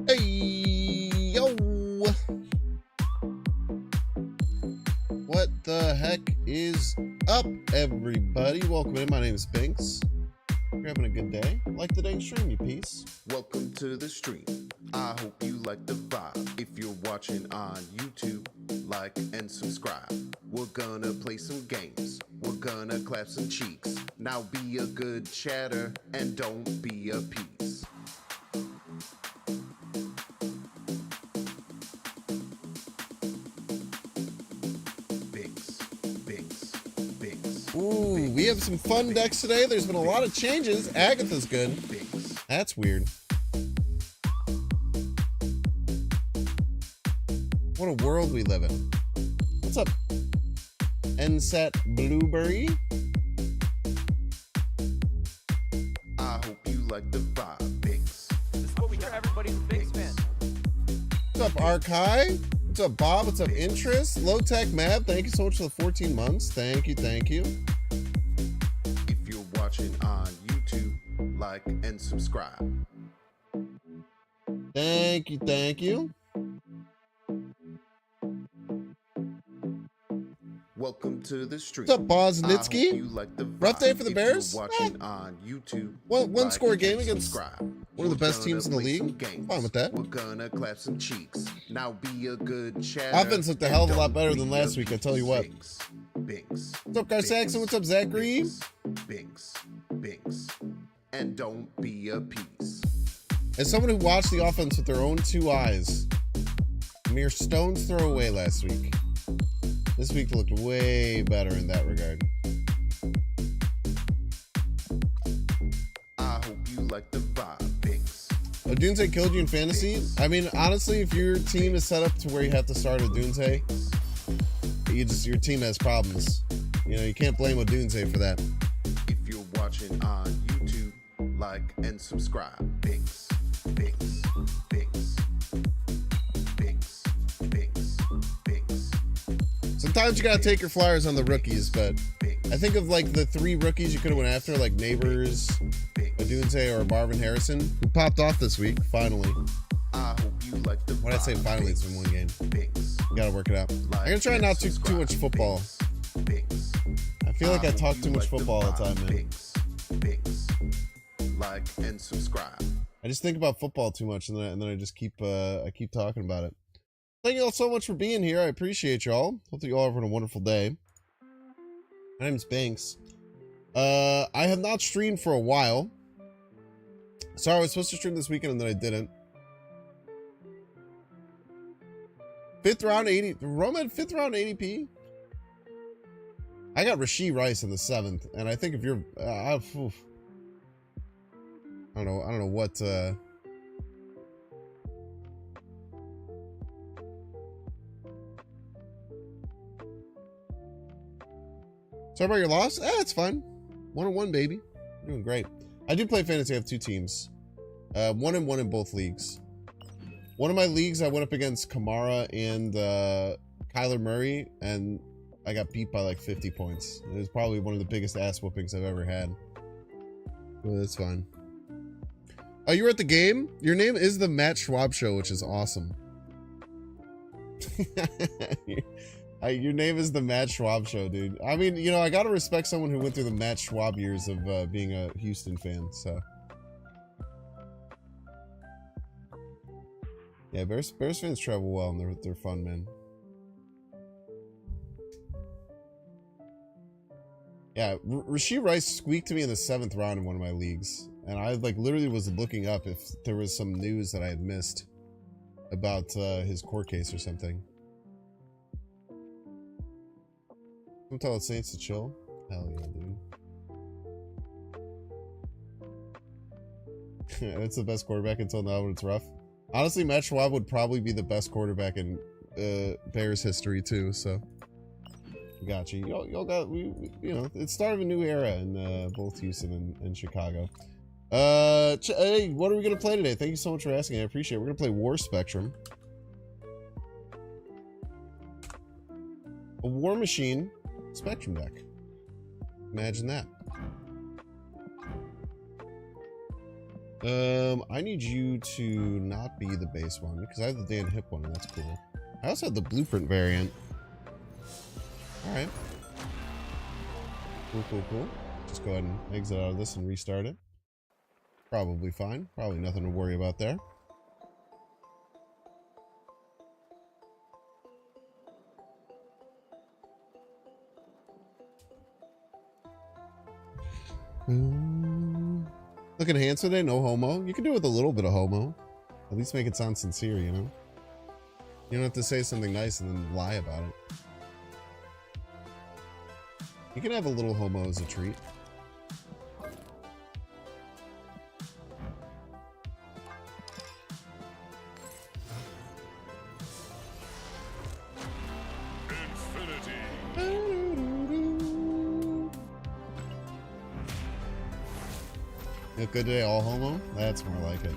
Hey, yo. What the heck is up, everybody? Welcome in. My name is Binks. You're having a good day. Like today's stream, you piece. Welcome to the stream. I hope you like the vibe. If you're watching on YouTube, like and subscribe. We're gonna play some games. We're gonna clap some cheeks. Now be a good chatter and don't be a piece. Ooh, we have some fun decks today. There's been a lot of changes. Agatha's good. That's weird. What a world we live in. What's up, NSET Blueberry? I hope you like the vibe, Binks. This is what we hear. Everybody's a Binks fan. What's up, Arkai? What's up, Bob? What's up, Interest? Low Tech Map, thank you so much for the 14 months. Thank you, thank you. If you're watching on YouTube, like and subscribe. Thank you, thank you. Welcome to the stream. What's up, Boznitsky? You like the vibe. Rough day for the If Bears? you're watching on YouTube, One score like game and against subscribe. one of the best We're teams in the gonna play league. some games. Fine with that. We're gonna clap some cheeks. Now be a good chatter. Offense looked a hell of a lot and better don't than be last a week, I tell you what. Binks, Binks, What's up, Gar Saxon? What's up, Zachary? Binks, Binks, and don't be a piece. As someone who watched the offense with their own two eyes, a mere stone's throw away last week. This week looked way better in that regard. I hope you like the vibe, Binks. Oh, Doomsday killed you in fantasy? I mean, honestly, if your team is set up to where you have to start with Doomsday, your team has problems. You know, you can't blame a Doomsday for that. If you're watching on YouTube, like and subscribe. Binks, Binks, Binks, Binks, Binks, Binks. Sometimes you gotta take your flyers on the rookies, but I think of like the three rookies you could have went after, like Neighbors, a Doomsday, or a Marvin Harrison, who popped off this week, finally. I hope you like the When I say finally, it's been one game. Binks. You gotta work it out. I'm gonna try not to too much football. Binks. I feel like I talk too much football all the time, man. Binks. Binks. Like and subscribe. I just think about football too much, and then I just keep talking about it. Thank you all so much for being here. I appreciate y'all. Hope that you all are having a wonderful day. My name's Banks. I have not streamed for a while. Sorry, I was supposed to stream this weekend and then I didn't. 5th round 80. Roman 5th round ADP. I got Rashee Rice in the 7th, and I think if you're, I don't know what. Sorry about your loss. It's fine. 1-1, baby. You're doing great. I do play fantasy. I have two teams. 1-1 in both leagues. One of my leagues, I went up against Kamara and Kyler Murray, and I got beat by like 50 points. It was probably one of the biggest ass whoopings I've ever had. Well, that's fine. Oh, you were at the game? Your name is the Matt Schwab Show, which is awesome. Your name is the Matt Schwab Show, dude. I mean, you know, I gotta respect someone who went through the Matt Schwab years of being a Houston fan, so. Yeah, Bears fans travel well, and they're fun, man. Yeah, Rashee Rice squeaked me in the 7th round in one of my leagues, and I like literally was looking up if there was some news that I had missed about his court case or something. Don't tell the Saints to chill. Hell yeah, dude. That's the best quarterback until now when it's rough. Honestly, Matt Schwab would probably be the best quarterback in Bears history too. So, got you. Y'all got you know, it's start of a new era in both Houston and Chicago. Hey, what are we gonna play today? Thank you so much for asking. I appreciate it. We're gonna play War Spectrum. A War Machine Spectrum deck. Imagine that. I need you to not be the base one because I have the Dan Hip one and that's cool. I also have the blueprint variant. Alright. Cool. Just go ahead and exit out of this and restart it. Probably fine. Probably nothing to worry about there. Looking handsome today, no homo. You can do it with a little bit of homo. At least make it sound sincere, you know? You don't have to say something nice and then lie about it. You can have a little homo as a treat. You look good today, all homo? That's more like it.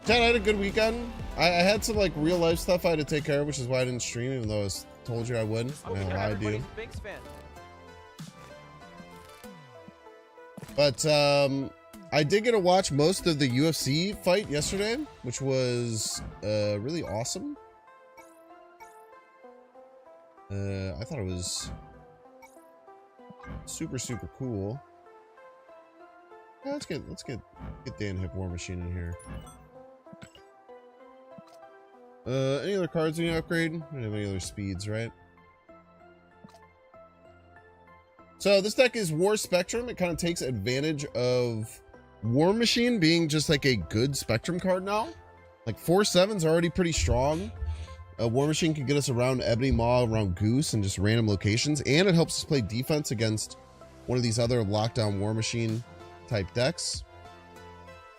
Chad, I had a good weekend. I had some like real life stuff I had to take care of, which is why I didn't stream, even though I told you I would. And I lied to you. But I did get to watch most of the UFC fight yesterday, which was really awesome. I thought it was super cool. Yeah, let's get Dan Hip War Machine in here. Any other cards we can upgrade? We don't have any other speeds, right? So this deck is War Spectrum. It kind of takes advantage of War Machine being just like a good Spectrum card now. Like 4/7's already pretty strong. War Machine can get us around Ebony Maw, around Goose, and just random locations. And it helps us play defense against one of these other lockdown War Machine type decks.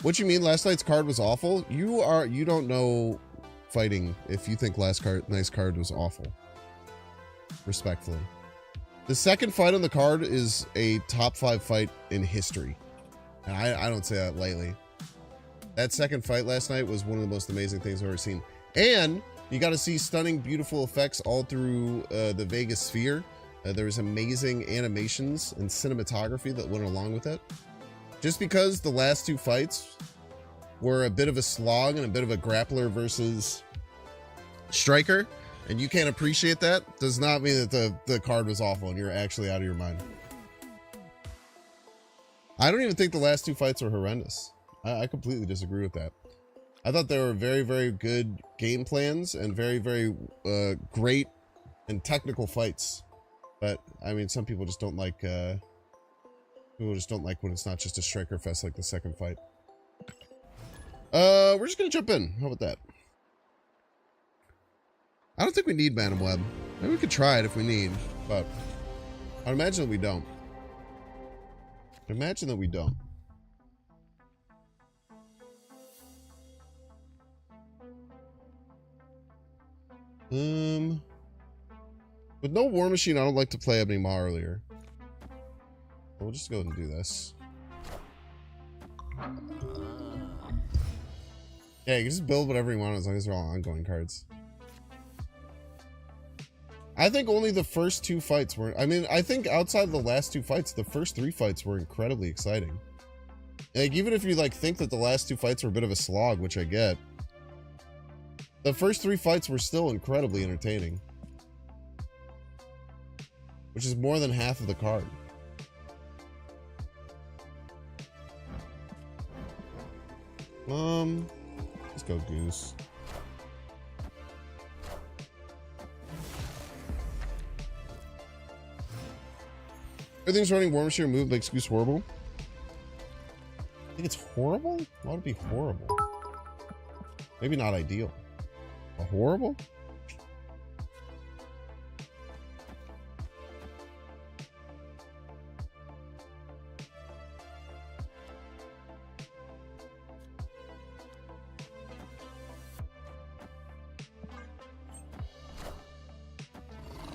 What you mean last night's card was awful? You don't know fighting if you think last night's card was awful. Respectfully. The second fight on the card is a top 5 fight in history. And I don't say that lightly. That second fight last night was one of the most amazing things I've ever seen. And you got to see stunning, beautiful effects all through the Vegas Sphere. There was amazing animations and cinematography that went along with it. Just because the last 2 fights were a bit of a slog and a bit of a grappler versus striker, and you can't appreciate that, does not mean that the card was awful and you're actually out of your mind. I don't even think the last 2 fights were horrendous. I completely disagree with that. I thought they were very good game plans and very great and technical fights. But I mean, some people just don't like when it's not just a striker fest like the second fight. We're just gonna jump in. How about that? I don't think we need Madam Web. Maybe we could try it if we need, but I'd imagine that we don't. I'd imagine that we don't. With no War Machine, I don't like to play Ebony Maw earlier. We'll just go ahead and do this. Yeah, you can just build whatever you want as long as they're all ongoing cards. I think only the first 2 fights were... I mean, I think outside of the last 2 fights, the first 3 fights were incredibly exciting. Like, even if you, like, think that the last 2 fights were a bit of a slog, which I get, the first 3 fights were still incredibly entertaining. Which is more than half of the card. Let's go Goose. Everything's running War Machine move makes Goose horrible. I think it's horrible? Why would it be horrible? Maybe not ideal. But horrible?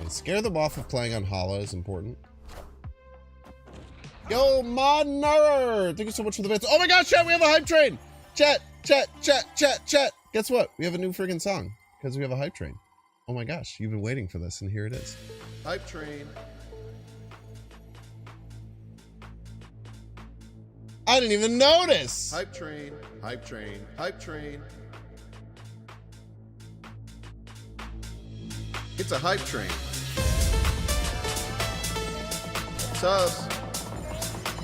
Scare them off of playing on Hala is important. Yo, Modner! Thank you so much for the bits. Oh my gosh, chat, we have a hype train! Chat. Guess what? We have a new friggin' song because we have a hype train. Oh my gosh, you've been waiting for this, and here it is. Hype train. I didn't even notice. Hype train, hype train, hype train. It's a hype train. Subs.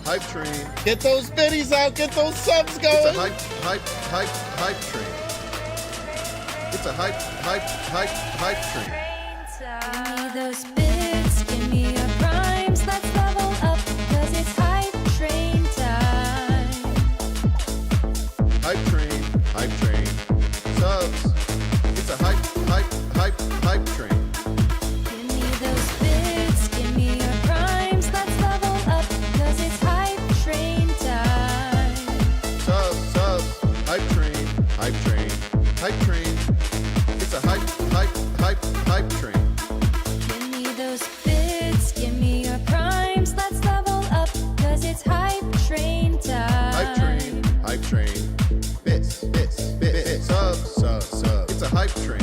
Hype train. Get those biddies out. Get those subs going. It's a hype train. It's a hype train. Give me those bits, give me your primes, let's level up, cause it's hype train time. Hype train, subs. It's a hype train. Give me those bits, give me your primes, let's level up, cause it's hype train time. Subs, hype train. It's a hype train. Give me those bits, give me your primes, let's level up, cause it's hype train time. Hype train. Bits. Subs. It's a hype train.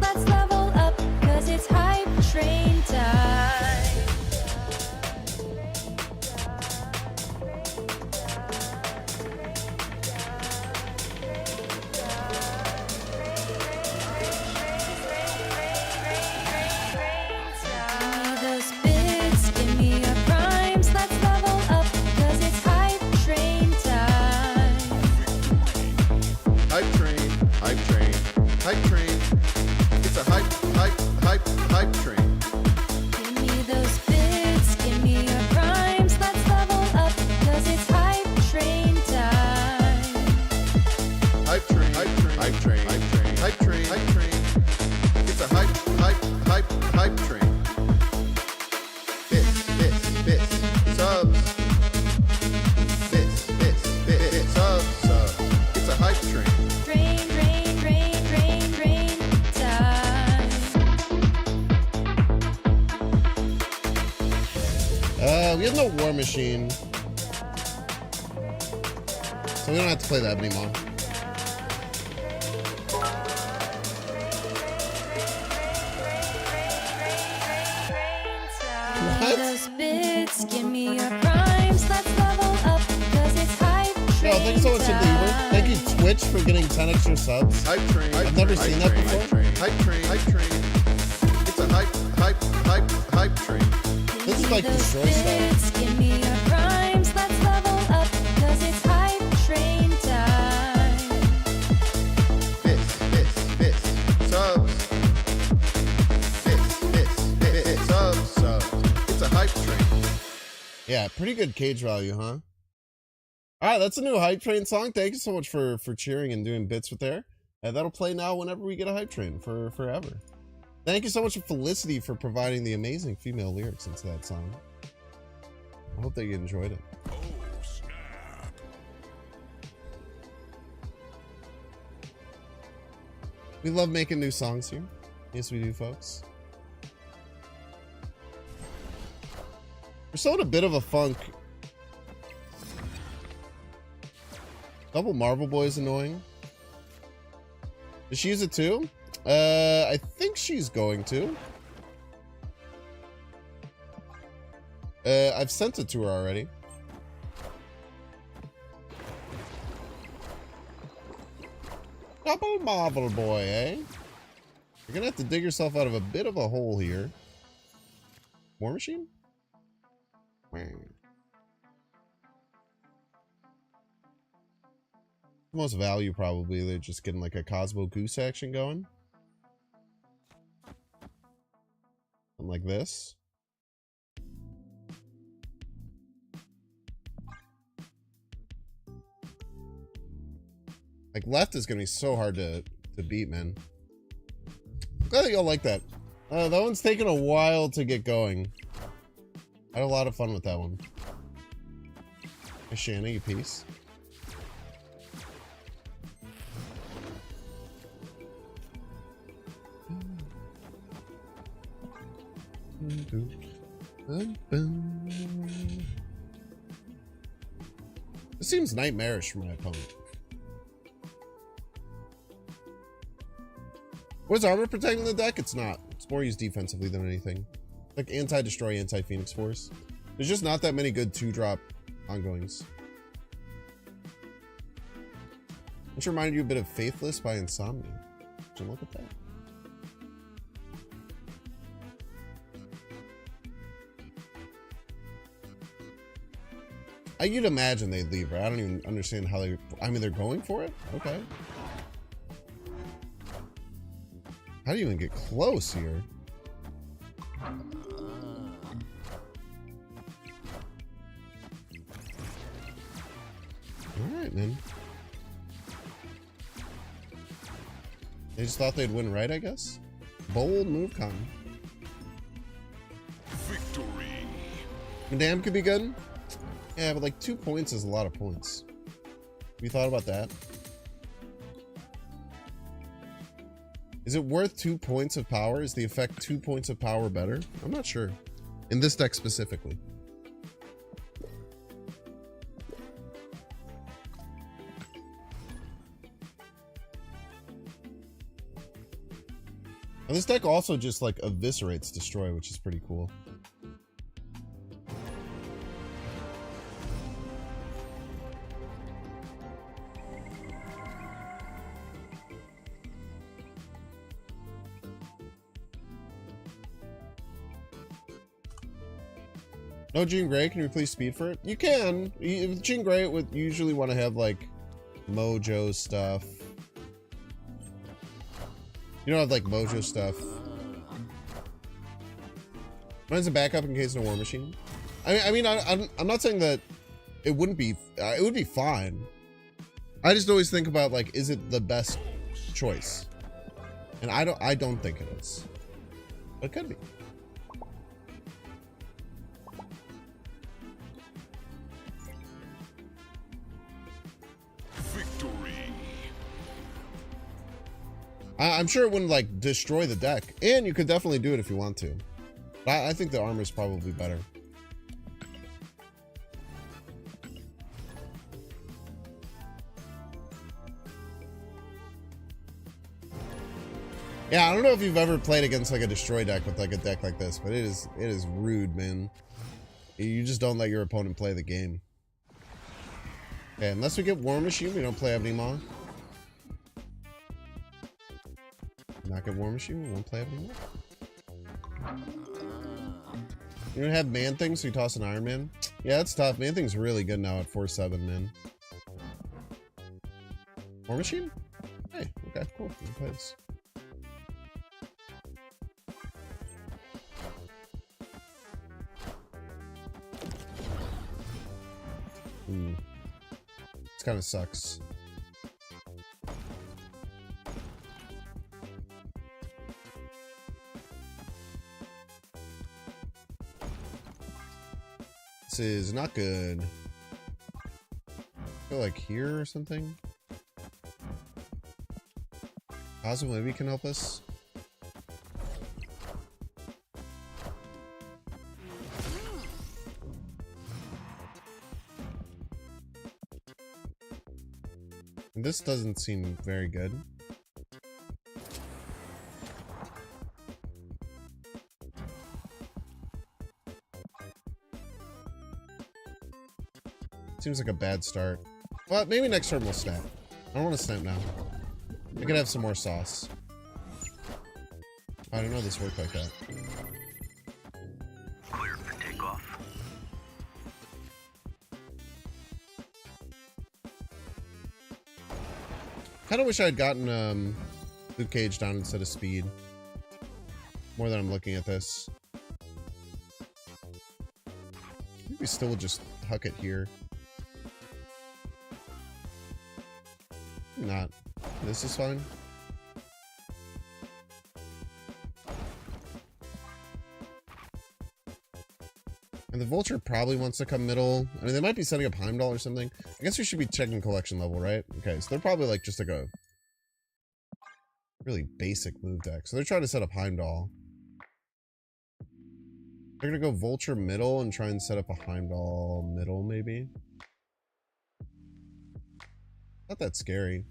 Let's level up, cause it's hype train time. Give me those bits, give me your primes, let's level up, cause it's hype train time. Hype train. It's a hype train. Give me those bits, give me your primes, let's level up, cause it's hype train time. Hype train. It's a hype train. Bits. Subs. Bits. Subs. It's a hype train. Train time. We have no War Machine. So we don't have to play that anymore. What? Those bits, give me your primes, let's level up, cause it's hype train Yo, thanks so much, Believer. Thank you, Twitch, for getting 10 extra subs. Hype train. I've never seen that before. Hype train. It's a hype train. This is like those destroy stuff. bits, give me your primes, let's level up, cause it's hype train time. Bits. Subs. Bits. Subs. It's a hype train. Yeah, pretty good cage value, huh? All right, that's a new Hype Train song. Thank you so much for cheering and doing bits with there. That'll play now whenever we get a Hype Train for forever. Thank you so much to Felicity for providing the amazing female lyrics into that song. I hope that you enjoyed it. Oh, snap. We love making new songs here. Yes, we do, folks. We're still in a bit of a funk. Double Marvel Boy is annoying. Does she use it too? I think she's going to. I've sent it to her already. Double Marvel Boy, eh? You're gonna have to dig yourself out of a bit of a hole here. War Machine? Most value probably. They're just getting like a Cosmo Goose action going. Something like this. Like left is gonna be so hard to beat, man. Glad that y'all like that. That one's taking a while to get going. I had a lot of fun with that one. Hey, Shanna, you piece. This seems nightmarish for my opponent. Was armor protecting the deck? It's not. It's more used defensively than anything. Like anti-destroy, anti-Phoenix Force. There's just not that many good 2-drop ongoings. Which reminded you a bit of Faithless by Insomnia. Would you look at that? You'd imagine they'd leave, right? I don't even understand how they... I mean, they're going for it? Okay. How do you even get close here? Alright, man. They just thought they'd win right, I guess? Bold move, Con. Victory. Madame could be good. Yeah, but like 2 points is a lot of points. Have you thought about that? Is it worth 2 points of power? Is the effect 2 points of power better? I'm not sure. In this deck specifically. And this deck also just like eviscerates destroy, which is pretty cool. No Jean Grey, can you please speed for it? You can. With Jean Grey, it would usually want to have like Mojo stuff. You don't have like Mojo stuff. Mine's a backup in case no War Machine. I'm not saying that it wouldn't be. It would be fine. I just always think about like, is it the best choice? And I don't think it is. But it could be. I'm sure it wouldn't like destroy the deck, and you could definitely do it if you want to. But I think the armor is probably better. Yeah, I don't know if you've ever played against like a destroy deck with like a deck like this, but it is rude, man. You just don't let your opponent play the game. Okay, unless we get War Machine, we don't play Ebony Maw. Not get War Machine, we won't play Ebony Maw. You don't have Man Thing, so you toss an Iron Man? Yeah, that's tough. Man Thing's really good now at 4-7, man. War Machine? Hey, okay, cool. We can play this. This kind of sucks. This is not good. I feel like here or something. Cosmo maybe can help us. This doesn't seem very good. Seems like a bad start. Well, maybe next turn we'll snap. I don't want to snap now. I could have some more sauce. I didn't know this worked like that. Clear for takeoff. Kind of wish I had gotten Luke Cage down instead of speed. More than I'm looking at this. I think we still would just huck it here. Not. This is fine. And the Vulture probably wants to come middle. I mean, they might be setting up Heimdall or something. I guess we should be checking collection level, right? Okay, so they're probably like just like a really basic move deck. So they're trying to set up Heimdall. They're gonna go Vulture middle and try and set up a Heimdall middle, maybe. Not that scary.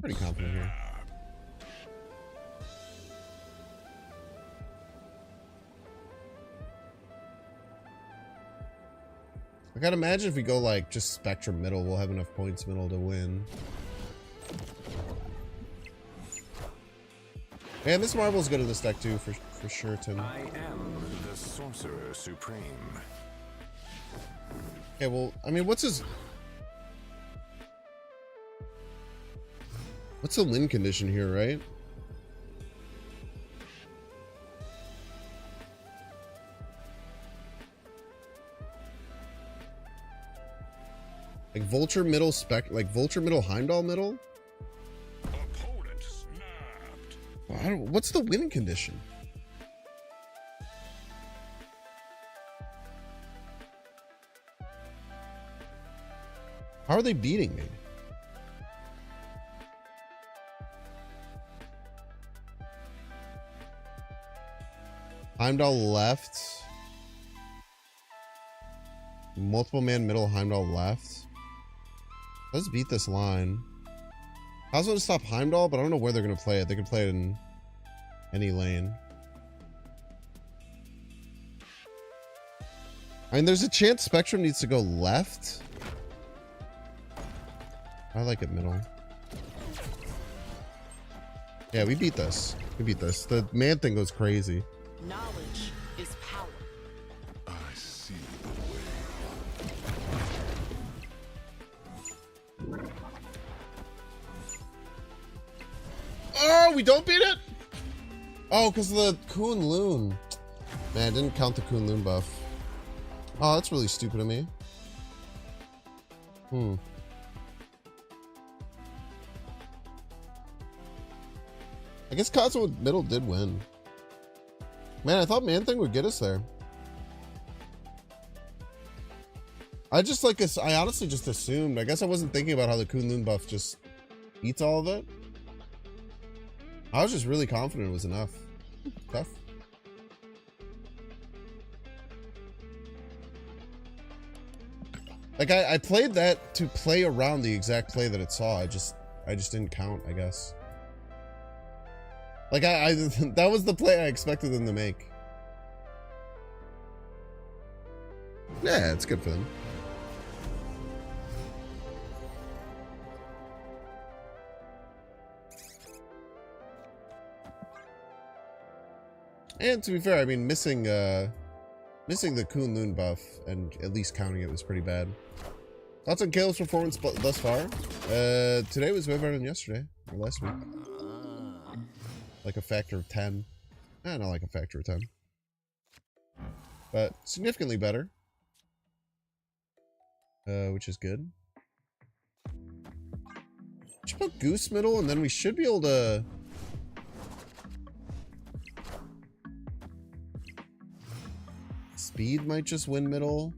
Pretty confident here. I gotta imagine if we go like just Spectrum middle, we'll have enough points middle to win. Man, this Marble's good in this deck too, for sure, Tim. I am the Sorcerer Supreme. Okay, well, I mean, what's the win condition here, right? Like Vulture middle Vulture middle, Heimdall middle? Opponent snapped. Well, what's the win condition? How are they beating me? Heimdall left. Multiple man middle, Heimdall left. Let's beat this line. I was going to stop Heimdall, but I don't know where they're going to play it. They can play it in any lane. I mean, there's a chance Spectrum needs to go left. I like it middle. Yeah, we beat this. We beat this. The man thing goes crazy. Knowledge is power. I see the way. Oh, we don't beat it? Oh, because of the Kun Loon. Man, I didn't count the Kun Loon buff. Oh, that's really stupid of me. I guess Cosmo middle did win. Man, I thought Man Thing would get us there. I honestly just assumed. I guess I wasn't thinking about how the Kun Loon buff just eats all of it. I was just really confident it was enough. Tough. Like I played that to play around the exact play that it saw. I just didn't count, I guess. Like I that was the play I expected them to make. Yeah, it's good for them. And to be fair, I mean, missing the Kun Loon buff and at least counting it was pretty bad. Thoughts on Caleb's performance thus far? Today was way better than yesterday or last week. Like a factor of 10. Not like a factor of 10. But significantly better. Which is good. Should put Goose middle and then we should be able to... Speed might just win middle.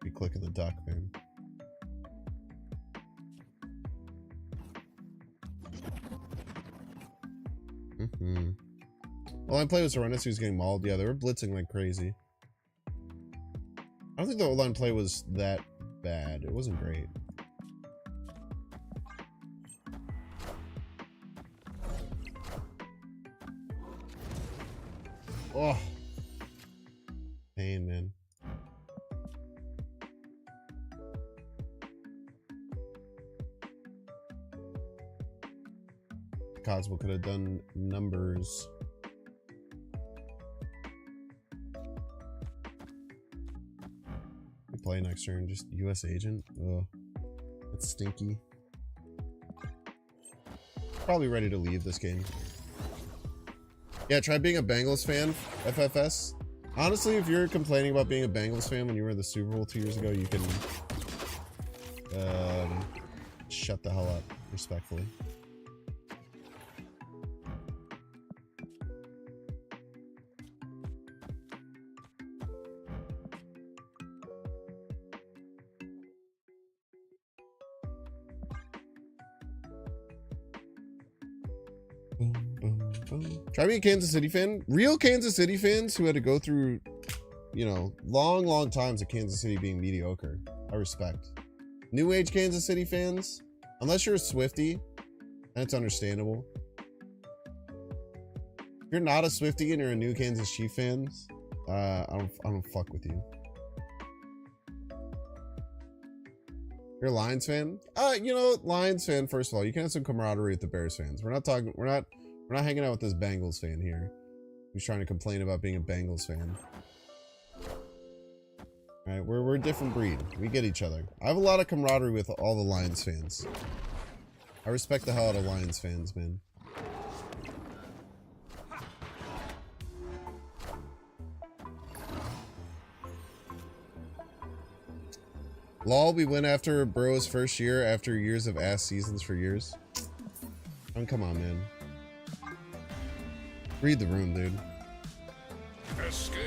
Be clicking the duck, man. Well, I played with Serenus, who's getting mauled. Yeah, they were blitzing like crazy. I don't think the O-line play was that bad. It wasn't great. Oh. Pain, man. Cosmo could have done numbers. We play next turn, just US agent. Oh, that's stinky. Probably ready to leave this game. Yeah, try being a Bengals fan, FFS. Honestly, if you're complaining about being a Bengals fan when you were in the Super Bowl 2 years ago, you can shut the hell up, respectfully. Try being a Kansas City fan. Real Kansas City fans who had to go through, you know, long times of Kansas City being mediocre. I respect. New age Kansas City fans, unless you're a Swiftie, and it's understandable. If you're not a Swiftie and you're a new Kansas Chief fan, I don't fuck with you. You're a Lions fan? You know, Lions fan, first of all, you can have some camaraderie with the Bears fans. We're not hanging out with this Bengals fan here who's trying to complain about being a Bengals fan. Alright, we're a different breed. We get each other. I have a lot of camaraderie with all the Lions fans. I respect the hell out of Lions fans, man. Lol, we went after Burrow's first year after years of ass seasons for years. I mean, come on, man. Read the room, dude. Escaped.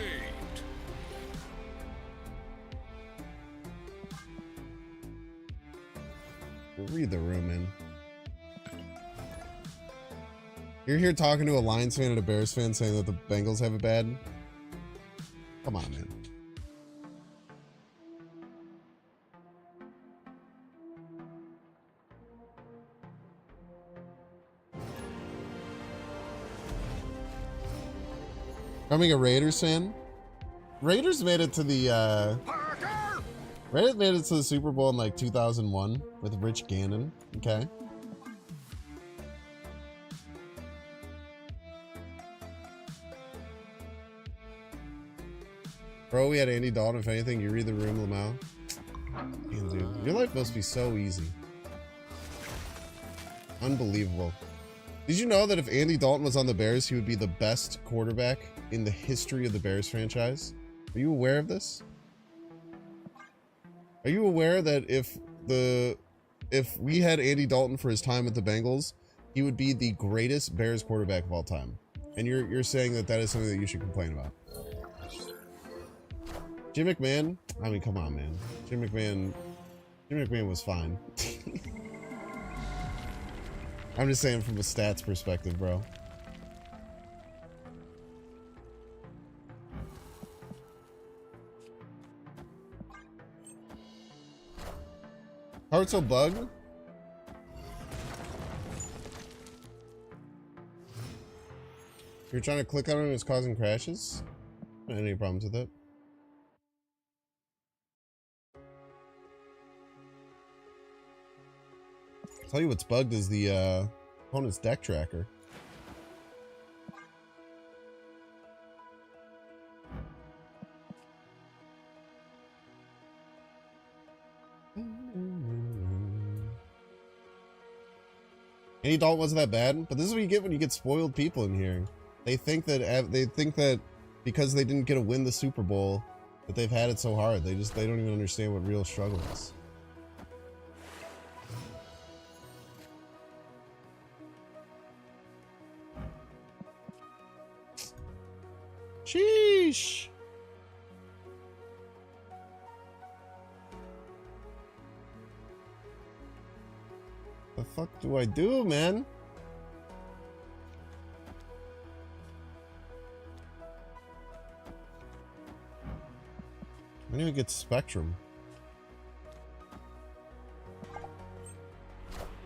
Read the room, man. You're here talking to a Lions fan and a Bears fan saying that the Bengals have it bad? Come on, man. Becoming a Raiders fan? Raiders made it to the Raiders made it to the Super Bowl in like 2001 with Rich Gannon. Okay. Bro, we had Andy Dalton. If anything, you read the room, Lamau. Damn, dude. Your life must be so easy. Unbelievable. Did you know that if Andy Dalton was on the Bears, he would be the best quarterback in the history of the Bears franchise? Are you aware of this? Are you aware that if we had Andy Dalton for his time at the Bengals, he would be the greatest Bears quarterback of all time? And you're saying that that is something that you should complain about? Jim McMahon? I mean, come on, man. Jim McMahon was fine. I'm just saying from a stats perspective, bro. Heart's a bug? You're trying to click on it and it's causing crashes? Any problems with it? I'll tell you what's bugged is the opponent's deck tracker. Andy Dalton wasn't that bad, but this is what you get when you get spoiled people in here. They think that because they didn't get to win the Super Bowl that they've had it so hard. They don't even understand what real struggle is. Sheesh. The fuck do I do, man? I didn't even get Spectrum.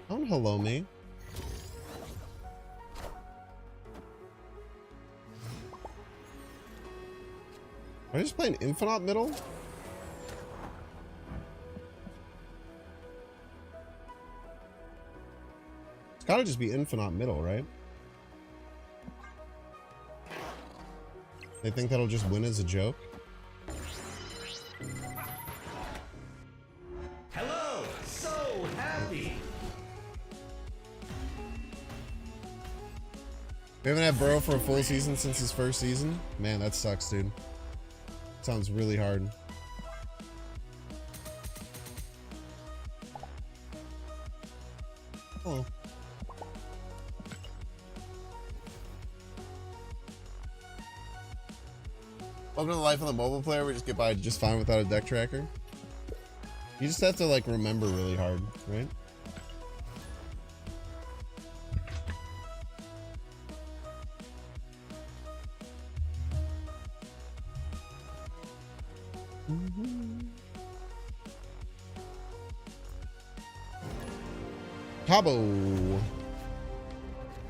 Don't hello me. Are I just playing Infinite Middle? It's gotta just be Infinite Middle, right? They think that'll just win as a joke? Hello! So happy! We haven't had Burrow for a full season since his first season? Man, that sucks, dude. Sounds really hard. Oh. Welcome to the life of the mobile player. We just get by just fine without a deck tracker. You just have to like remember really hard, right? Cabo.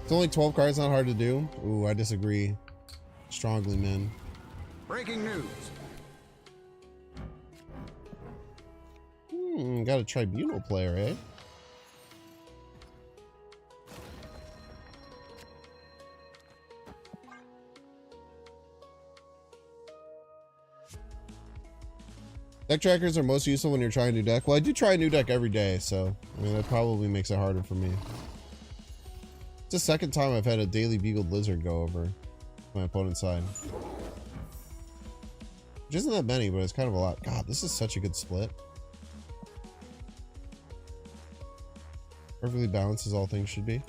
It's only 12 cards, not hard to do. Ooh, I disagree strongly, man. Breaking news. Got a tribunal player, eh? Deck trackers are most useful when you're trying a new deck. Well, I do try a new deck every day, so I mean that probably makes it harder for me. It's the second time I've had a daily beagled lizard go over my opponent's side. Which isn't that many, but it's kind of a lot. God, this is such a good split. Perfectly balanced as all things should be.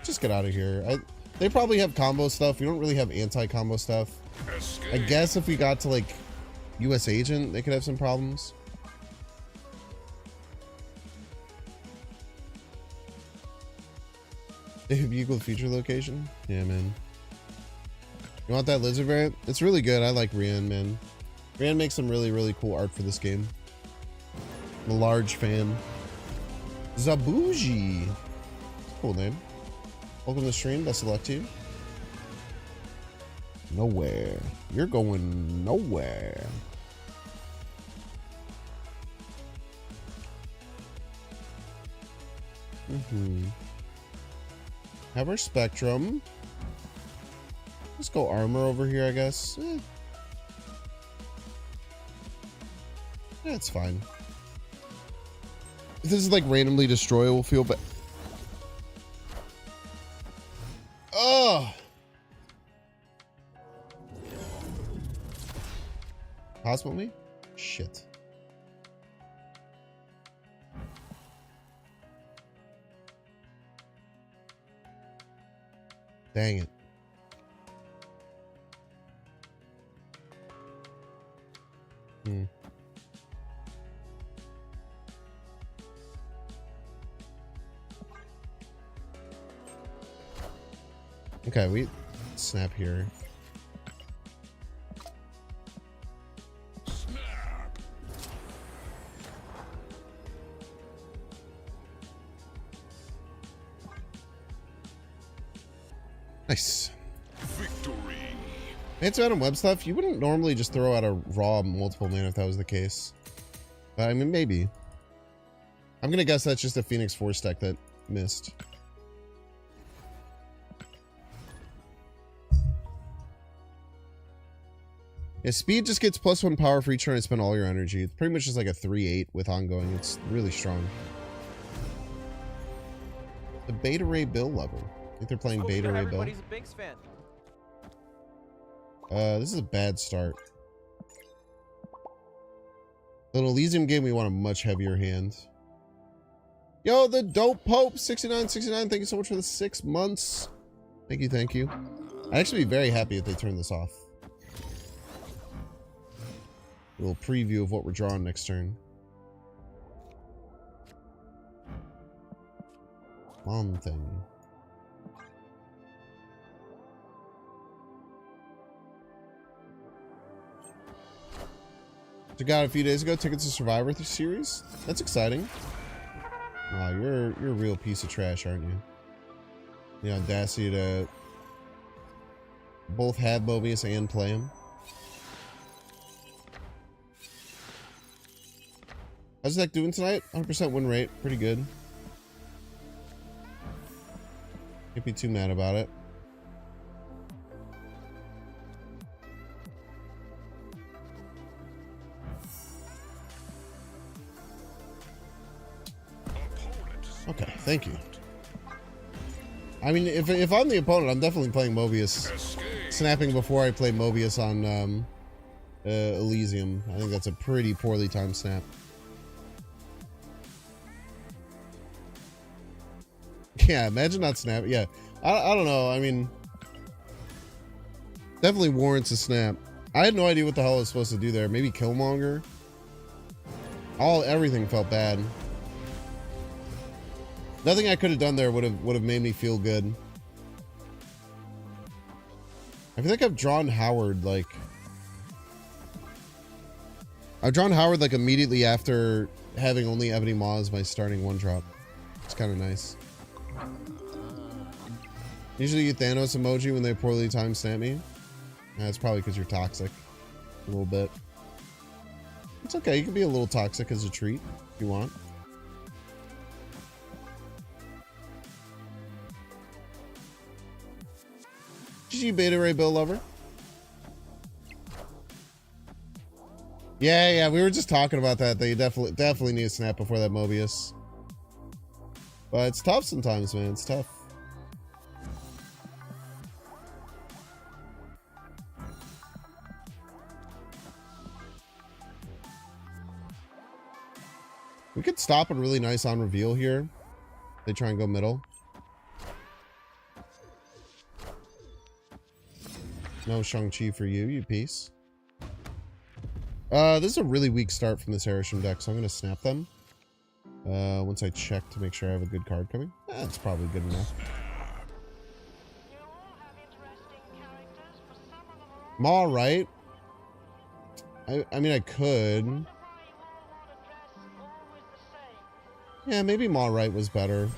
Just get out of here. They probably have combo stuff. We don't really have anti-combo stuff. Escape. I guess if we got to like US Agent, they could have some problems. They have Bugle feature location? Yeah, man. You want that lizard variant? It's really good. I like Rian, man. Rian makes some really, really cool art for this game. I'm a large fan. Zabuji. Cool name. Welcome to the stream. Best of luck to you. Nowhere. You're going nowhere. Have our Spectrum. Let's go armor over here, I guess. Yeah, it's fine. If this is like randomly destroy, we'll feel bad. Oh! Possible me? Shit. Dang it. Okay, we snap here. Snap. Nice. Victory. Anti-Venom web stuff, you wouldn't normally just throw out a raw multiple mana if that was the case. But I mean, maybe. I'm gonna guess that's just a Phoenix Force deck that missed. Yeah, speed just gets +1 power for each turn and spend all your energy. It's pretty much just like a 3/8 with ongoing. It's really strong. The Beta Ray Bill level. I think they're playing Beta Ray Bill. Everybody's a Binks fan. This is a bad start. The Elysium game, we want a much heavier hand. Yo, the Dope Pope 6969. Thank you so much for the 6 months. Thank you, thank you. I'd actually be very happy if they turn this off. A little preview of what we're drawing next turn. One thing. So got a few days ago tickets to Survivor series. That's exciting. Wow, you're a real piece of trash, aren't you? The audacity to both have Mobius and play him. How's the deck doing tonight? 100% win rate. Pretty good. Can't be too mad about it. Okay, thank you. I mean, if I'm the opponent, I'm definitely playing Mobius. Escape. Snapping before I play Mobius on Elysium. I think that's a pretty poorly timed snap. Yeah, imagine not snapping. Yeah, I don't know. I mean, definitely warrants a snap. I had no idea what the hell I was supposed to do there. Maybe Killmonger. Everything felt bad. Nothing I could have done there would have made me feel good. I feel like I've drawn Howard like immediately after having only Ebony Maw as my starting 1-drop. It's kind of nice. Usually you Thanos emoji when they poorly time snap me. That's probably because you're toxic. A little bit. It's okay. You can be a little toxic as a treat if you want. GG Beta Ray Bill Lover. Yeah, we were just talking about that. They definitely need a snap before that Mobius. But it's tough sometimes, man. It's tough. We could stop a really nice on reveal here. They try and go middle. No Shang-Chi for you, you piece. This is a really weak start from this Harisham deck, so I'm going to snap them. Once I check to make sure I have a good card coming. That's probably good enough. Maw, right? I mean, I could. Yeah, maybe Maw right was better.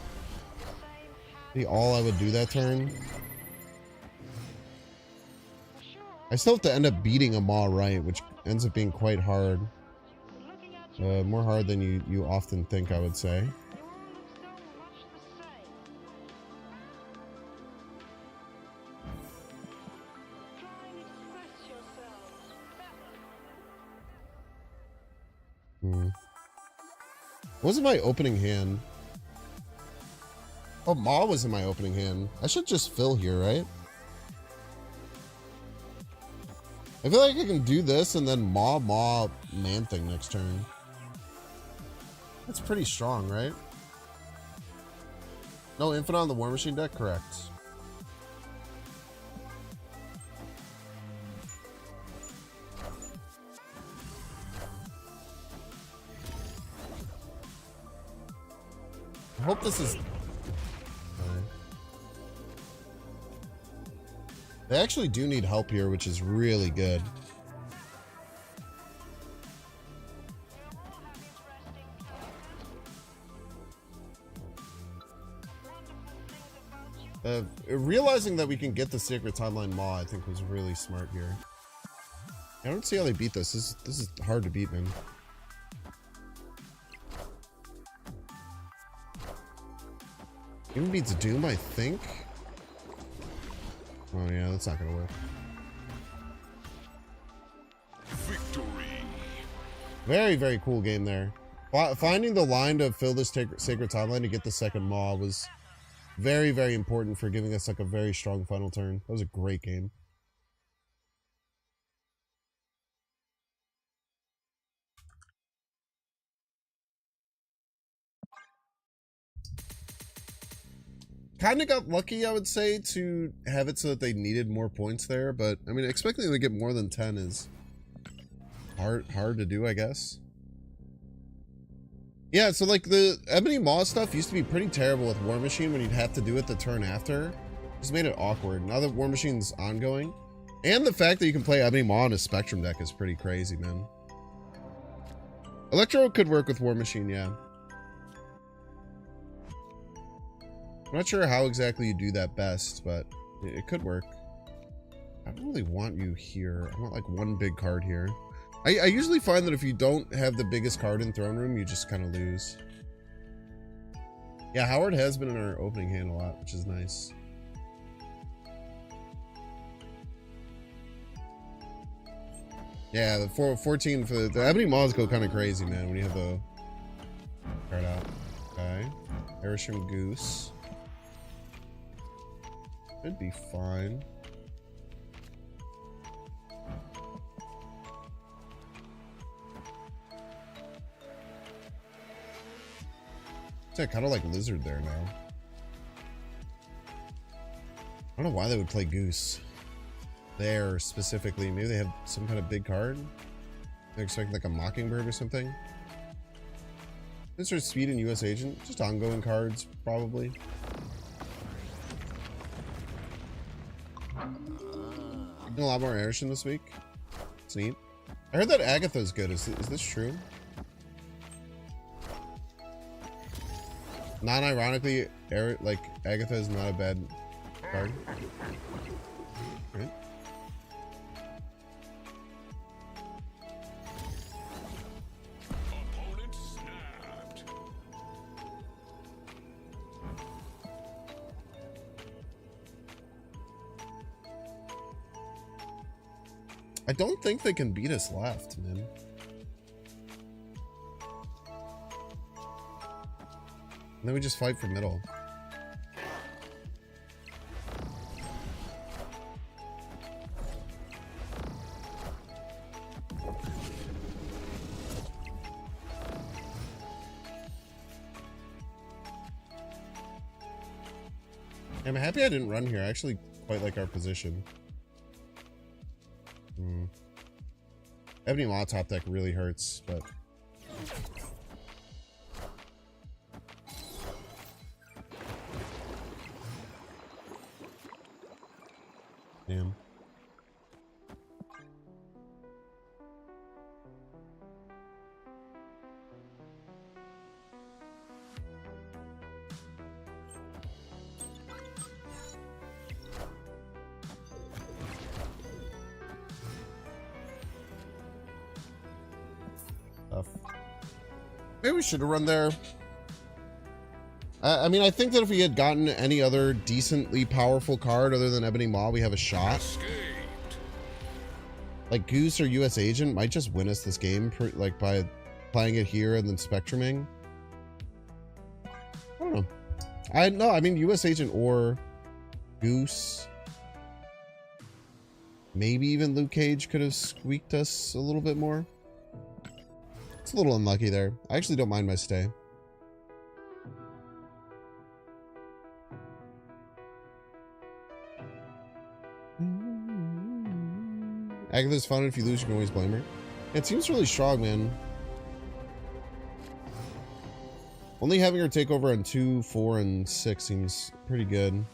Be all I would do that turn. I still have to end up beating a Maw right, which ends up being quite hard. More hard than you often think, I would say. What was in my opening hand? Oh, Maw was in my opening hand. I should just fill here, right? I feel like I can do this and then Maw Man-Thing next turn. That's pretty strong, right? No Infinite on the War Machine deck? Correct. I hope this is... They actually do need help here, which is really good. Realizing that we can get the Sacred Timeline Maw, I think, was really smart here. I don't see how they beat this. This is hard to beat, man. Even beats Doom, I think. Oh yeah, that's not gonna work. Victory. Very, very cool game there. Finding the line to fill this Sacred Timeline to get the second Maw was very, very important for giving us like a very strong final turn. That was a great game. Kind of got lucky, I would say, to have it so that they needed more points there, but I mean, expecting them to get more than 10 is hard to do, I guess. Yeah, so like the Ebony Maw stuff used to be pretty terrible with War Machine when you'd have to do it the turn after. Just made it awkward. Now that War Machine's ongoing, and the fact that you can play Ebony Maw in a Spectrum deck is pretty crazy, man. Electro could work with War Machine, yeah. I'm not sure how exactly you do that best, but it could work. I don't really want you here. I want like one big card here. I usually find that if you don't have the biggest card in Throne Room, you just kind of lose. Yeah, Howard has been in our opening hand a lot, which is nice. Yeah, the 14 for the Ebony Maws go kind of crazy, man, when you have the card out. Okay. Harisham Goose. Should be fine. I kind of like Lizard there now. I don't know why they would play Goose there specifically. Maybe they have some kind of big card. They're expecting like a Mockingbird or something. Insert Speed and US Agent. Just ongoing cards, probably. A lot more Arishin this week. It's neat. I heard that Agatha's good. Is this true? Non-ironically, like Agatha is not a bad card. Right. I don't think they can beat us left, man. And then we just fight for middle. I'm happy I didn't run here. I actually quite like our position. Ebony Maw top deck really hurts, but... Damn. Maybe we should have run there. I mean, I think that if we had gotten any other decently powerful card other than Ebony Maw, we have a shot. Like Goose or US Agent might just win us this game, like by playing it here and then Spectruming. I don't know. I mean, US Agent or Goose. Maybe even Luke Cage could have squeaked us a little bit more. It's a little unlucky there. I actually don't mind my stay. Agatha's fun. If you lose, you can always blame her. It seems really strong, man. Only having her take over on 2, 4, and 6 seems pretty good. You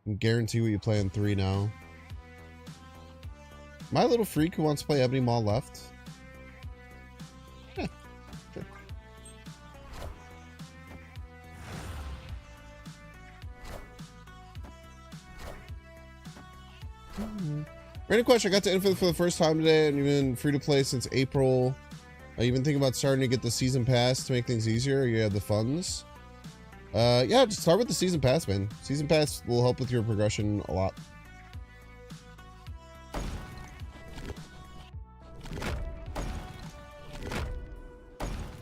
can guarantee what you play on 3 now. My little freak who wants to play Ebony Maw left. Yeah, sure. Random question. I got to Infinite for the first time today and you've been free to play since April. Are you even thinking about starting to get the season pass to make things easier? You have the funds. Yeah, just start with the season pass, man. Season pass will help with your progression a lot.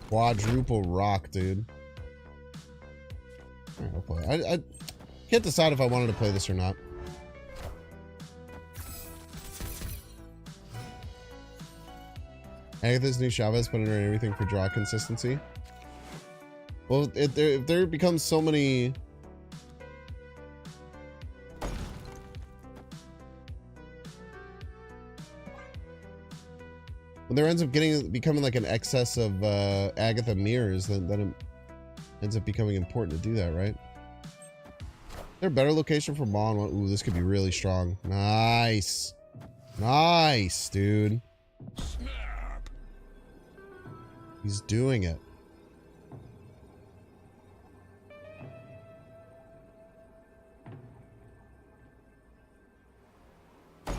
Quadruple rock, dude. All right, I'll play. I can't decide if I wanted to play this or not. Agatha's new Chavez put in everything for draw consistency. Well, if there becomes so many... When there ends up becoming like an excess of Agatha mirrors, then it ends up becoming important to do that, right? Is there a better location for Mon? Ooh, this could be really strong. Nice. Nice, dude. He's doing it. I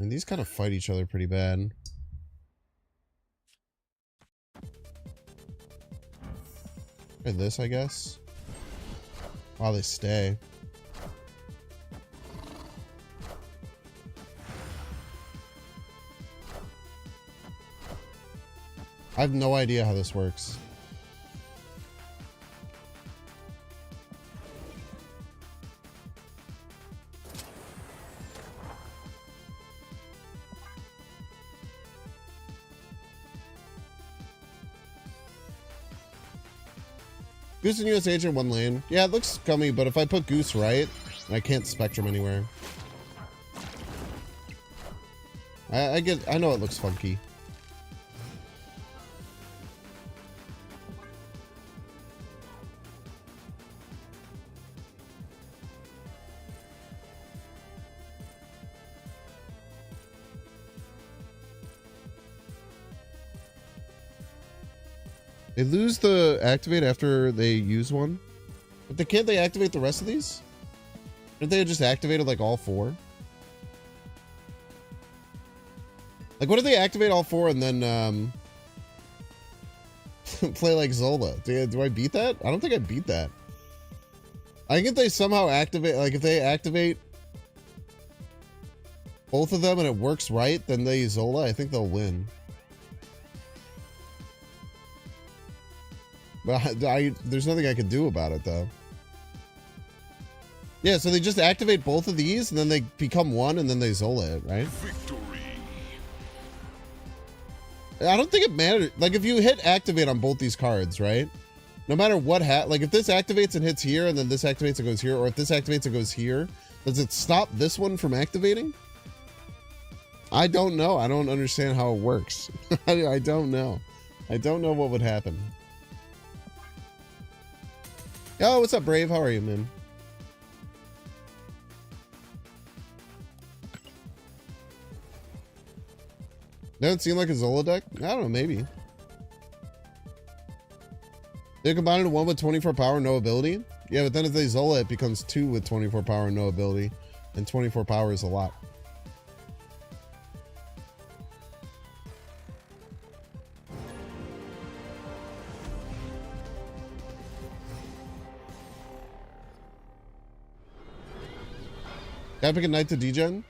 mean, these kind of fight each other pretty bad. Try this, I guess. While they stay. I have no idea how this works. Goose and US Agent 1 lane. Yeah, it looks scummy, but if I put Goose right, I can't Spectrum anywhere. I know it looks funky. They lose the activate after they use one. But can't they activate the rest of these? Didn't they just activated like all 4? Like what if they activate all 4 and then play like Zola? Do I beat that? I don't think I beat that. I think if they somehow activate, like if they activate both of them and it works right, then they Zola, I think they'll win. But there's nothing I can do about it though. Yeah, so they just activate both of these and then they become one and then they Zola it, right? Victory. I don't think it matters. Like if you hit activate on both these cards, right? No matter what like if this activates and hits here and then this activates and goes here, or if this activates and goes here, does it stop this one from activating? I don't know. I don't understand how it works. I don't know. I don't know what would happen. Oh, what's up, Brave? How are you, man? Doesn't seem like a Zola deck? I don't know, maybe. They combine into one with 24 power, no ability? Yeah, but then if they Zola, it becomes two with 24 power and no ability. And 24 power is a lot. Gotta pick a night to degen?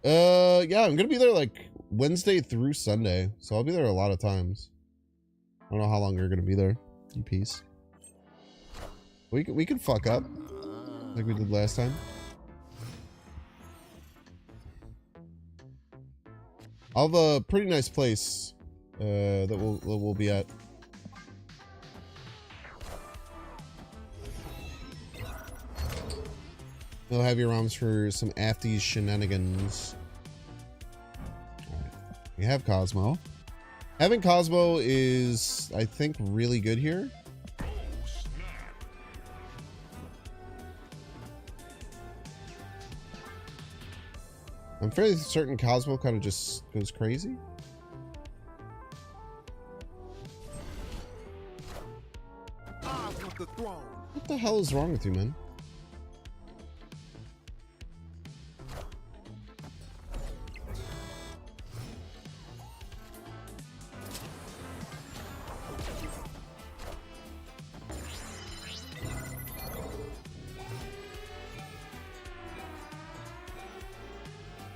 Yeah, I'm gonna be there like Wednesday through Sunday, so I'll be there a lot of times. I don't know how long you're gonna be there. You piece. We can fuck up like we did last time. I'll have a pretty nice place that we'll be at. We'll have your ROMs for some afties shenanigans. Alright. We have Cosmo. Having Cosmo is, I think, really good here. I'm fairly certain Cosmo kind of just goes crazy. What the hell is wrong with you, man?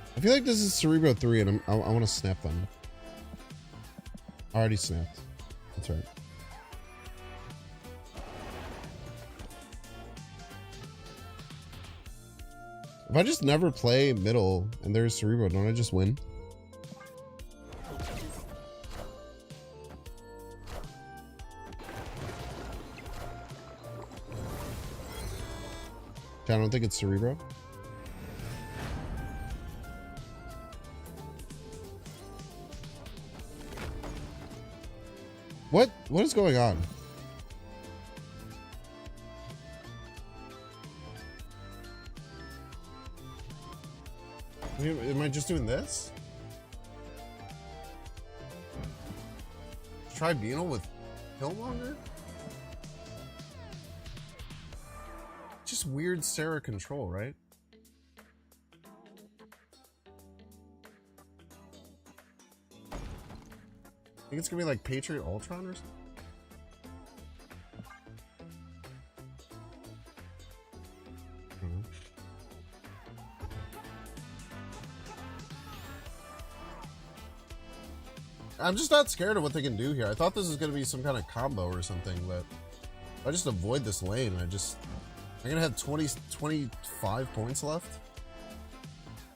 I feel like this is Cerebro 3 and I want to snap them. I already snapped. That's right. If I just never play middle and there's Cerebro, don't I just win? I don't think it's Cerebro. What is going on? Am I just doing this? Tribunal with Killmonger? Just weird Sarah control, right? I think it's gonna be like Patriot Ultron or something. I'm just not scared of what they can do here. I thought this was gonna be some kind of combo or something, but if I just avoid this lane, I'm gonna have 25 points left.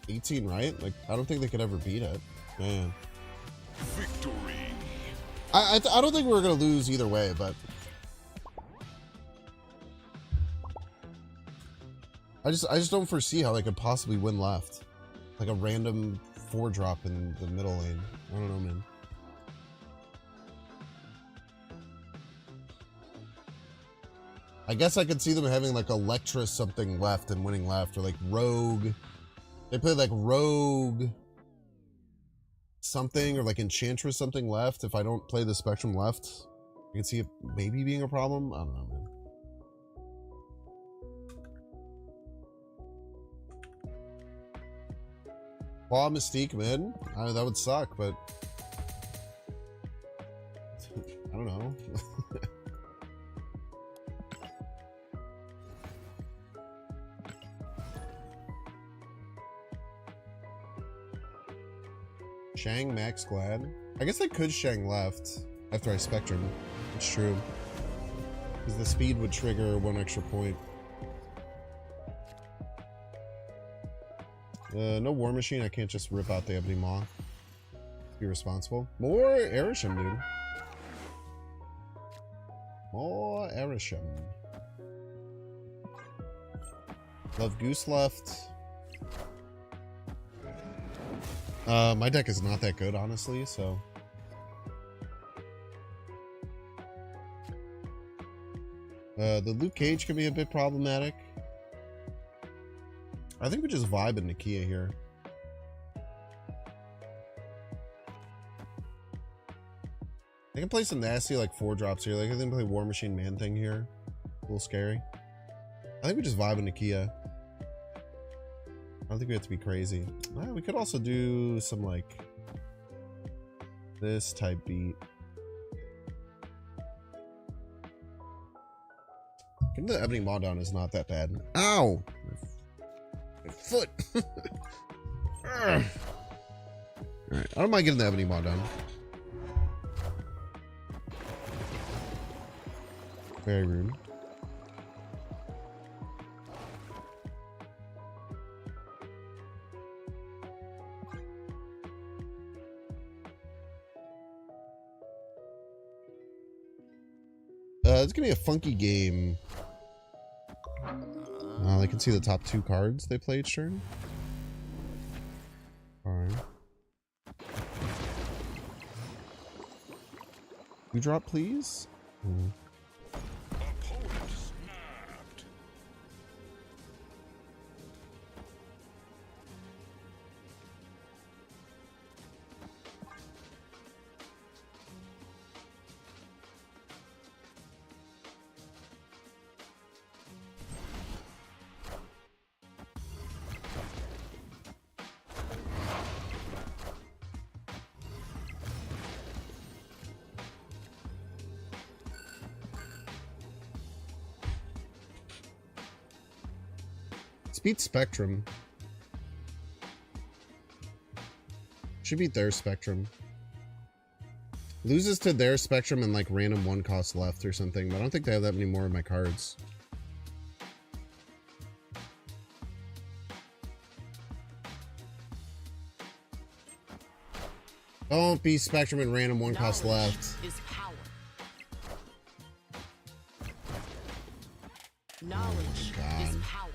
18, right? Like, I don't think they could ever beat it. Man. Victory. I don't think we're gonna lose either way, but I just don't foresee how they could possibly win left. Like a random 4-drop in the middle lane. I don't know, man. I guess I could see them having like Electra something left and winning left, or like Rogue. They play like Rogue something, or like Enchantress something left. If I don't play the Spectrum left, I can see it maybe being a problem. I don't know, man. Claw Mystique mid? That would suck, but I don't know. Shang, Max, Glad. I guess I could Shang left after I Spectrum. It's true. Because the speed would trigger 1 extra point. No War Machine. I can't just rip out the Ebony Maw. Be responsible. More Erisham, dude. More Erisham. Love Goose left. My deck is not that good, honestly, so. The Luke Cage could be a bit problematic. I think we just vibe in Nakia here. I can play some nasty like 4-drops here. Like I can play War Machine Man Thing here. A little scary. I think we just vibe in Nakia. I don't think we have to be crazy. We could also do some like this type beat. Getting the Ebony Maw down is not that bad. Ow! My foot! Alright, I don't mind getting the Ebony Maw down. Very rude. It's gonna be a funky game. I can see the top 2 cards they play each turn. Alright. You drop, please? Opponent snapped. Beat Spectrum. Should beat their Spectrum. Loses to their Spectrum and like random 1 cost left or something, but I don't think they have that many more of my cards. Don't be Spectrum and random 1 cost left. Is power. Knowledge God. is power.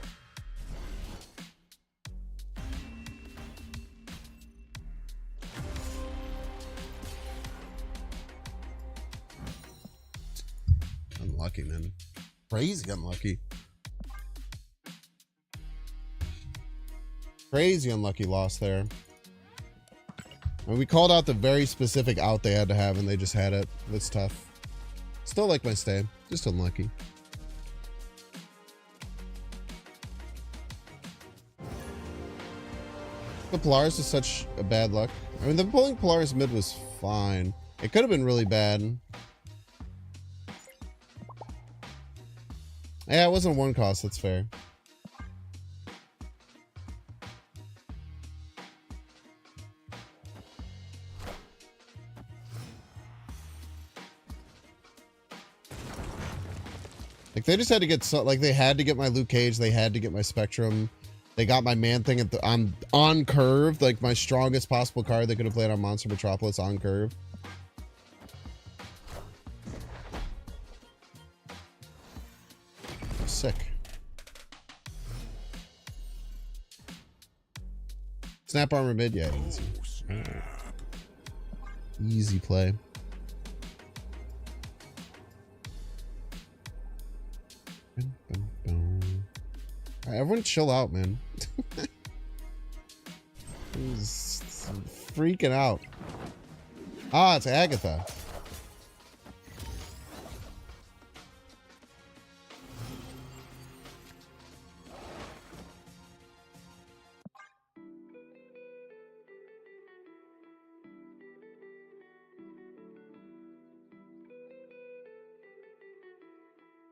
Unlucky, man. Crazy unlucky. Crazy unlucky loss there. And we called out the very specific out they had to have, and they just had it. That's tough. Still like my stay. Just unlucky. The Polaris is such a bad luck. I mean, the pulling Polaris mid was fine. It could have been really bad. Yeah, it wasn't a 1 cost. That's fair. Like they just had to get like they had to get my Luke Cage. They had to get my Spectrum. They got my Man Thing at the on curve, like my strongest possible card they could have played on Monster Metropolis on curve. Sick. Snap armor mid, yeah, easy. Right. Easy play. All right, everyone chill out, man. He's freaking out. Ah, it's Agatha.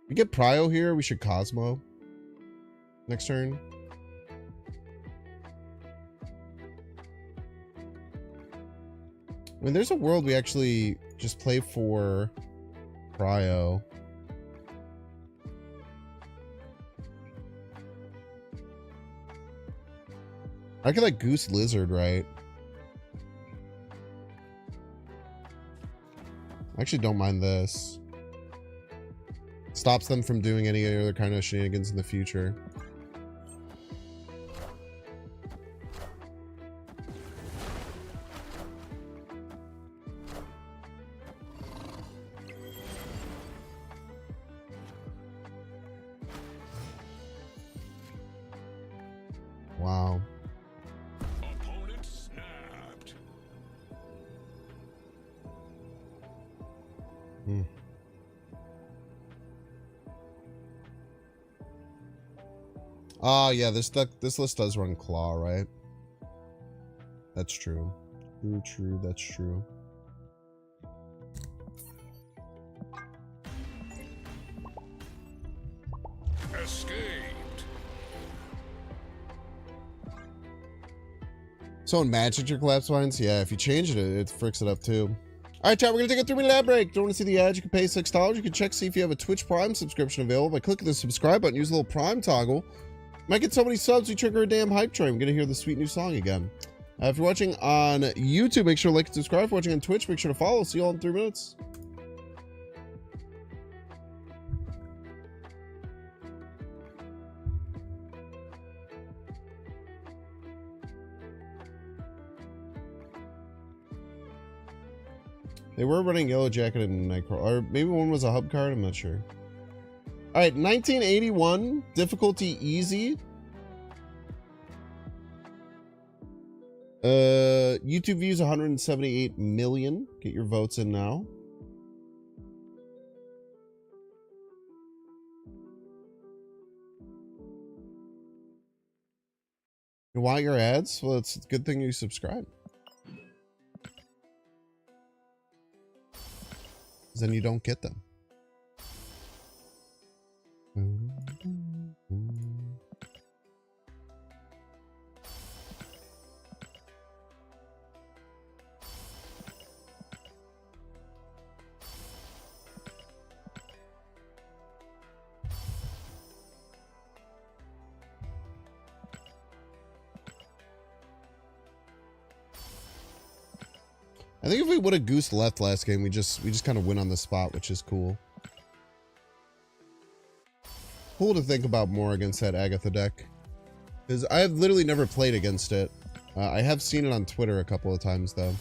We get Prio here, we should Cosmo. Next turn. I mean, there's a world we actually just play for cryo. I could like Goose Lizard, right? I actually don't mind this. Stops them from doing any other kind of shenanigans in the future. Wow. Opponent snapped. Hmm. Ah, yeah, this list does run claw, right? That's true. True, that's true. Escaped. So in Magic your collapse lines, yeah, if you change it, it fricks it up too. Alright, chat, we're gonna take a 3-minute ad break. Don't want to see the ads? You can pay $6. You can check see if you have a Twitch Prime subscription available by clicking the subscribe button. Use a little Prime toggle. Might get so many subs we trigger a damn hype train. I'm gonna hear the sweet new song again. If you're watching on YouTube, make sure to like and subscribe. If you're watching on Twitch, make sure to follow. See you all in 3 minutes. They were running Yellow Jacket and Nightcrawler, or maybe one was a hub card. I'm not sure. All right, 1981, difficulty easy. YouTube views 178 million. Get your votes in now. You want your ads? Well, it's a good thing you subscribe. Then you don't get them. I think if we would have goose left last game, we just kind of win on the spot, which is cool. Cool to think about more against that Agatha deck, because I have literally never played against it. I have seen it on Twitter a couple of times though.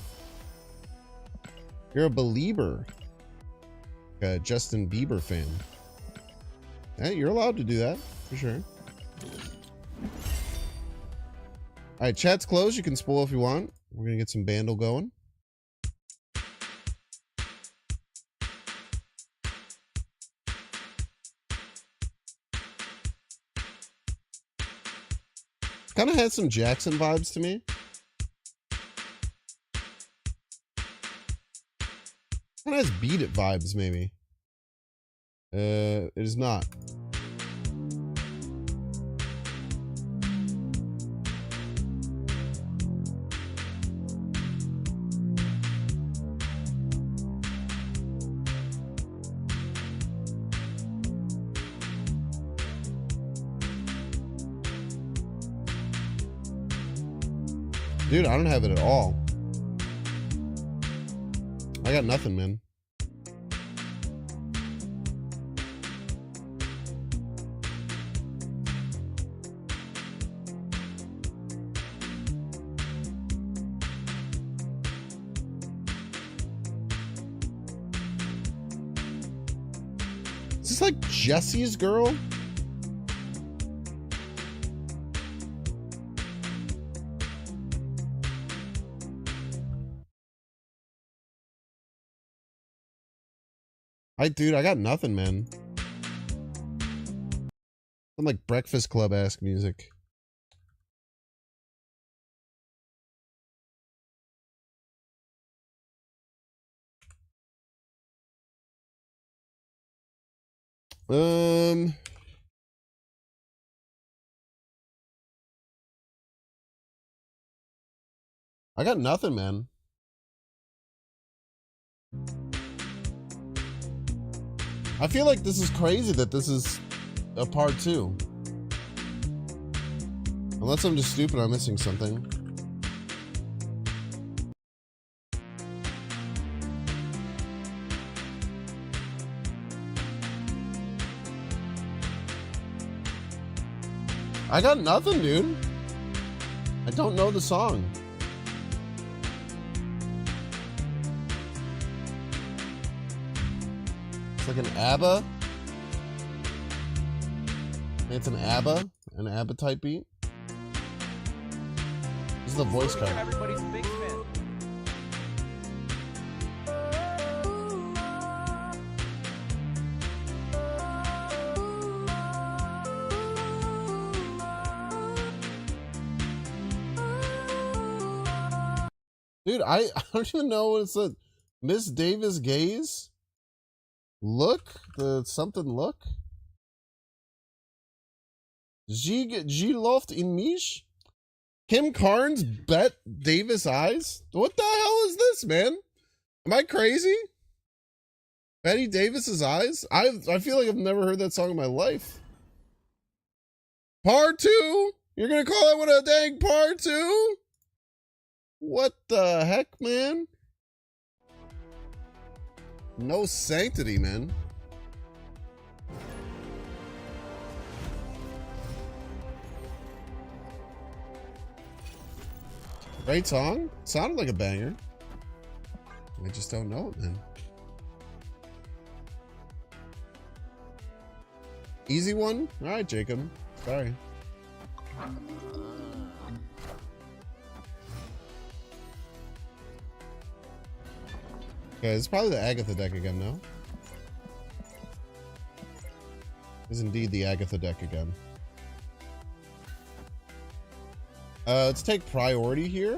You're a believer, a Justin Bieber fan. Hey, you're allowed to do that for sure. All right, chat's closed. You can spoil if you want. We're gonna get some Bandle going. Kind of had some Jackson vibes to me. Kind of has Beat It vibes, maybe. It is not. Dude, I don't have it at all. I got nothing, man. Is this like Jesse's girl? Dude, I got nothing, man. Some like Breakfast Club-esque music. I got nothing, man. I feel like this is crazy that this is a part 2. Unless I'm just stupid, I'm missing something. I got nothing, dude. I don't know the song. It's like an ABBA. It's an ABBA type beat. This is the voice card. Everybody's a big fan. Dude, I don't even know what it said. Miss Davis Gaze? Look? The something look? G Loft in Mish? Kim Carnes bet Davis eyes? What the hell is this, man? Am I crazy? Betty Davis's eyes? I feel like I've never heard that song in my life. Part 2? You're gonna call that one a dang part 2? What the heck, man? No sanctity, man. Great song. Sounded like a banger. I just don't know it, man. Easy one? Alright, Jacob. Sorry. Okay, it's probably the Agatha deck again, no? Is indeed the Agatha deck again. Let's take priority here.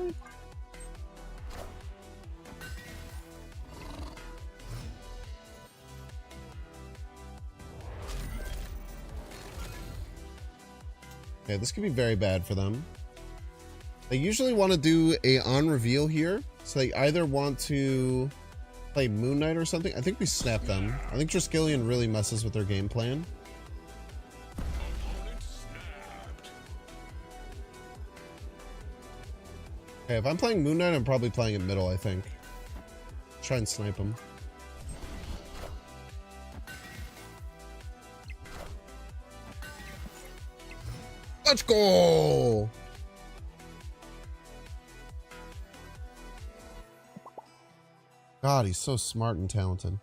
Okay, this could be very bad for them. They usually want to do a on reveal here. So they either want to play Moon Knight or something. I think we snap them. I think Triskelion really messes with their game plan. Okay, if I'm playing Moon Knight, I'm probably playing it middle, I think. Try and snipe him. Let's go! God, he's so smart and talented.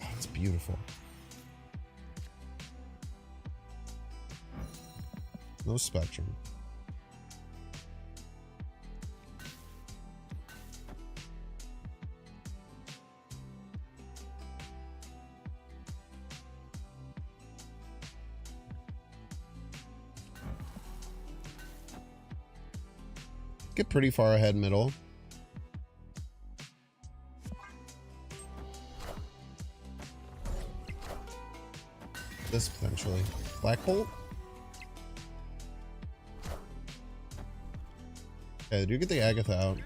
That's beautiful. No Spectrum. Get pretty far ahead middle. This potentially. Black Bolt? Okay, do get the Agatha out.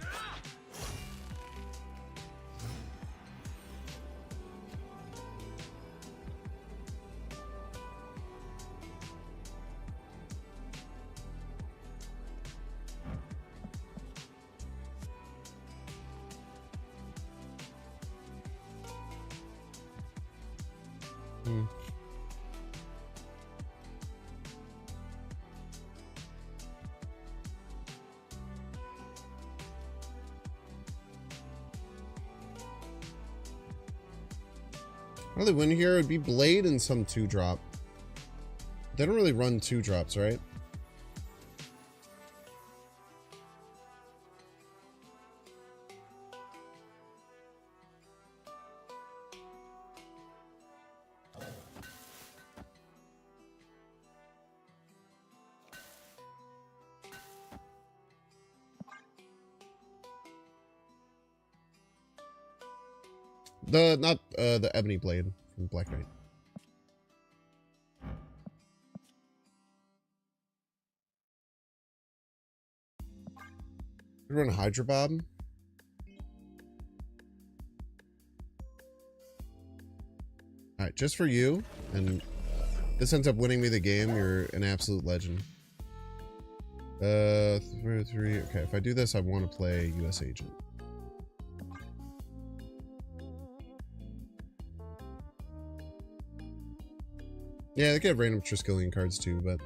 How do they win here? It would be Blade and some 2-drop. They don't really run 2-drops, right? The ebony blade from Black Knight. Run Hydra Bob. Alright, just for you, and this ends up winning me the game. You're an absolute legend. 3. Okay, if I do this, I want to play US Agent. Yeah, they could have random Triskelion cards too, but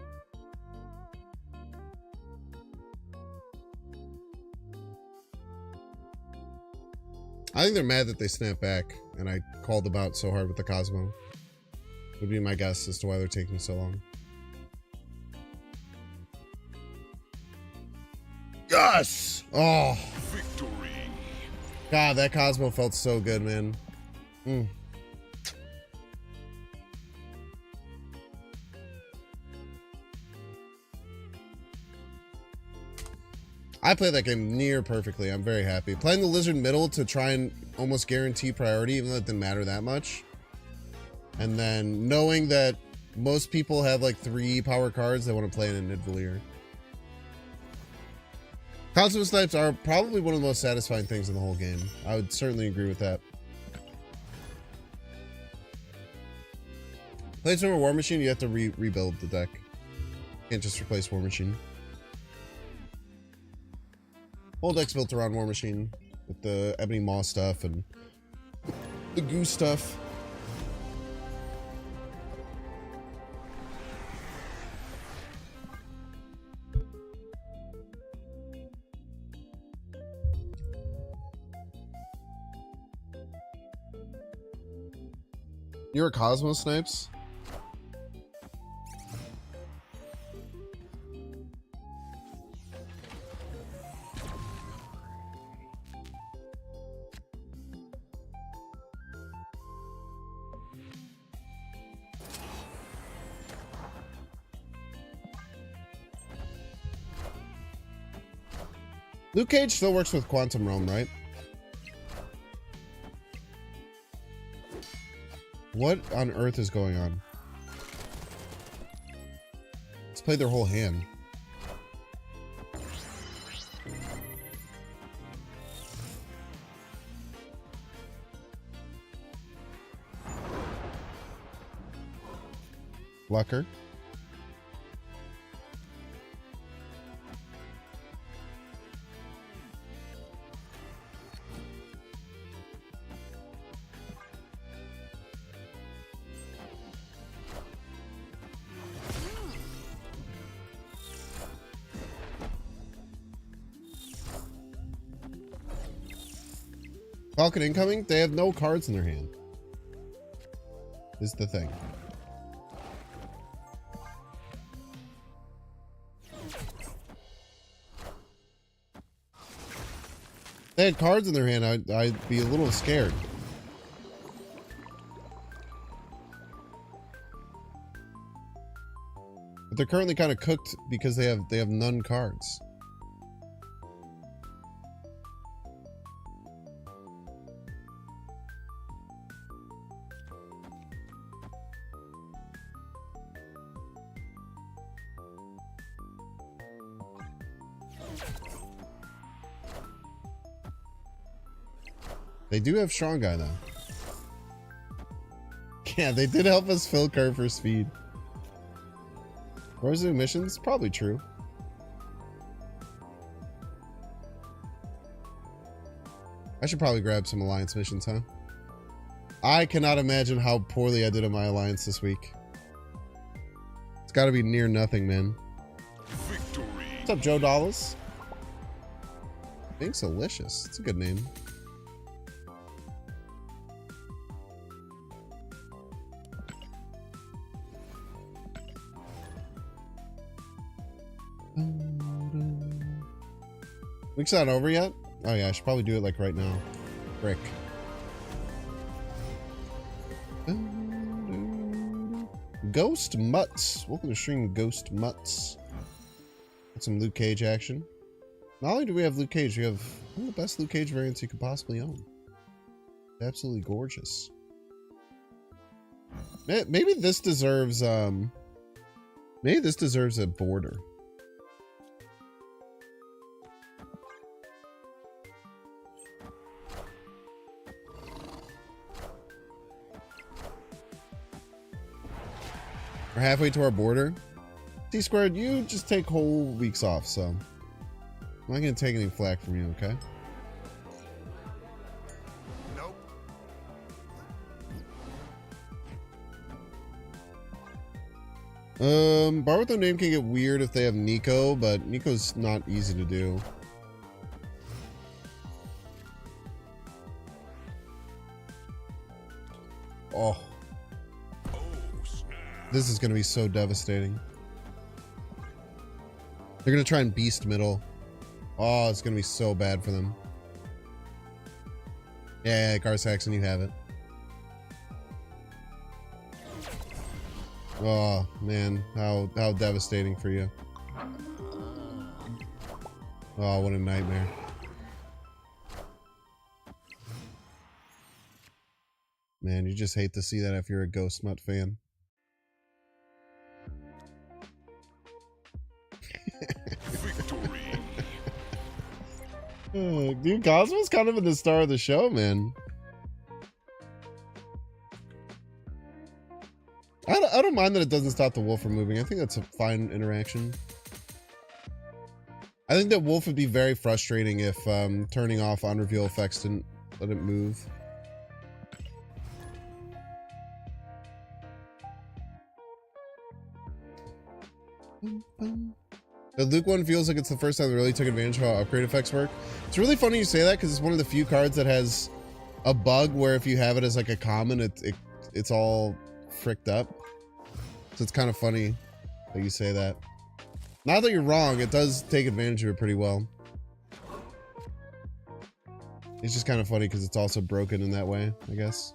I think they're mad that they snapped back, and I called them out so hard with the Cosmo. Would be my guess as to why they're taking so long. Yes! Oh. Victory. God, that Cosmo felt so good, man. I played that game near perfectly. I'm very happy. Playing the Lizard middle to try and almost guarantee priority, even though it didn't matter that much. And then knowing that most people have like 3 power cards, they want to play in a Nidavellir. Cosmo snipes are probably one of the most satisfying things in the whole game. I would certainly agree with that. Playstyle War Machine, you have to rebuild the deck. Can't just replace War Machine. Whole deck's built around War Machine with the Ebony Maw stuff and the Goose stuff. You're a Cosmo Snipes? Luke Cage still works with Quantum Realm, right? What on earth is going on? Let's play their whole hand. Lucker. Falcon incoming? They have no cards in their hand. Is the thing. If they had cards in their hand, I'd be a little scared. But they're currently kind of cooked because they have none cards. They do have Strong Guy though. Yeah, they did help us fill curve for speed. Resident missions? Probably true. I should probably grab some Alliance missions, huh? I cannot imagine how poorly I did on my Alliance this week. It's got to be near nothing, man. Victory. What's up, Joe Dallas? Being Delicious. It's a good name. Week's not over yet? Oh yeah, I should probably do it like right now. Frick. Ghost Mutts. Welcome to stream, Ghost Mutts. Got some Luke Cage action. Not only do we have Luke Cage, we have one of the best Luke Cage variants you could possibly own. Absolutely gorgeous. Maybe this deserves maybe this deserves a border. We're halfway to our border. T-squared, you just take whole weeks off, so I'm not gonna take any flack from you, okay? Bar with no name can get weird if they have Nico, but Nico's not easy to do. Oh. This is gonna be so devastating. They're gonna try and beast middle. Oh, it's gonna be so bad for them. Yeah, Gar Saxon, you have it. Oh man, how devastating for you. Oh, what a nightmare. Man, you just hate to see that if you're a Ghost Mutt fan. Victory. Oh, dude, Cosmo's kind of in the star of the show, man. I don't mind that it doesn't stop the wolf from moving. I think that's a fine interaction. I think that wolf would be very frustrating if turning off on reveal effects didn't let it move. The Luke one feels like it's the first time they really took advantage of how upgrade effects work. It's really funny you say that because it's one of the few cards that has a bug where if you have it as like a common, it's all fricked up. So it's kind of funny that you say that. Not that you're wrong, it does take advantage of it pretty well. It's just kind of funny because it's also broken in that way, I guess.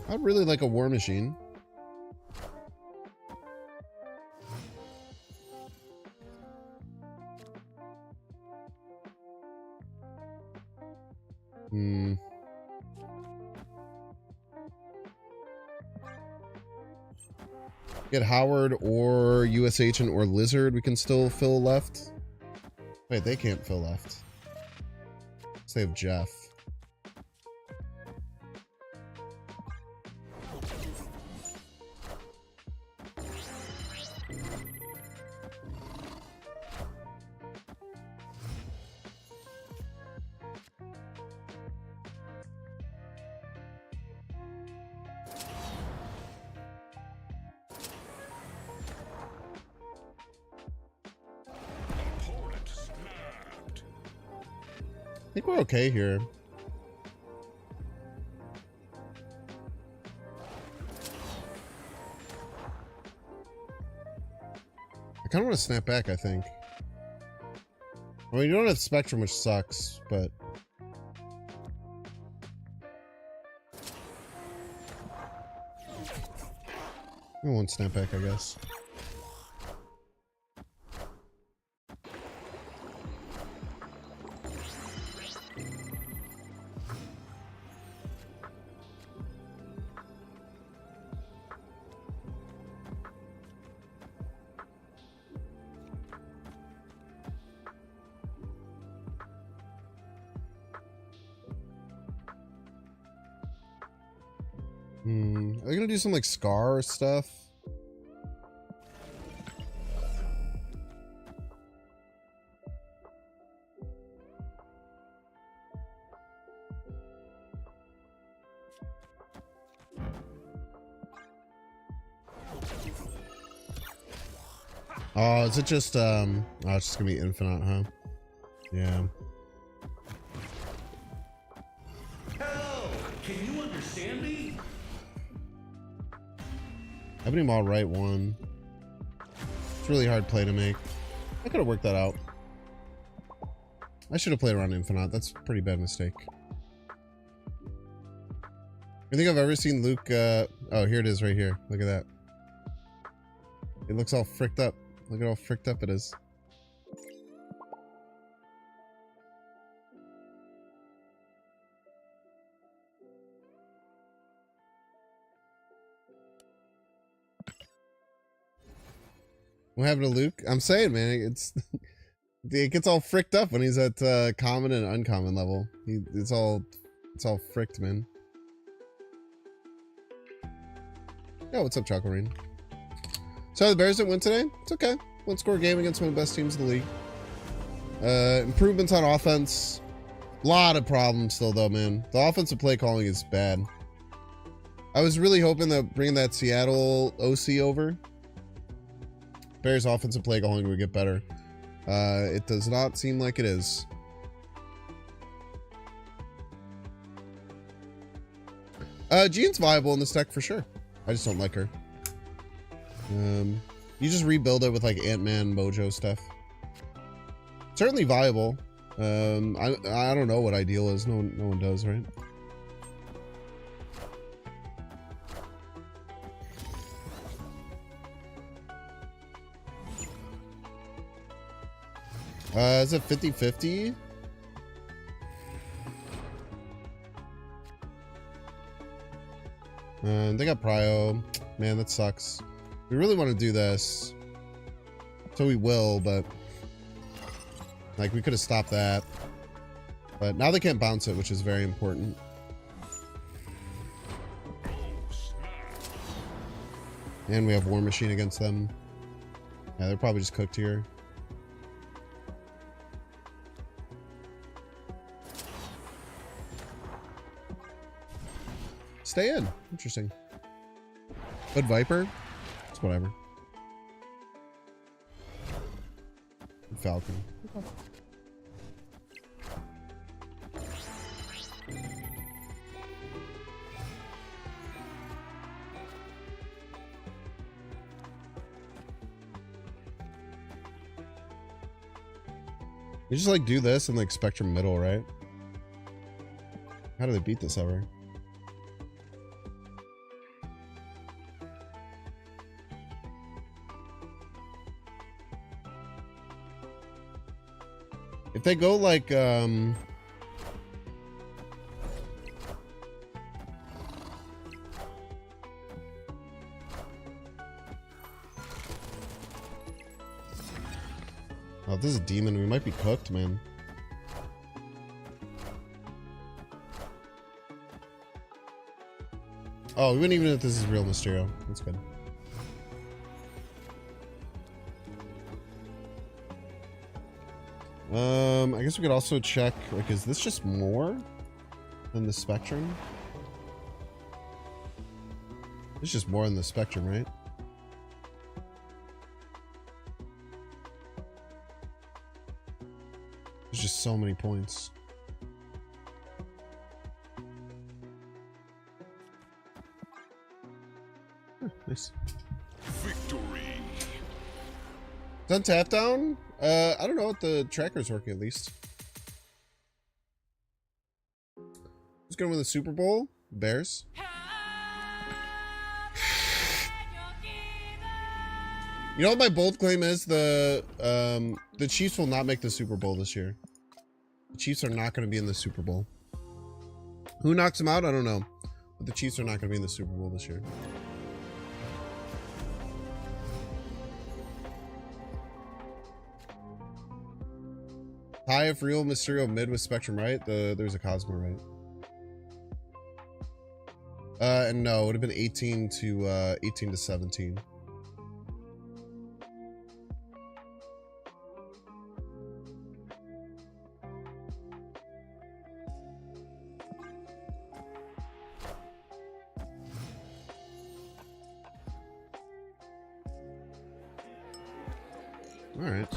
I'd really like a war machine. Get Howard or US Agent or Lizard. We can still fill left. Wait, they can't fill left. Let's save Jeff. Opponent snapped. I think we're okay here. I kind of want to snap back, I think. I mean, you don't have Spectrum, which sucks, but... I won't snap back, I guess. Are they gonna do some like Scar stuff? Oh, is it just oh, it's just gonna be infinite, huh? Yeah. Hello! Can you understand me? Ebony Maw right one. It's really hard play to make. I could have worked that out. I should have played around Infinite. That's a pretty bad mistake. I think I've ever seen Luke oh, here it is right here. Look at that. It looks all fricked up. Look at how fricked up it is. What happened to Luke? I'm saying, man, it gets all fricked up when he's at common and uncommon level. It's all fricked, man. Yo, what's up, Chocolate? So the Bears didn't win today. It's okay. One score game against one of the best teams in the league. Improvements on offense. A lot of problems still, though, man. The offensive play calling is bad. I was really hoping that bringing that Seattle OC over, Bears offensive play calling would get better. It does not seem like it is. Jean's viable in this deck for sure. I just don't like her. You just rebuild it with like Ant-Man Mojo stuff. Certainly viable. I don't know what ideal is. No one does, right? Is it 50-50? They got Prio. Man, that sucks. We really want to do this. So we will, but like we could have stopped that. But now they can't bounce it, which is very important. And we have War Machine against them. Yeah, they're probably just cooked here. Stay in. Interesting. But Viper? It's whatever. Falcon. Okay. You just like do this and like Spectrum middle, right? How do they beat this ever? If they go like, oh, if this is a demon, we might be cooked, man. Oh, we wouldn't even know if this is real Mysterio. That's good. I guess we could also check, like, is this just more than the Spectrum? It's just more than the Spectrum, right? There's just so many points. Nice. Victory. Is that tap down? I don't know what the tracker's working at least. Who's gonna win the Super Bowl? Bears. You know what my bold claim is? The Chiefs will not make the Super Bowl this year. The Chiefs are not going to be in the Super Bowl. Who knocks them out? I don't know. But the Chiefs are not going to be in the Super Bowl this year. High if real Mysterio mid with Spectrum, right? There's a Cosmo, right? And no, it would have been 18 to 17. All right.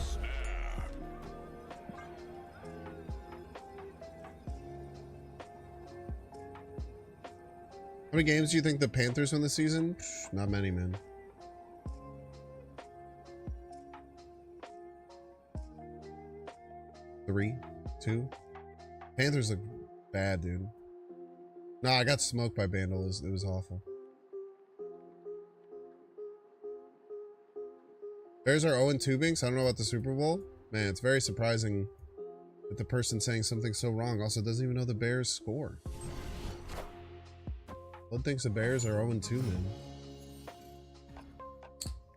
How many games do you think the Panthers win this season? Not many, man. Three, 2. Panthers look bad, dude. No, I got smoked by Bandle. It was awful. Bears are 0-2 Binks. I don't know about the Super Bowl. Man, it's very surprising that the person saying something so wrong also doesn't even know the Bears score. Blood thinks the Bears are 0-2, man.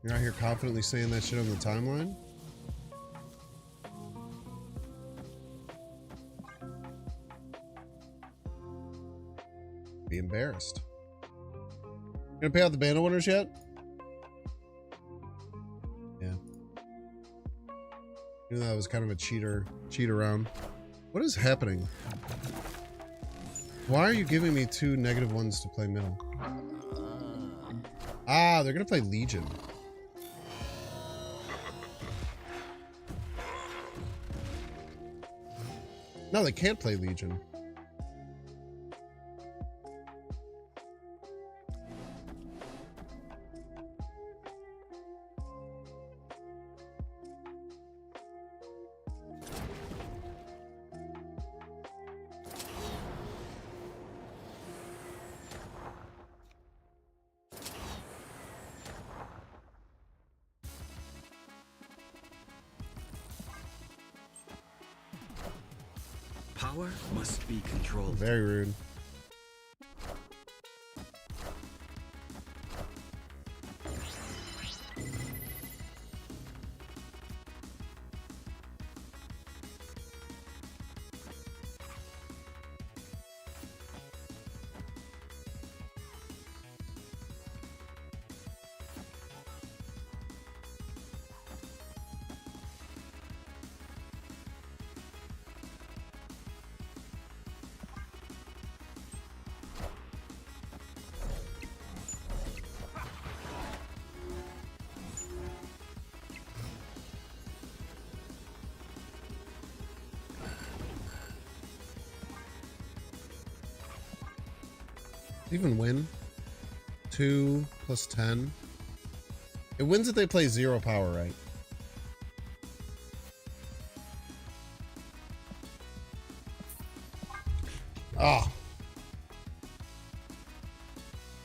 You're out here confidently saying that shit on the timeline? Be embarrassed. Gonna pay out the banner winners yet? Yeah. Even though that was kind of a cheat around. What is happening? Why are you giving me 2 negative ones to play middle? Ah, they're gonna play Legion. No, they can't play Legion. Power must be controlled. Very rude. Even win 2 plus 10. It wins if they play 0 power, right? Ah,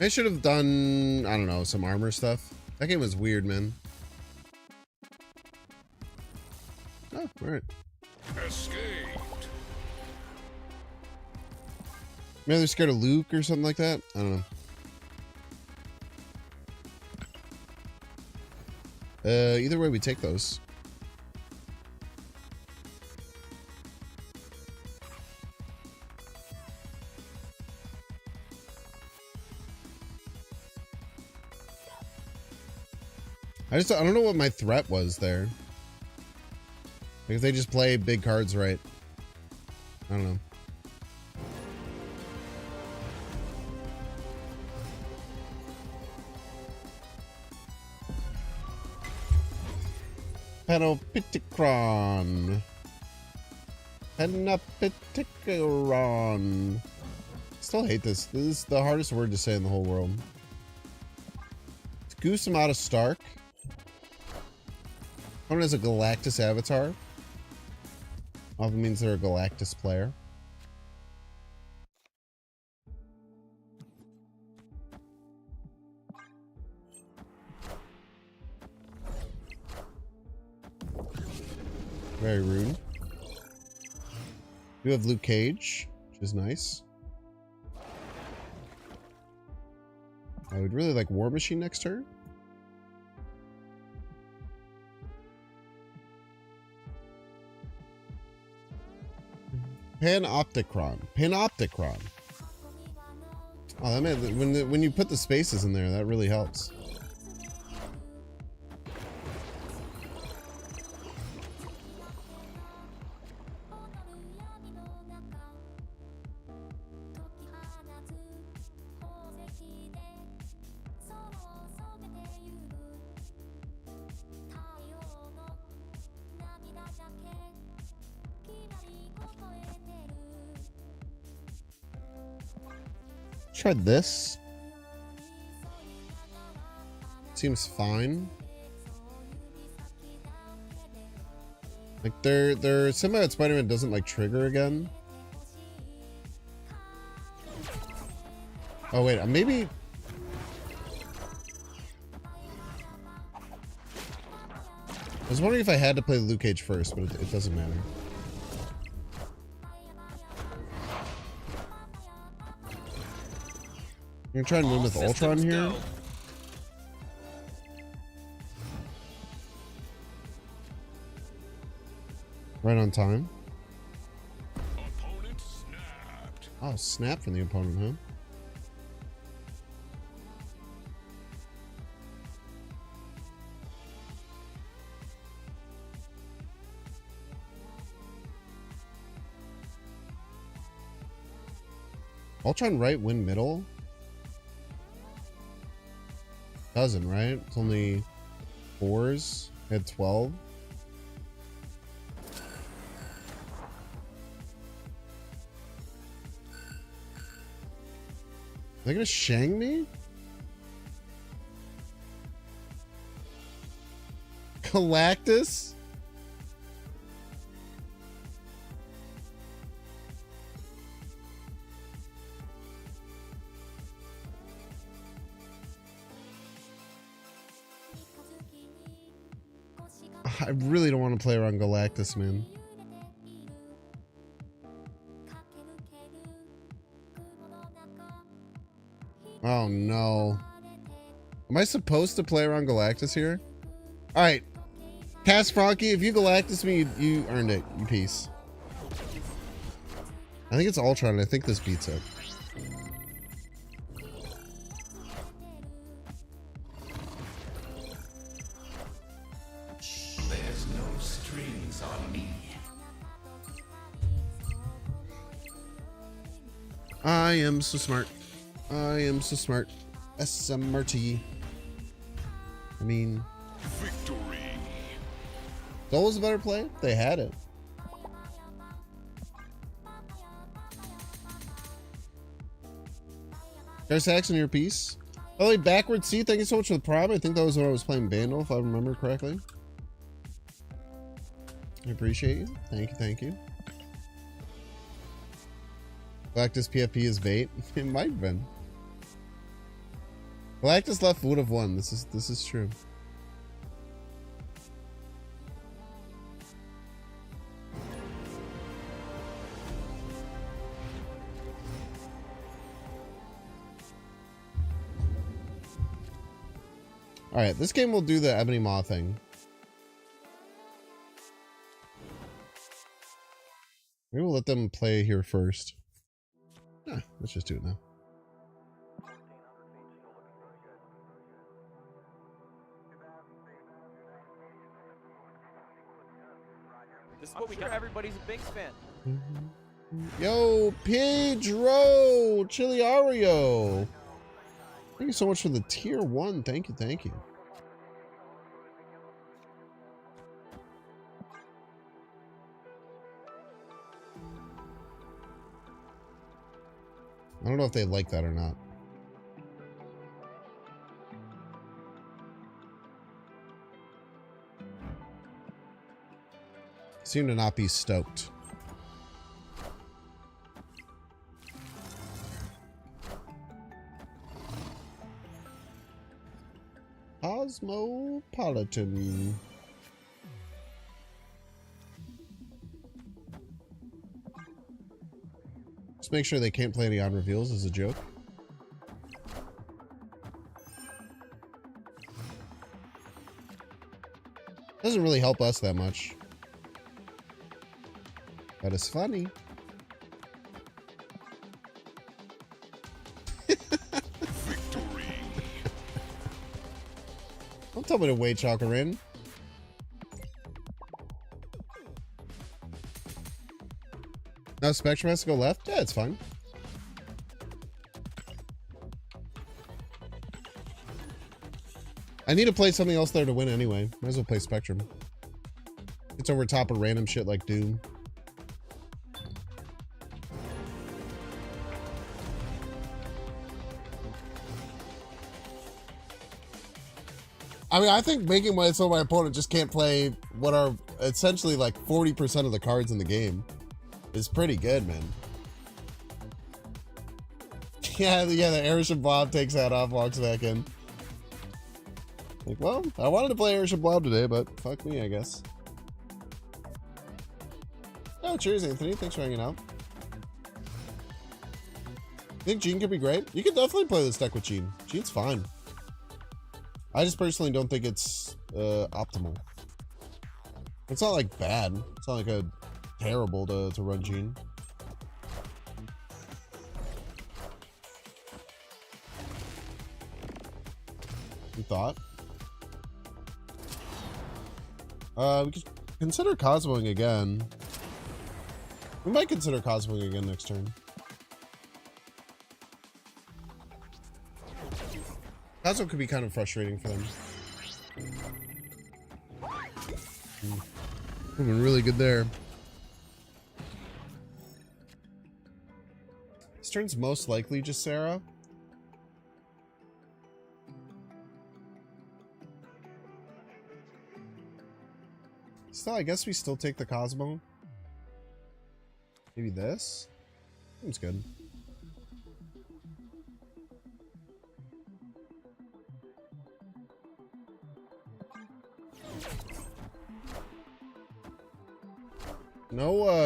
I should have done, I don't know, some armor stuff. That game was weird, man. Oh, all right. Escaped. Maybe they're scared of Luke or something like that. I don't know. Either way, we take those. I don't know what my threat was there. Because they just play big cards right. I don't know. Panopiticron. Panopiticron. Still hate this. This is the hardest word to say in the whole world. Goose him out of Stark. Someone has a Galactus avatar. Often means they're a Galactus player. Very rude. We have Luke Cage, which is nice. I would really like War Machine next turn. Panopticron. Panopticron. Oh, that meant when you put the spaces in there, that really helps. Tried this. Seems fine. Like their symbiote Spider-Man doesn't like trigger again. Oh wait, maybe. I was wondering if I had to play Luke Cage first, but it doesn't matter. I'm gonna try and win with Ultron here. Right on time. Opponent snapped. Oh, snap from the opponent, huh? Ultron right, win middle? Doesn't, right? It's only 4s. Had 12. Are they gonna shang me? Galactus? I really don't want to play around Galactus, man. Oh no. Am I supposed to play around Galactus here? Alright. Cass Frankie, if you Galactus me, you earned it, you piece. I think it's Ultron, and I think this beats it. There's no strings on me. I am so smart. I am so smart. SMRT. I mean, Victory. Soul was a better play. They had it. There's Saxon, your piece. Oh, wait, backwards C. Thank you so much for the prime. I think that was when I was playing Vandal, if I remember correctly. I appreciate you. Thank you. Thank you. Galactus PFP is bait. It might have been. Galactus left would have won. This is true. All right, this game will do the Ebony Maw thing. Maybe we'll let them play here first. Let's just do it now. This is what we got. Everybody's a Binks fan. Yo, Pedro Chiliario. Thank you so much for the tier 1. Thank you, thank you. I don't know if they like that or not. Seem to not be stoked. Cosmopolitan. Just make sure they can't play any on reveals as a joke. Doesn't really help us that much. But it's funny. Victory. Don't tell me to wait, Chakarin. Now Spectrum has to go left? Yeah, it's fine. I need to play something else there to win anyway. Might as well play Spectrum. It's over top of random shit like Doom. I mean, I think making it so my opponent just can't play what are essentially like 40% of the cards in the game is pretty good, man. Yeah, the Airship Blob takes that off, walks back in. Like, well, I wanted to play Airship Blob today, but fuck me, I guess. Oh, cheers, Anthony. Thanks for hanging out. You think Gene could be great? You could definitely play this deck with Gene. Gene's fine. I just personally don't think it's optimal. It's not like bad. It's not like a terrible to run Gene. You thought? We could consider Cosmoing again. We might consider Cosmoing again next turn. Cosmo could be kind of frustrating for them. Been really good there. This turn's most likely just Sarah. Still, I guess we still take the Cosmo. Maybe this? Seems good.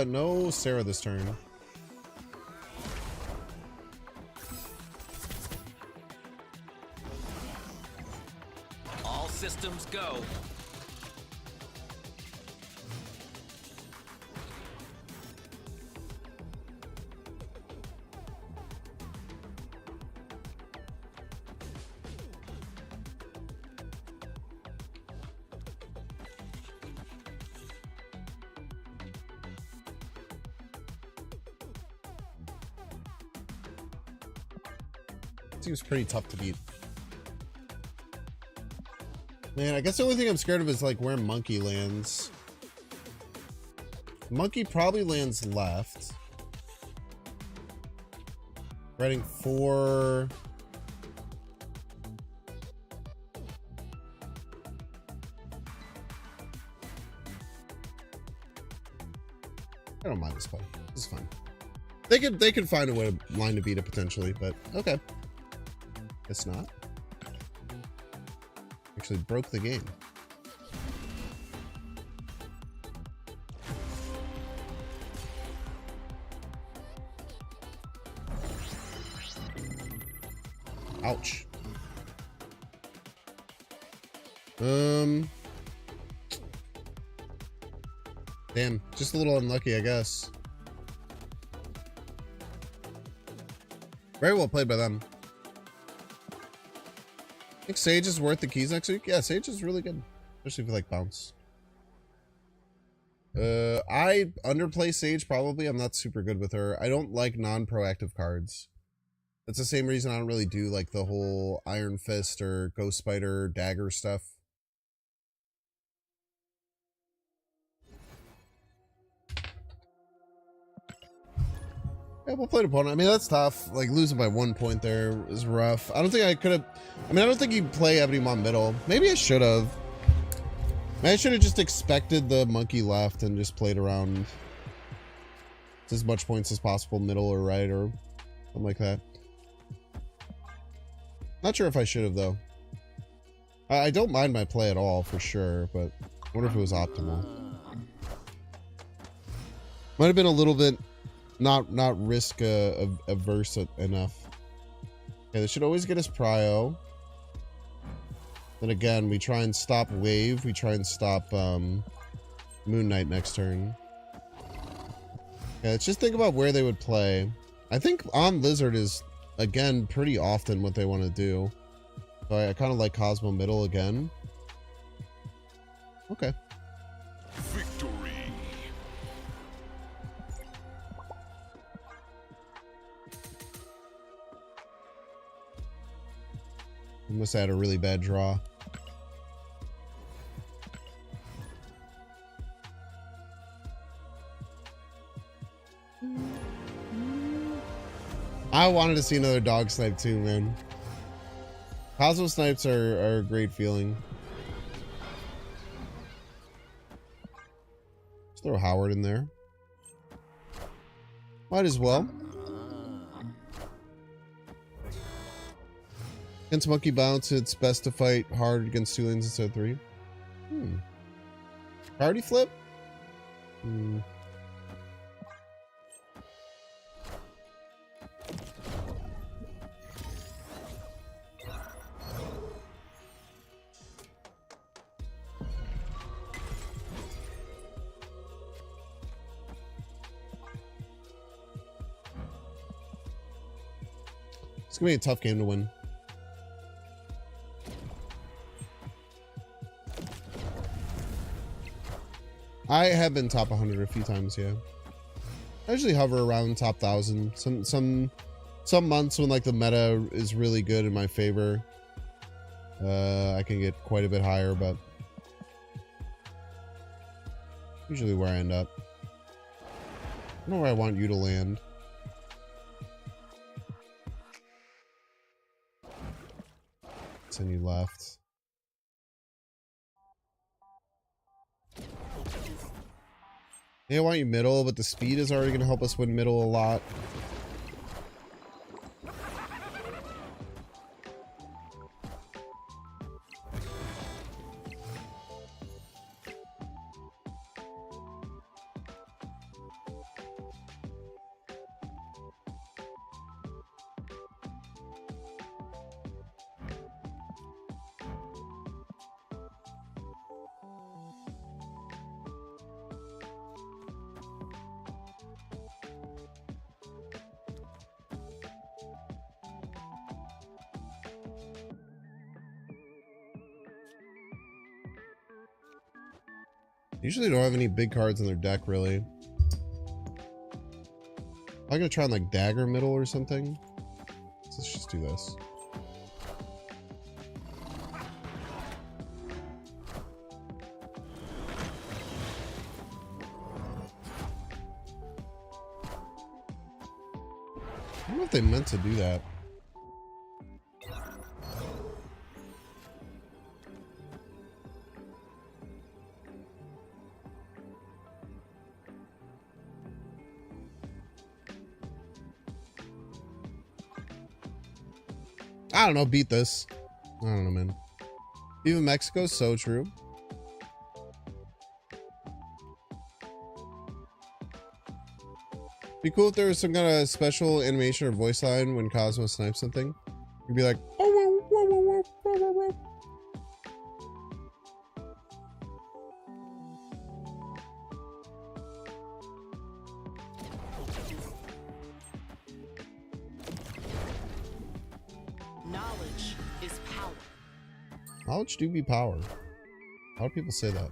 No Sarah this turn. All systems go. Seems pretty tough to beat. Man, I guess the only thing I'm scared of is like where Monkey lands. Monkey probably lands left. Riding 4. I don't mind this play. This is fine. They could find a way line to beat it potentially, but okay. It's not. Actually broke the game. Ouch. Damn, just a little unlucky, I guess. Very well played by them. I think Sage is worth the keys next week. Yeah, Sage is really good. Especially if you like bounce. I underplay Sage probably. I'm not super good with her. I don't like non-proactive cards. That's the same reason I don't really do like the whole Iron Fist or Ghost Spider dagger stuff. Yeah, we'll play the opponent. I mean, that's tough. Like, losing by 1 point there is rough. I don't think I could have... I mean, I don't think you play Ebonymon middle. Maybe I should have. I should have just expected the monkey left and just played around as much points as possible, middle or right or something like that. Not sure if I should have, though. I don't mind my play at all, for sure, but I wonder if it was optimal. Might have been a little bit... Not risk averse enough. Okay, this should always get us prio. Then again, we try and stop wave. We try and stop Moon Knight next turn. Okay, let's just think about where they would play. I think on Lizard is again pretty often what they want to do. So I kind of like Cosmo middle again. Okay. Victory. I must have had a really bad draw. I wanted to see another dog snipe too, man. Cosmo snipes are a great feeling. Let's throw Howard in there. Might as well. Against Monkey Bounce, it's best to fight hard against 2 lanes instead of 3. Priority flip? gonna be a tough game to win. I have been top 100 a few times, yeah. I usually hover around top 1,000. Some months when like the meta is really good in my favor, I can get quite a bit higher, but usually where I end up. I don't know where I want you to land. Send you left. Yeah, I want you middle, but the speed is already going to help us win middle a lot. Usually don't have any big cards in their deck, really. I'm gonna try and like dagger middle or something. Let's just do this. I don't know if they meant to do that. I don't know, beat this. I don't know, man. Even Mexico's so true. Be cool if there was some kind of special animation or voice line when Cosmo snipes something. You'd be like, Knowledge is power. knowledge do be power. A lot of people say that.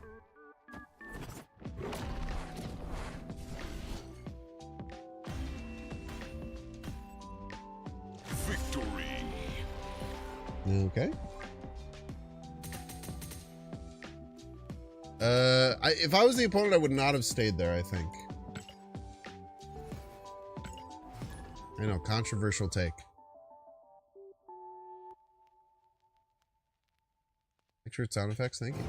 Victory. Okay. If I was the opponent, I would not have stayed there, I think. I know, controversial take. Picture sound effects, thank you.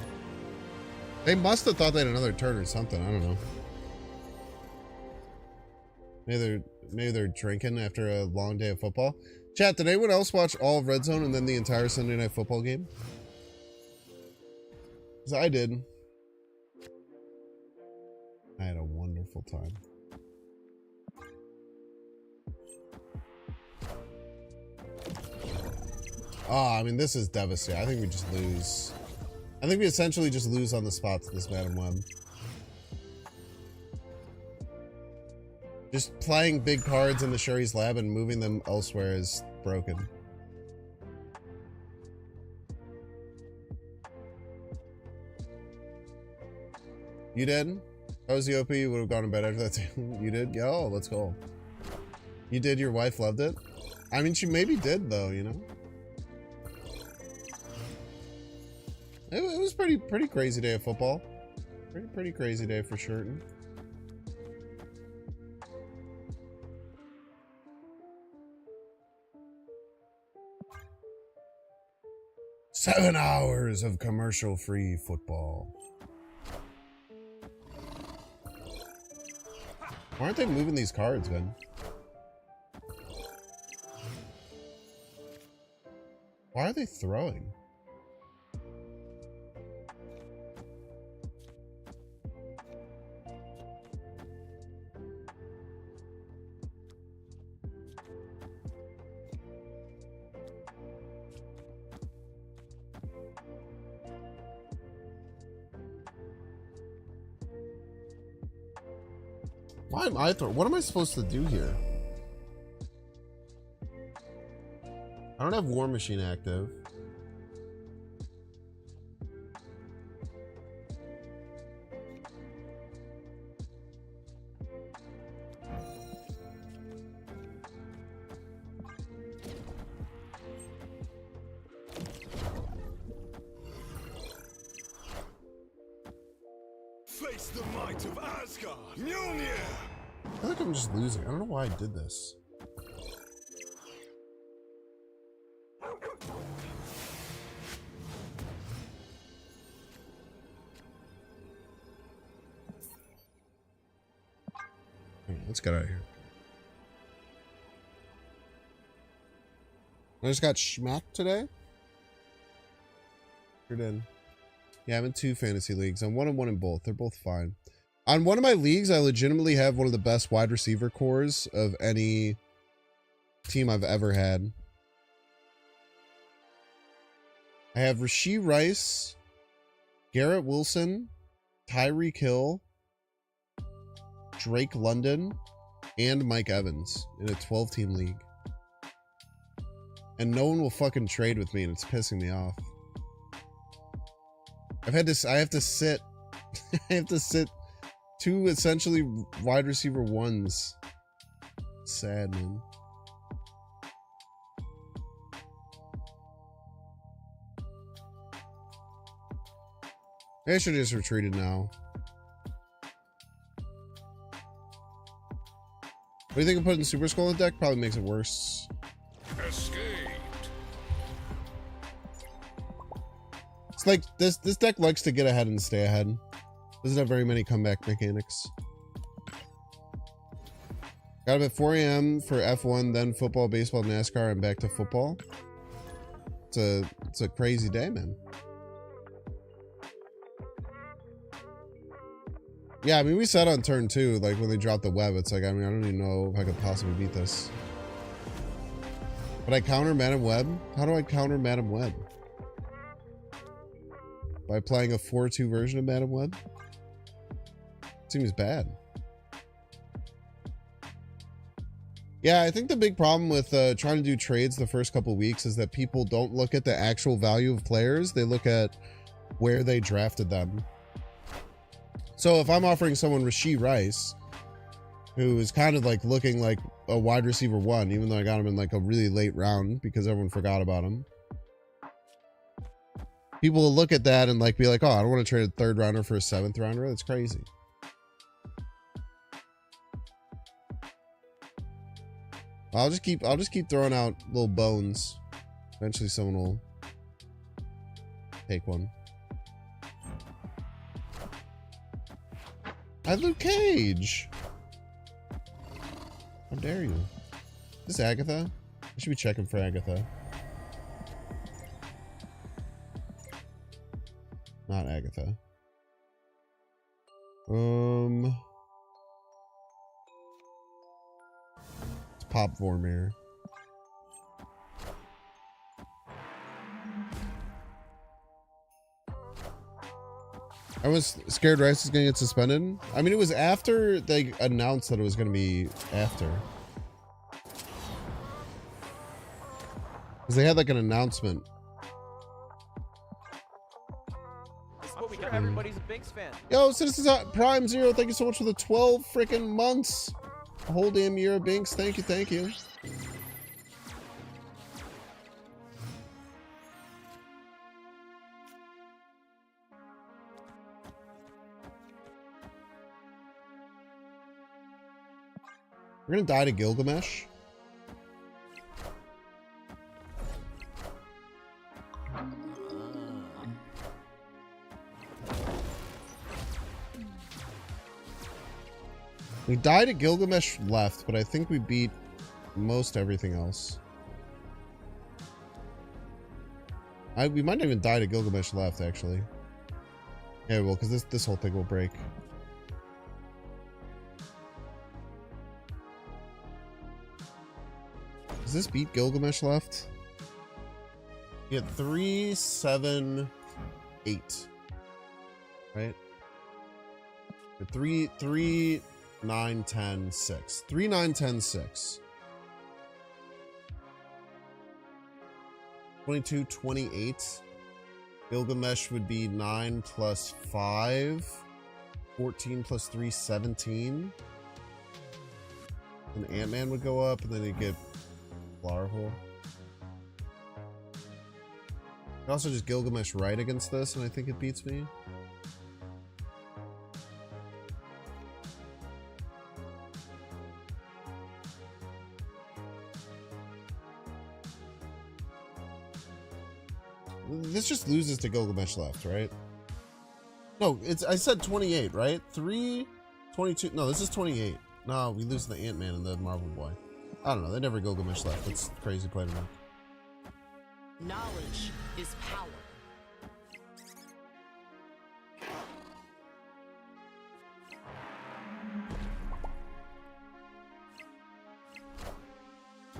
They must have thought they had another turn or something, I don't know. Maybe they're drinking after a long day of football. Chat, did anyone else watch all of Red Zone and then the entire Sunday Night Football game? Because I did. I had a wonderful time. Oh, I mean, this is devastating. I think we just lose. I think we essentially just lose on the spot to this Madam Web. Just playing big cards in the Sherry's lab and moving them elsewhere is broken. You did? If I was the OP, you would have gone to bed after that too. You did? Yeah, oh, let's go. You did? Your wife loved it? I mean, she maybe did, though, you know? It was pretty crazy day of football. Pretty crazy day for certain. Seven hours of commercial-free football. Why aren't they moving these cards, man? Why are they throwing? Why am I throwing? What am I supposed to do here? don't have War Machine active. Face the might of Asgard. Mjolnir. I feel like I'm just losing. I don't know why I did this. Let's get out of here. I just got schmacked today. You're in. Yeah, I'm in 2 fantasy leagues. I'm 1-1 in both. They're both fine. On one of my leagues, I legitimately have one of the best wide receiver cores of any team I've ever had. I have Rashee Rice, Garrett Wilson, Tyreek Hill, Drake London, and Mike Evans in a 12-team league. And no one will fucking trade with me, and it's pissing me off. I have to sit I have to sit 2 essentially wide receiver ones. Sad, man. I should have just retreated now. What do you think of putting Super Skull in the deck? Probably makes it worse. Escaped. It's like this deck likes to get ahead and stay ahead. Doesn't have very many comeback mechanics. Got up at 4 a.m. for F1, then football, baseball, NASCAR, and back to football. It's a crazy day, man. Yeah, I mean, we said on turn 2, like when they dropped the web, it's like, I mean, I don't even know if I could possibly beat this. But I counter Madam Web? How do I counter Madam Web? By playing a 4-2 version of Madam Web? Seems bad. Yeah, I think the big problem with trying to do trades the first couple weeks is that people don't look at the actual value of players. They look at where they drafted them. So if I'm offering someone Rashee Rice, who is kind of like looking like a wide receiver 1, even though I got him in like a really late round because everyone forgot about him. People will look at that and like be like, oh, I don't want to trade a 3rd rounder for a 7th rounder. That's crazy. I'll just keep throwing out little bones. Eventually someone will take one. I have Luke Cage. How dare you? Is this Agatha? I should be checking for Agatha. Not Agatha. It's Pop Vormir. I was scared Rice was gonna get suspended. I mean, it was after they announced that it was gonna be after. Because they had like an announcement. Everybody's a Binks fan. Yo, Citizens Prime Zero, thank you so much for the 12 freaking months. A whole damn year of Binks. Thank you, thank you. We're gonna die to Gilgamesh. We died at Gilgamesh left, but I think we beat most everything else. We might not even die to Gilgamesh left, actually. Yeah, well, because this whole thing will break. Does this beat Gilgamesh left? You get 3, 7, 8. Right? 3, 9, 10, 6. 3, 9, 10, 6. 22, 28. Gilgamesh would be 9 plus 5. 14 plus 3, 17. And Ant-Man would go up, and then he'd get Flower Hole. I could also just Gilgamesh right against this, and I think it beats me. This just loses to Gilgamesh left, right? No, it's, I said 28, right? 3, 22, no, this is 28. No, we lose the Ant-Man and the Marvel Boy. I don't know, they never Gilgamesh left. That's crazy play to me. Knowledge is power.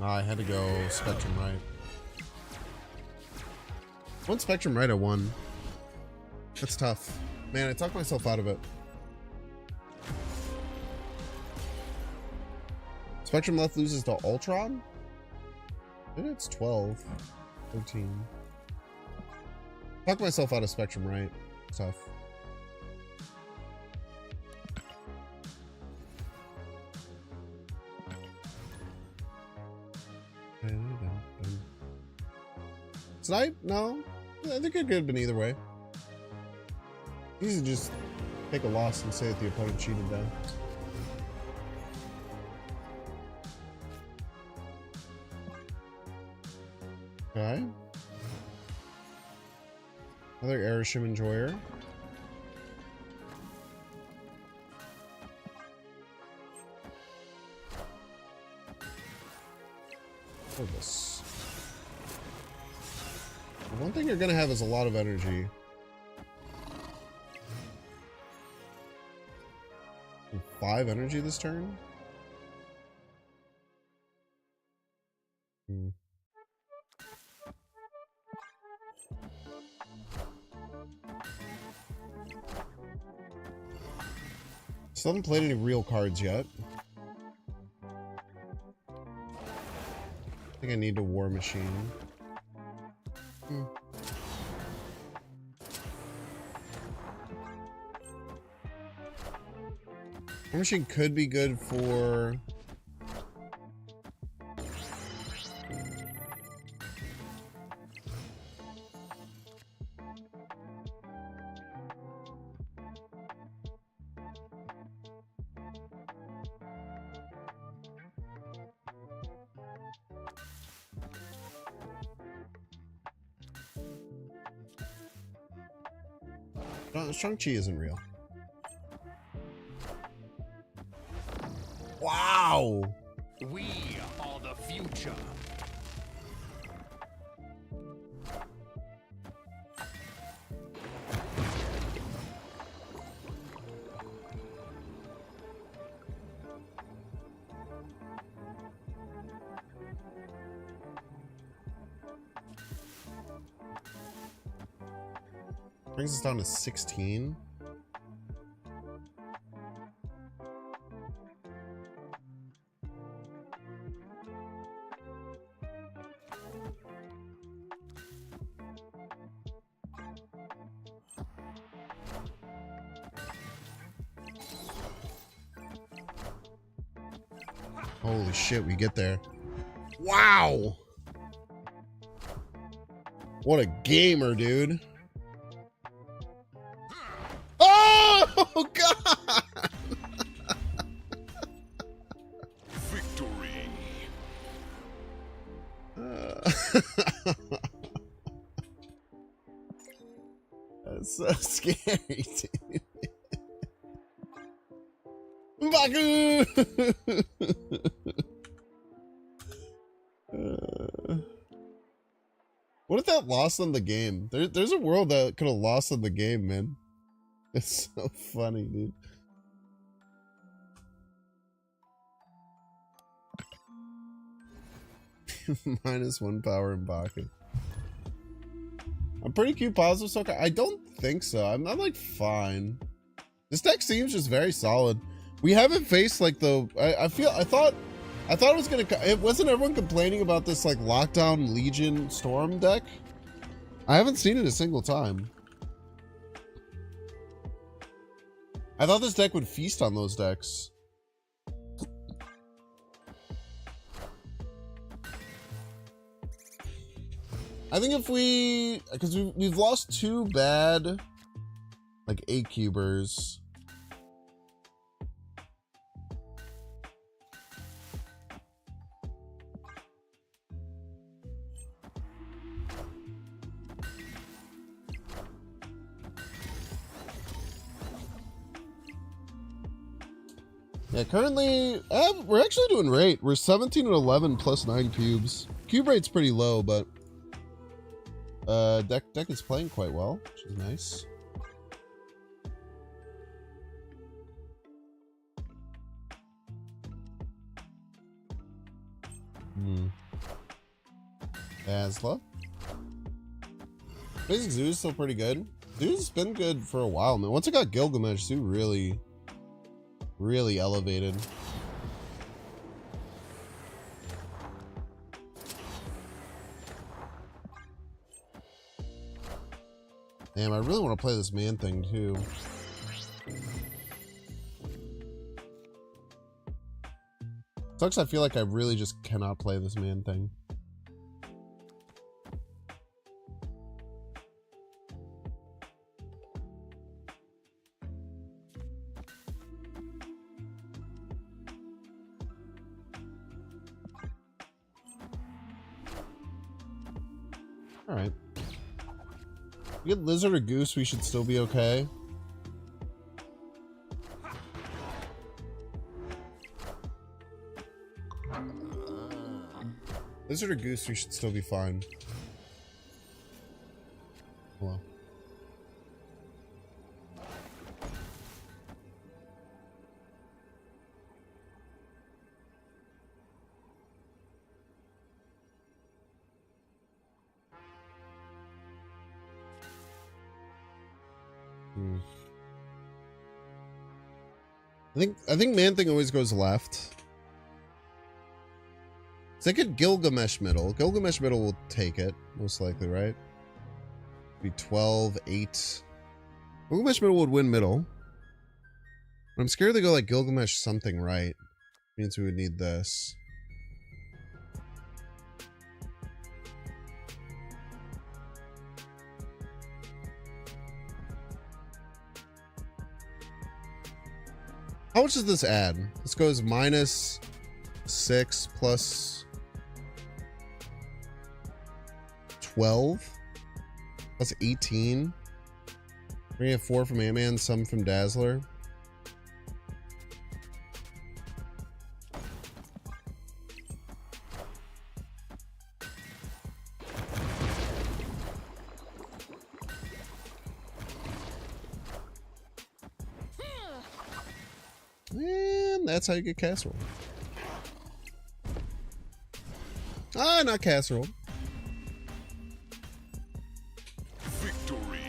I had to go Spectrum right. One Spectrum right, I won. That's tough. Man, I talked myself out of it. Spectrum left loses to Ultron? Maybe it's 12. 13. Talked myself out of Spectrum right. Tough. Snipe? No. I think it could have been either way. Easy to just take a loss and say that the opponent cheated down. Okay. Another Airship Enjoyer. What is this? One thing you're gonna have is a lot of energy. And 5 energy this turn? Still haven't played any real cards yet. I think I need a War Machine. War Machine could be good for... Shang-Chi isn't real. Wow! We are the future. Brings us down to 16. Holy shit, we get there. Wow! What a gamer, dude. Oh, God! Victory. That's so scary, dude. Baku! What if that lost on the game? There's a world that could have lost on the game, man. It's so funny, dude. -1 power in Baku. I'm pretty cute positive soccer. I don't think so. I'm like fine. This deck seems just very solid. We haven't faced like the I thought I thought it was gonna. It wasn't everyone complaining about this like lockdown Legion Storm deck. I haven't seen it a single time. I thought this deck would feast on those decks. I think if we, because we've lost 2 bad, like 8-cubers. Yeah, currently, we're actually doing great. We're 17 and 11 plus 9 cubes. Cube rate's pretty low, but deck is playing quite well, which is nice. Asla. Basic Zoo is still pretty good. Zoo's been good for a while, man. Once I got Gilgamesh, Zoo really elevated. Damn, I really want to play this man thing too. Sucks, I feel like I really just cannot play this man thing. All right. We get Lizard or Goose, we should still be okay. Lizard or Goose, we should still be fine. Hello. I think man thing always goes left. So I could Gilgamesh middle. Gilgamesh middle will take it, most likely, right? Be 12, 8. Gilgamesh middle would win middle. I'm scared to go like Gilgamesh something right. Means we would need this. How much does this add? This goes -6 plus 12 plus 18. We're gonna have 4 from Ant-Man, some from Dazzler. And that's how you get casserole. Ah, not casserole. Victory.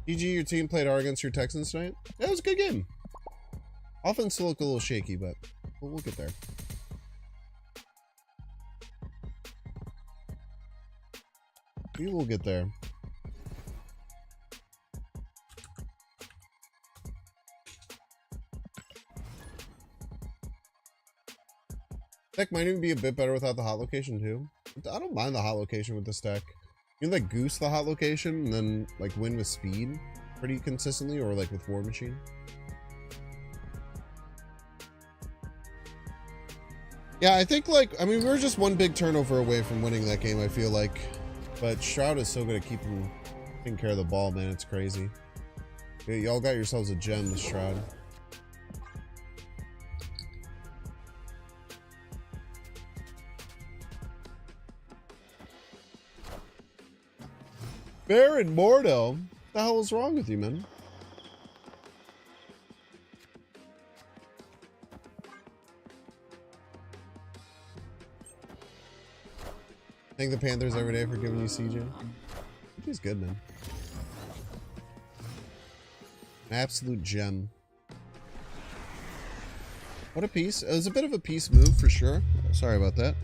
GG, your team played hard against your Texans tonight. That was a good game. Offense still looked a little shaky, but we'll get there. We will get there. Deck might even be a bit better without the hot location too. I don't mind the hot location with this deck. You can like goose the hot location and then like win with speed pretty consistently, or like with War Machine. Yeah, I think like, I mean, we were just one big turnover away from winning that game, I feel like. But Shroud is so good at taking care of the ball, man. It's crazy. Y'all got yourselves a gem, this Shroud. Baron Mordo? What the hell is wrong with you, man? Thank the Panthers every day for giving you CJ. He's good, man. An absolute gem. What a piece. It was a bit of a piece move for sure. Sorry about that.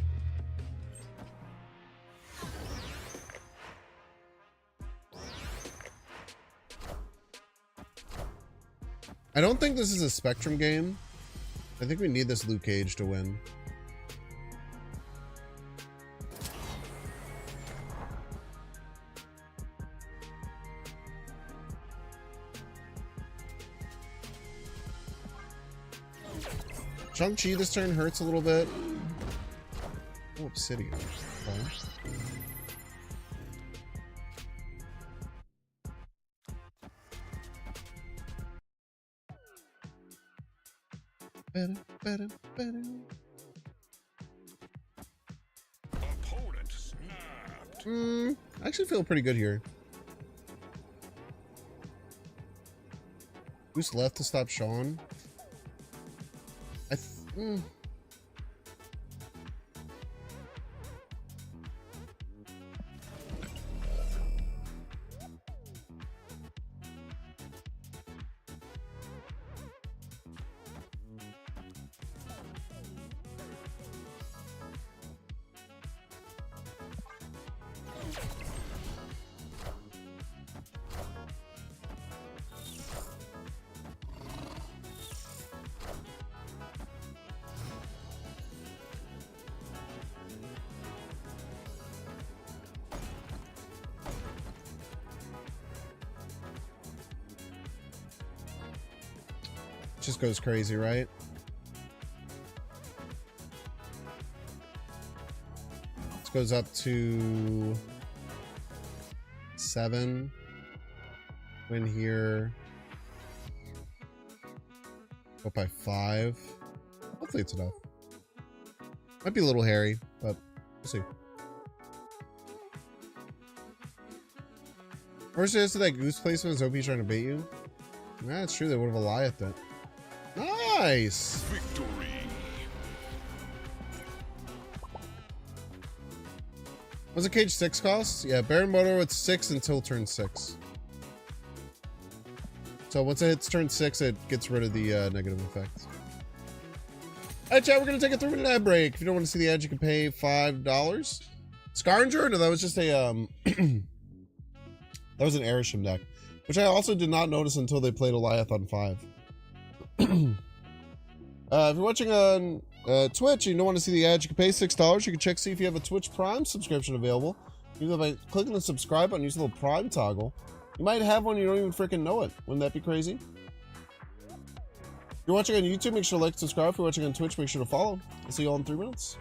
I don't think this is a Spectrum game. I think we need this Luke Cage to win. Shang-Chi this turn hurts a little bit. Oh, Obsidian. Okay. Better. Opponent snapped. I actually feel pretty good here. Who's left to stop Sean? Just goes crazy, right? This goes up to 7. Win here. Go up by 5. Hopefully it's enough. Might be a little hairy, but we'll see. Or suggested that goose placement is OP trying to bait you. Yeah, it's true. They would have Goliath it. Nice. Victory. Was it Cage 6 cost? Yeah, Baron Motor with 6 until turn 6. So once it hits turn 6, it gets rid of the negative effects. Alright, chat, we're going to take a 3-minute ad break. If you don't want to see the ad, you can pay $5. Scavenger? No, that was just a, that was an Erisham deck, which I also did not notice until they played Goliath on 5. If you're watching on Twitch and you don't want to see the ads, you can pay $6. You can check see if you have a Twitch Prime subscription available. You can by clicking the subscribe button, use the little Prime toggle. You might have one, you don't even freaking know it. Wouldn't that be crazy? If you're watching on YouTube, make sure to like, subscribe. If you're watching on Twitch, make sure to follow. I'll see you all in 3 minutes.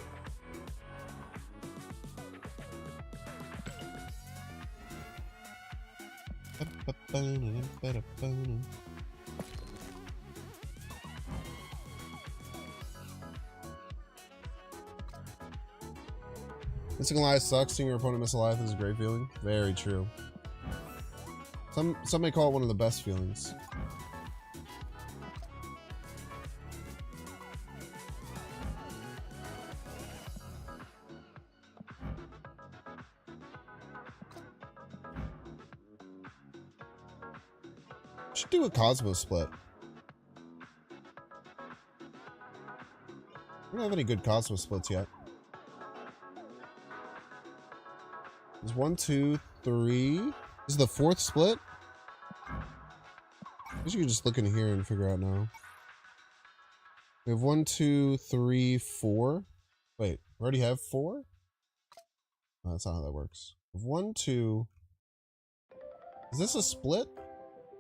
Missing Goliath sucks. Seeing your opponent miss Goliath is a great feeling. Very true. Some may call it one of the best feelings. Should do a Cosmo split. We don't have any good Cosmo splits yet. There's 1, 2, 3. This is the 4th split. I guess you can just look in here and figure out now. We have 1, 2, 3, 4. Wait, we already have 4? No, that's not how that works. We have 1, 2. Is this a split?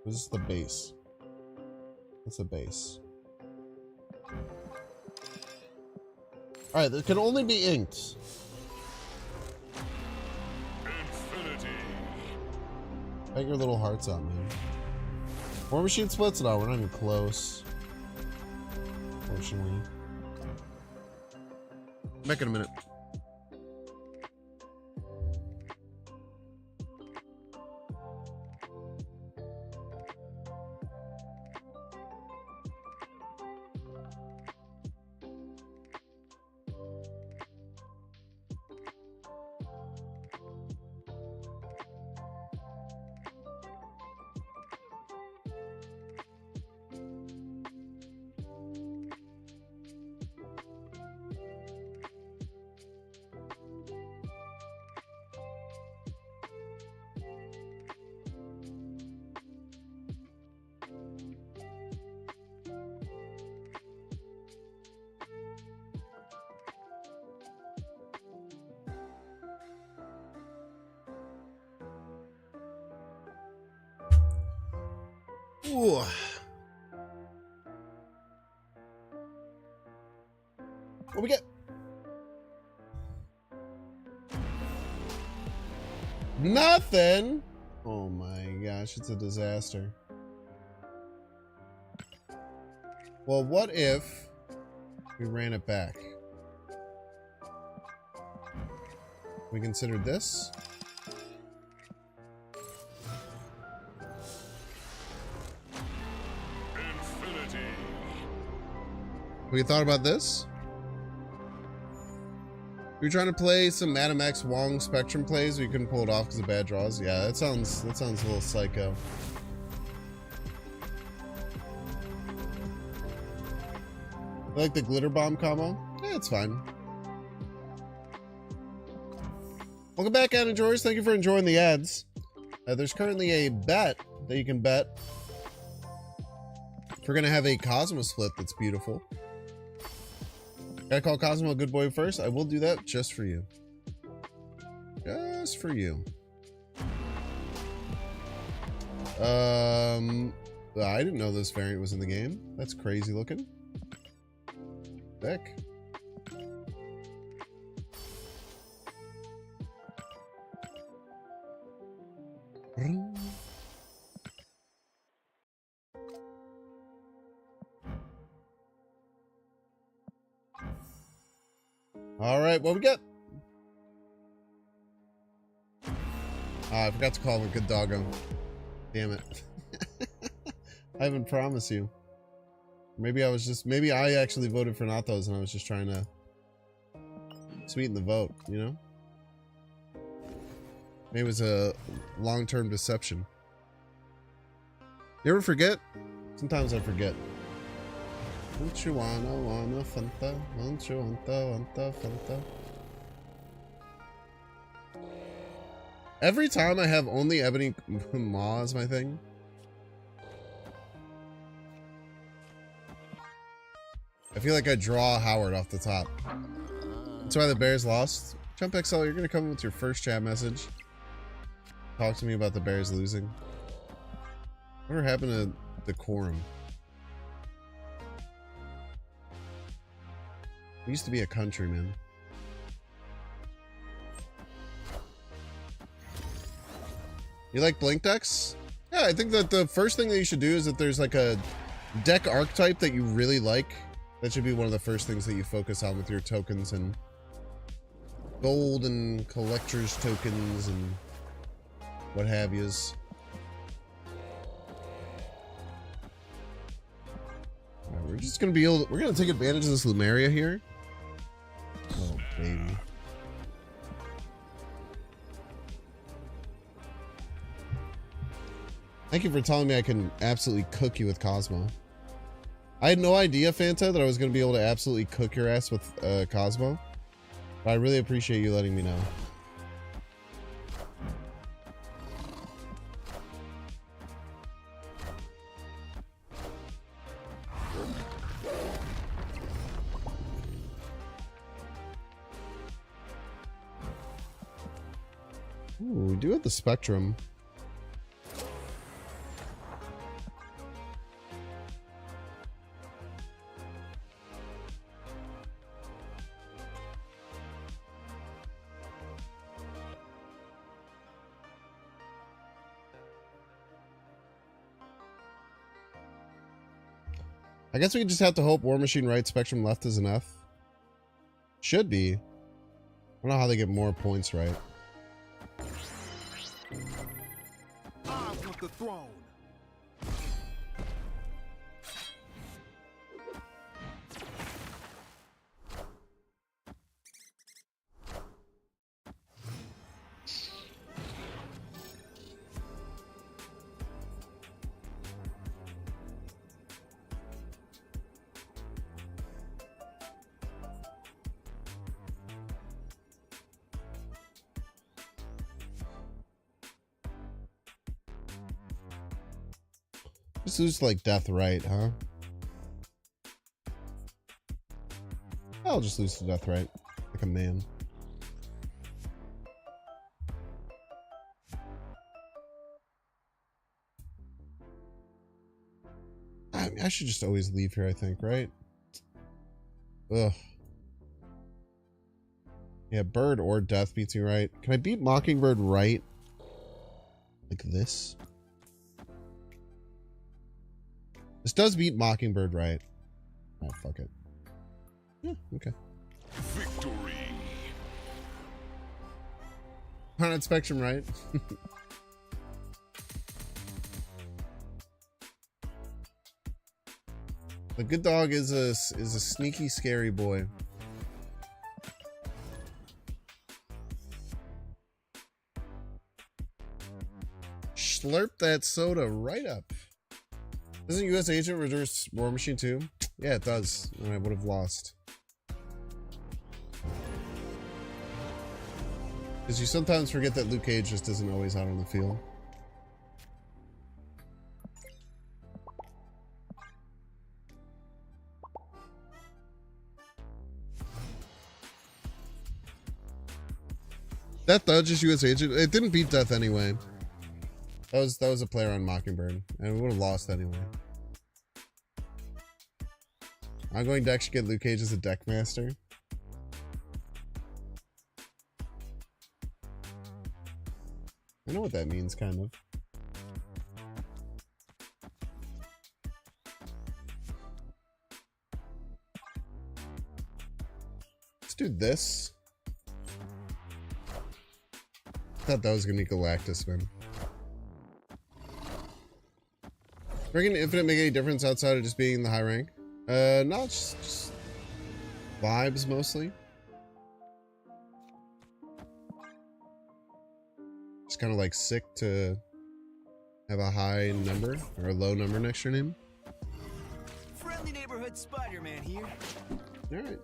Or is this the base? That's the base. Alright, there can only be inked. Get your little hearts out, man. War Machine splits? No, we're not even close. Unfortunately. Back in a minute. Ooh. What we get? Nothing. Oh my gosh, it's a disaster. Well, what if we ran it back? We considered this. Infinity. We thought about this. We were trying to play some Madam X Wong Spectrum plays. We couldn't pull it off because of bad draws. Yeah, that sounds a little psycho. I like the glitter bomb combo. Yeah, it's fine. Welcome back, ad enjoyers. Thank you for enjoying the ads. There's currently a bet that you can bet. We're gonna have a Cosmo split that's beautiful. Gotta call Cosmo a good boy first. I will do that just for you. Just for you. I didn't know this variant was in the game. That's crazy looking. Heck. All right, what we got? I forgot to call him a good doggo. Damn it. I haven't promised you. Maybe I actually voted for not those and I was just trying to sweeten the vote, you know? Maybe it was a long-term deception. You ever forget? Sometimes I forget. Don't you wanna Fanta? Don't you want Fanta? Every time I have only Ebony Maw as my thing. I feel like I draw Howard off the top. That's why the Bears lost. Jump XL, you're gonna come with your first chat message. Talk to me about the Bears losing. Whatever happened to decorum? We used to be a country, man. You like blink decks? Yeah, I think that the first thing that you should do is that there's like a deck archetype that you really like. That should be one of the first things that you focus on with your tokens and gold and collector's tokens and what have yous. Right, we're just gonna be able to, we're gonna take advantage of this Lumeria here. Oh baby. Thank you for telling me I can absolutely cook you with Cosmo. I had no idea, Fanta, that I was going to be able to absolutely cook your ass with Cosmo. But I really appreciate you letting me know. Ooh, we do have the Spectrum. I guess we just have to hope War Machine right, Spectrum left is enough. Should be. I don't know how they get more points right. I want the throne. Just lose like death right, huh? I'll just lose to death right, like a man. I should just always leave here, I think, right? Ugh. Yeah, bird or death beats me right. Can I beat Mockingbird right? Like this? This does beat Mockingbird right. Oh, fuck it. Yeah, okay. Victory. Haunted Spectrum right. The good dog is a sneaky, scary boy. Slurp that soda right up. Doesn't US Agent reverse War Machine too? Yeah, it does. And I would have lost. Because you sometimes forget that Luke Cage just isn't always out on the field. Death though, just US Agent. It didn't beat Death anyway. That was a player on Mockingbird, and we would have lost anyway. I'm going to actually get Luke Cage as a deck master. I know what that means, kind of. Let's do this. Thought that was gonna be Galactus, man. Reckon Infinite make any difference outside of just being the high rank? No, it's just vibes mostly. Just kind of like sick to have a high number or a low number next to your name. Friendly neighborhood Spider-Man here. All right.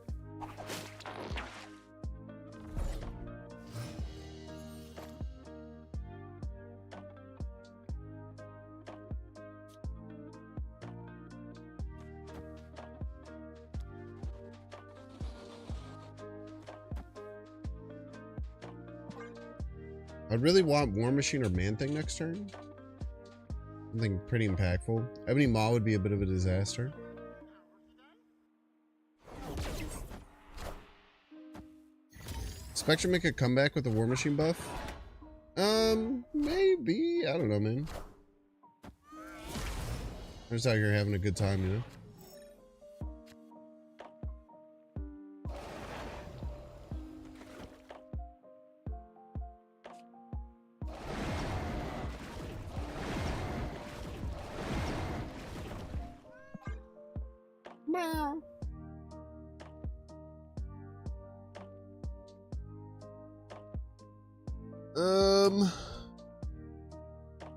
I'd really want War Machine or Man-Thing next turn. Something pretty impactful. Ebony Maw would be a bit of a disaster. Spectrum make a comeback with the War Machine buff? Maybe. I don't know, man. We're just out here having a good time, you know?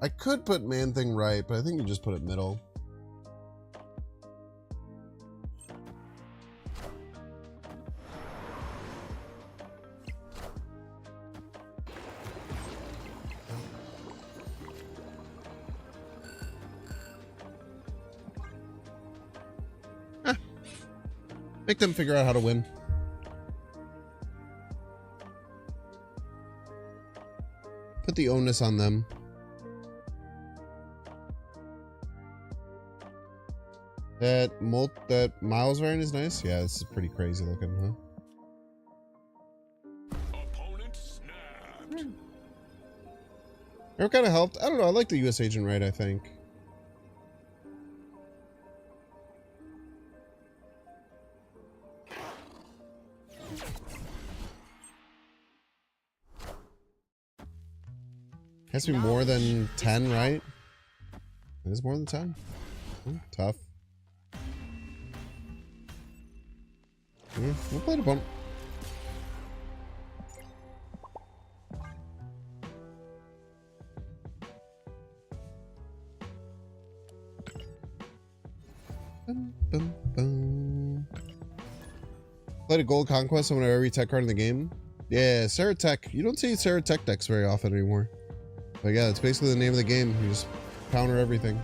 I could put Man-Thing right, but I think you just put it middle. Make them figure out how to win. Put the onus on them. That Miles wearing is nice. Yeah, this is pretty crazy looking, huh? Opponent snapped. It kind of helped. I don't know. I like the US Agent right, I think. Has to be more than 10, right? It is more than 10. Tough. We'll play the bump. Played a Gold Conquest on every tech card in the game. Yeah, Sarah Tech. You don't see Sarah Tech decks very often anymore. But yeah, it's basically the name of the game. You just counter everything.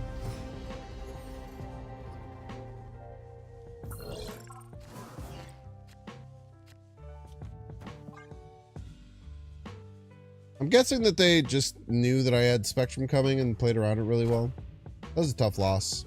I'm guessing that they just knew that I had Spectrum coming and played around it really well. That was a tough loss.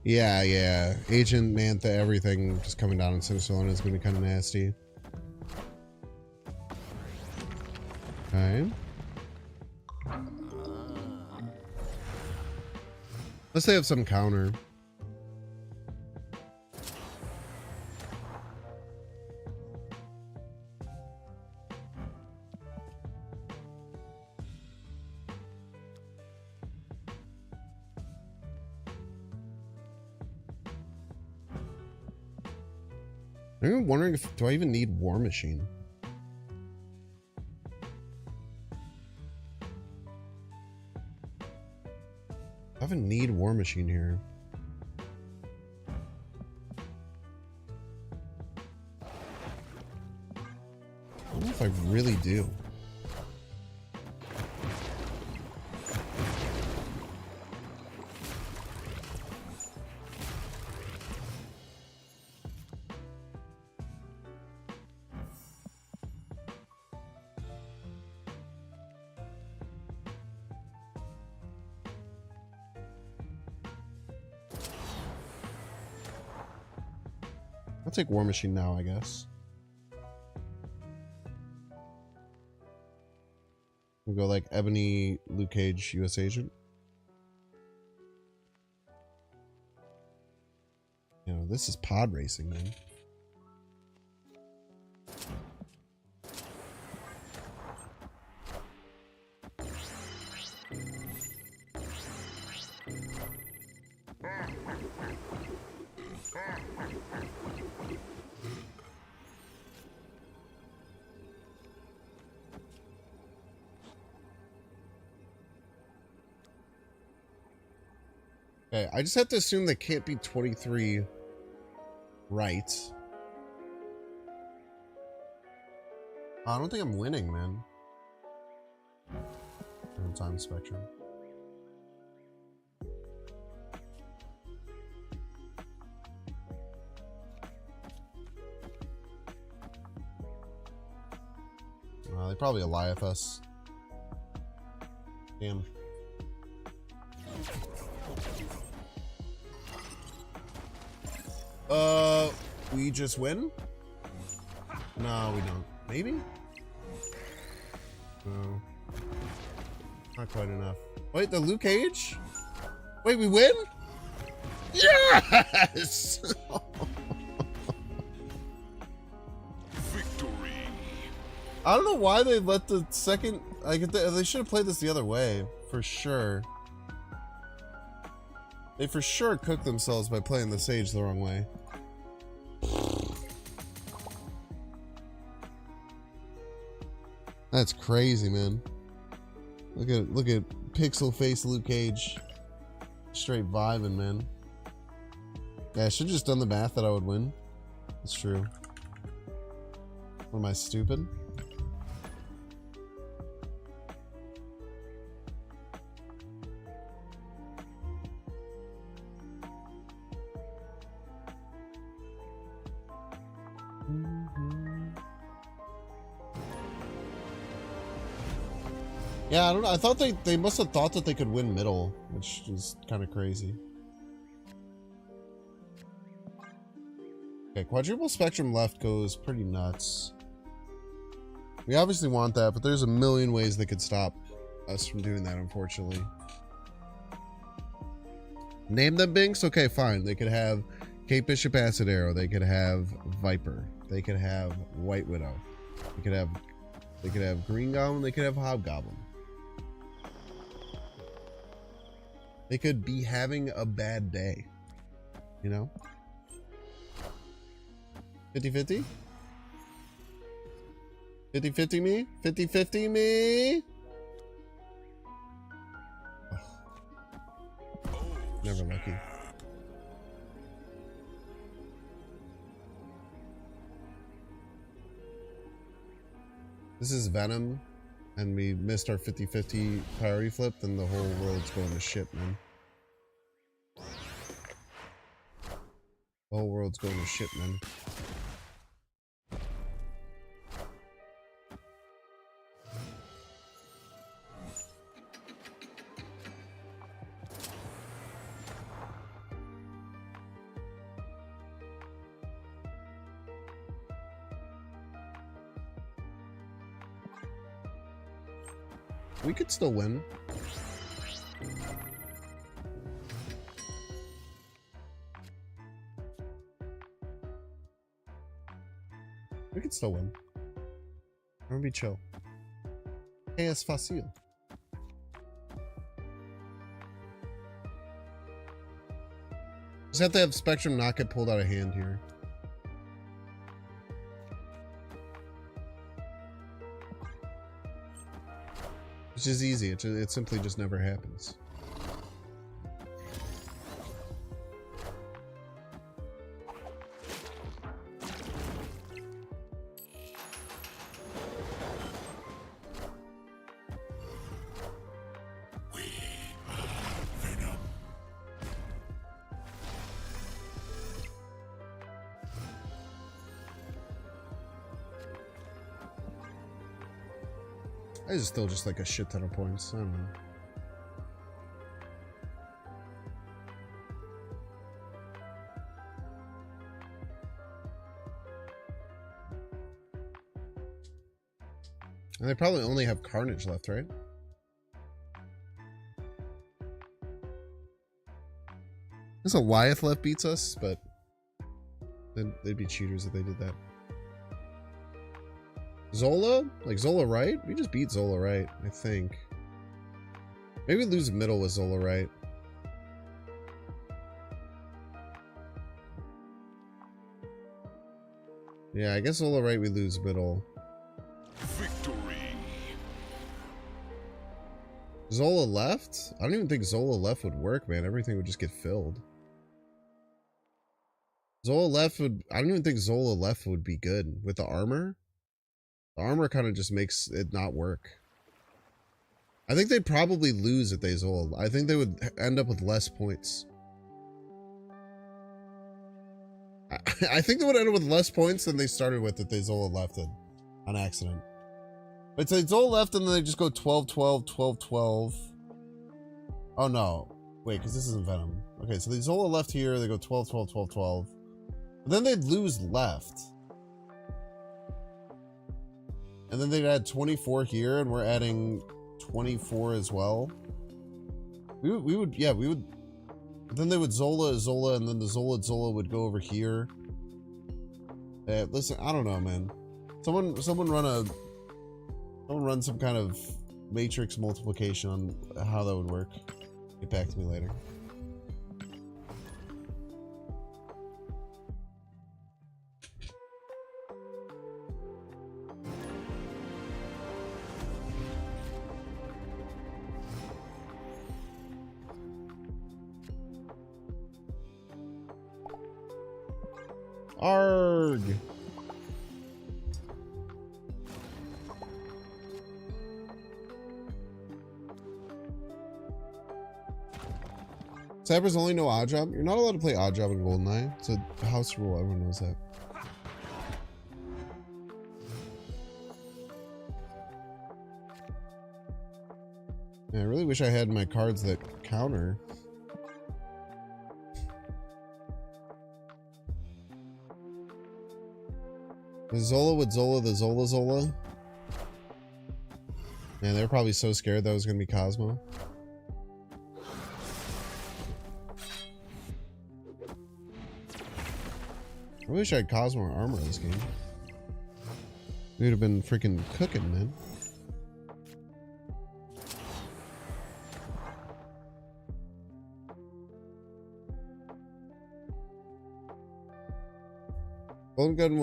Yeah, yeah. Agent, Mantha, everything just coming down in Sinister is going to be kind of nasty. Okay. Let's say have some counter. I'm wondering if, do I even need War Machine? I have a need War Machine here. I don't know if I really do. I'll take War Machine now, I guess. We'll go like Ebony, Luke Cage, US Agent. You know, this is pod racing, man. Okay, I just have to assume they can't be 23 right. I don't think I'm winning, man. Time spectrum. They probably Eliath us. Damn. We just win? No, we don't. Maybe? No. Not quite enough. Wait, the Luke Cage? Wait, we win? Yes! Victory. I don't know why they let the second... Like, they should have played this the other way. For sure. They for sure cooked themselves by playing the Sage the wrong way. That's crazy, man. Look at pixel face Luke Cage. Straight vibing, man. Yeah, I should have just done the math that I would win. That's true. What am I, stupid? Yeah, I don't know. I thought they must have thought that they could win middle, which is kind of crazy. Okay, quadruple spectrum left goes pretty nuts. We obviously want that, but there's a million ways they could stop us from doing that, unfortunately. Name them Binks? Okay, fine. They could have Kate Bishop Acid Arrow. They could have Viper. They could have White Widow. They could have Green Goblin. They could have Hobgoblin. They could be having a bad day, you know? 50-50? 50-50 me? 50-50 me? Ugh. Never lucky. This is Venom, and we missed our 50-50 priority flip, then the whole world's going to shit, man. The whole world's going to shit, man. We could still win. We could still win. I'm gonna be chill. Es fácil. Just have to have Spectrum not get pulled out of hand here. Which is easy. It simply just never happens. This is still just like a shit ton of points. I don't know. And they probably only have Carnage left, right? This a Wyeth left beats us, but then they'd be cheaters if they did that. Zola? Like Zola right? We just beat Zola right, I think. Maybe lose middle with Zola right. Yeah, I guess Zola right we lose middle. Victory. Zola left? I don't even think Zola left would work, man. Everything would just get filled. Zola left would... I don't even think Zola left would be good. With the armor? The armor kind of just makes it not work. I think they'd probably lose if they Zola. I think they would end up with less points. I think they would end up with less points than they started with if they Zola left it on accident. But they Zola left and then they just go 12, 12, 12, 12. Oh no. Wait, because this isn't Venom. Okay, so they Zola left here, they go 12, 12, 12, 12. But then they'd lose left. And then they'd add 24 here, and we're adding 24 as well. We would, yeah, we would. Then they would Zola, and then the Zola would go over here. Listen, I don't know, man. Someone run some kind of matrix multiplication on how that would work. Get back to me later. Arg. Cyber's only no odd job. You're not allowed to play odd job in GoldenEye. It's a house rule. Everyone knows that. Man, I really wish I had my cards that counter. The Zola with Zola, the Zola. Man, they were probably so scared that was going to be Cosmo. I wish I had Cosmo or Armor this game. We would have been freaking cooking, man. Golden Gun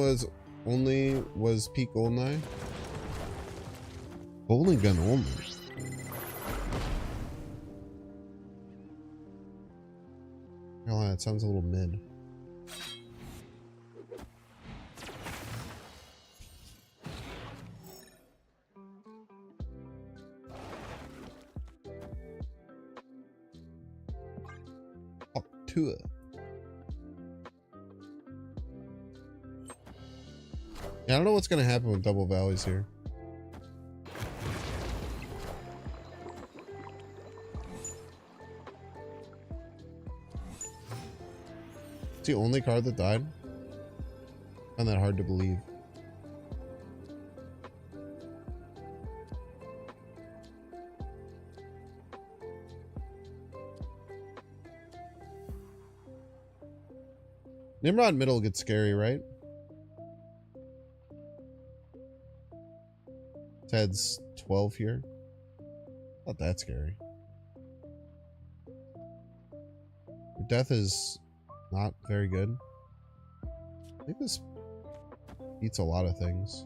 was peak GoldenEye. Golden Gun only. Oh, that sounds a little mid. Up to it. Yeah, I don't know what's gonna happen with double valleys here. It's the only card that died. I find that hard to believe. Nimrod middle gets scary, right? Ted's 12 here. Not that scary. Death is not very good. I think this beats a lot of things.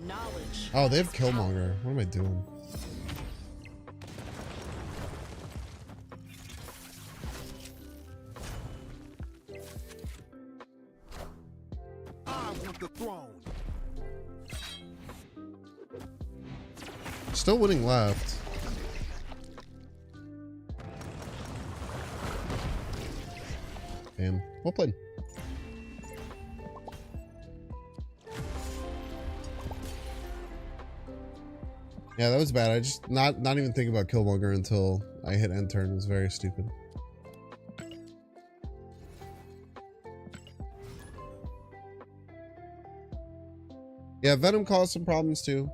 Knowledge. Oh, they have Killmonger. What am I doing? I want the throne. Still winning left. Damn. Well played. Yeah, that was bad. I just not even thinking about Killmonger until I hit end turn. It was very stupid. Yeah, Venom caused some problems too.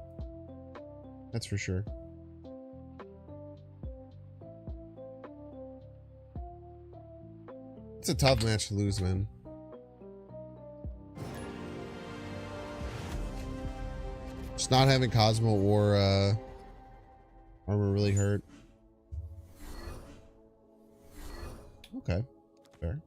That's for sure. It's a tough match to lose, man. Just not having Cosmo or armor really hurt. Okay, fair.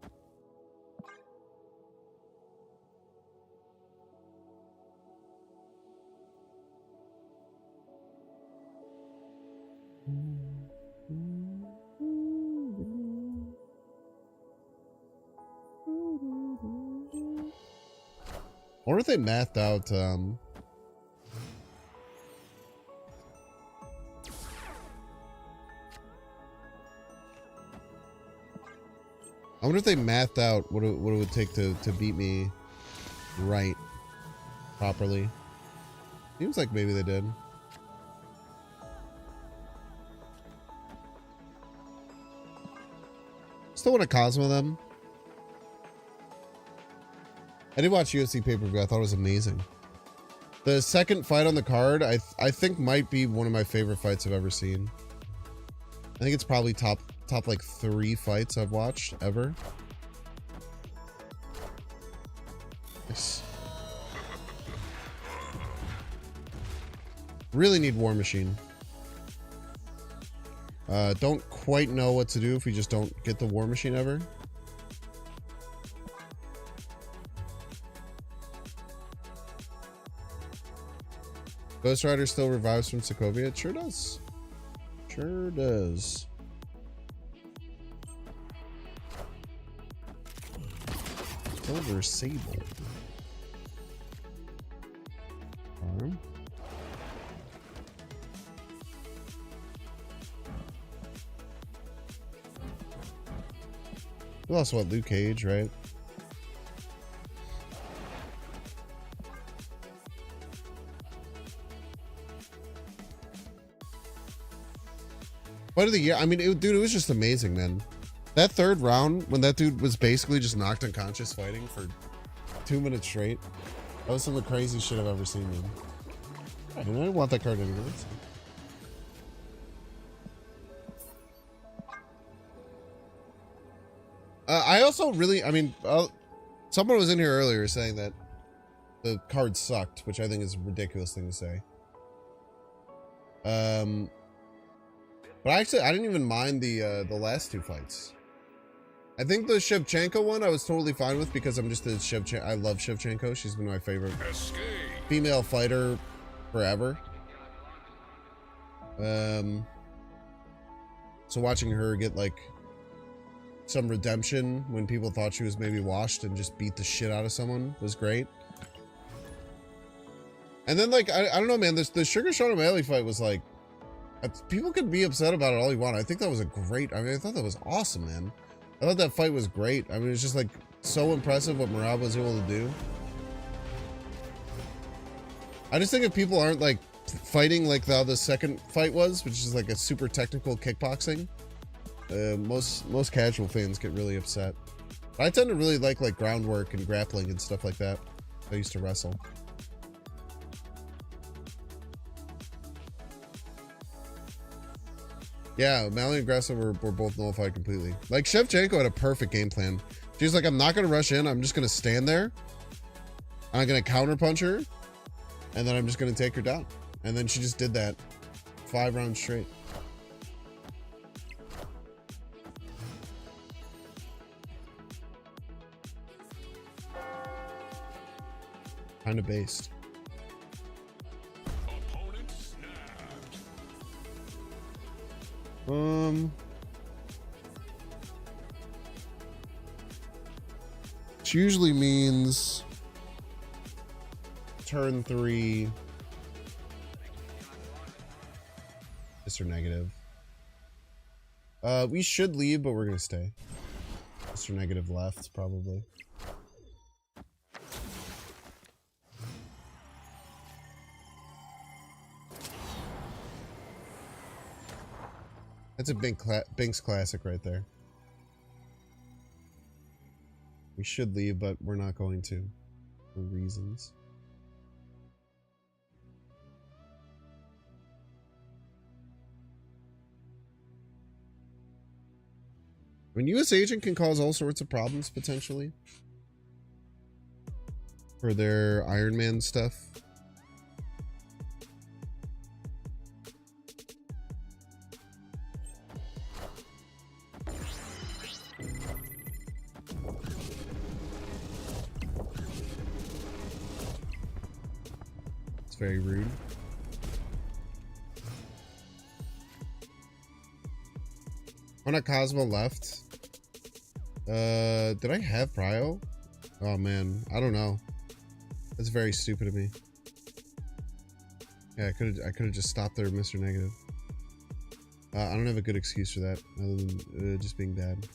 I wonder if they mathed out I wonder if they mathed out what it would take to beat me right properly. Seems like maybe they did. Still want to Cosmo them. I did watch UFC pay-per-view. I thought it was amazing. The second fight on the card, I think might be one of my favorite fights I've ever seen. I think it's probably top like 3 fights I've watched ever. Nice. Really need War Machine. Don't quite know what to do if we just don't get the War Machine ever. Ghost Rider still revives from Sokovia? It sure does. Sure does. Silver Sable. Arm. We also want Luke Cage, right? Fight of the year. I mean, dude, it was just amazing, man. That third round, when that dude was basically just knocked unconscious fighting for 2 minutes straight, that was some of the craziest shit I've ever seen, man. I didn't want that card anyways. I also really, I mean, someone was in here earlier saying that the card sucked, which I think is a ridiculous thing to say. But actually, I didn't even mind the last 2 fights. I think the Shevchenko one I was totally fine with because I'm just I love Shevchenko. She's been my favorite female fighter forever. So watching her get like some redemption when people thought she was maybe washed and just beat the shit out of someone was great. And then like I don't know, man, the Sugar Sean O'Malley fight was like, people could be upset about it all you want. I think that was a great, I mean, I thought that was awesome, man. I thought that fight was great. I mean, it's just like so impressive what Merab was able to do. I just think if people aren't like fighting like how the second fight was, which is like a super technical kickboxing, most casual fans get really upset. But I tend to really like groundwork and grappling and stuff like that. I used to wrestle. Yeah, Mally and Gressa were both nullified completely. Like, Shevchenko had a perfect game plan. She's like, I'm not going to rush in. I'm just going to stand there. I'm going to counterpunch her. And then I'm just going to take her down. And then she just did that 5 rounds straight. Kind of based. Opponent snapped. Which usually means turn 3. Mr. Negative. We should leave, but we're gonna stay. Mr. Negative left, probably. That's a Binks classic right there. We should leave, but we're not going to, for reasons. I mean, US Agent can cause all sorts of problems, potentially. For their Iron Man stuff. It's very rude. Oh, not Cosmo left. Did I have Prio? Oh man, I don't know. That's very stupid of me. Yeah, I could have just stopped there, Mr. Negative. I don't have a good excuse for that, other than just being bad.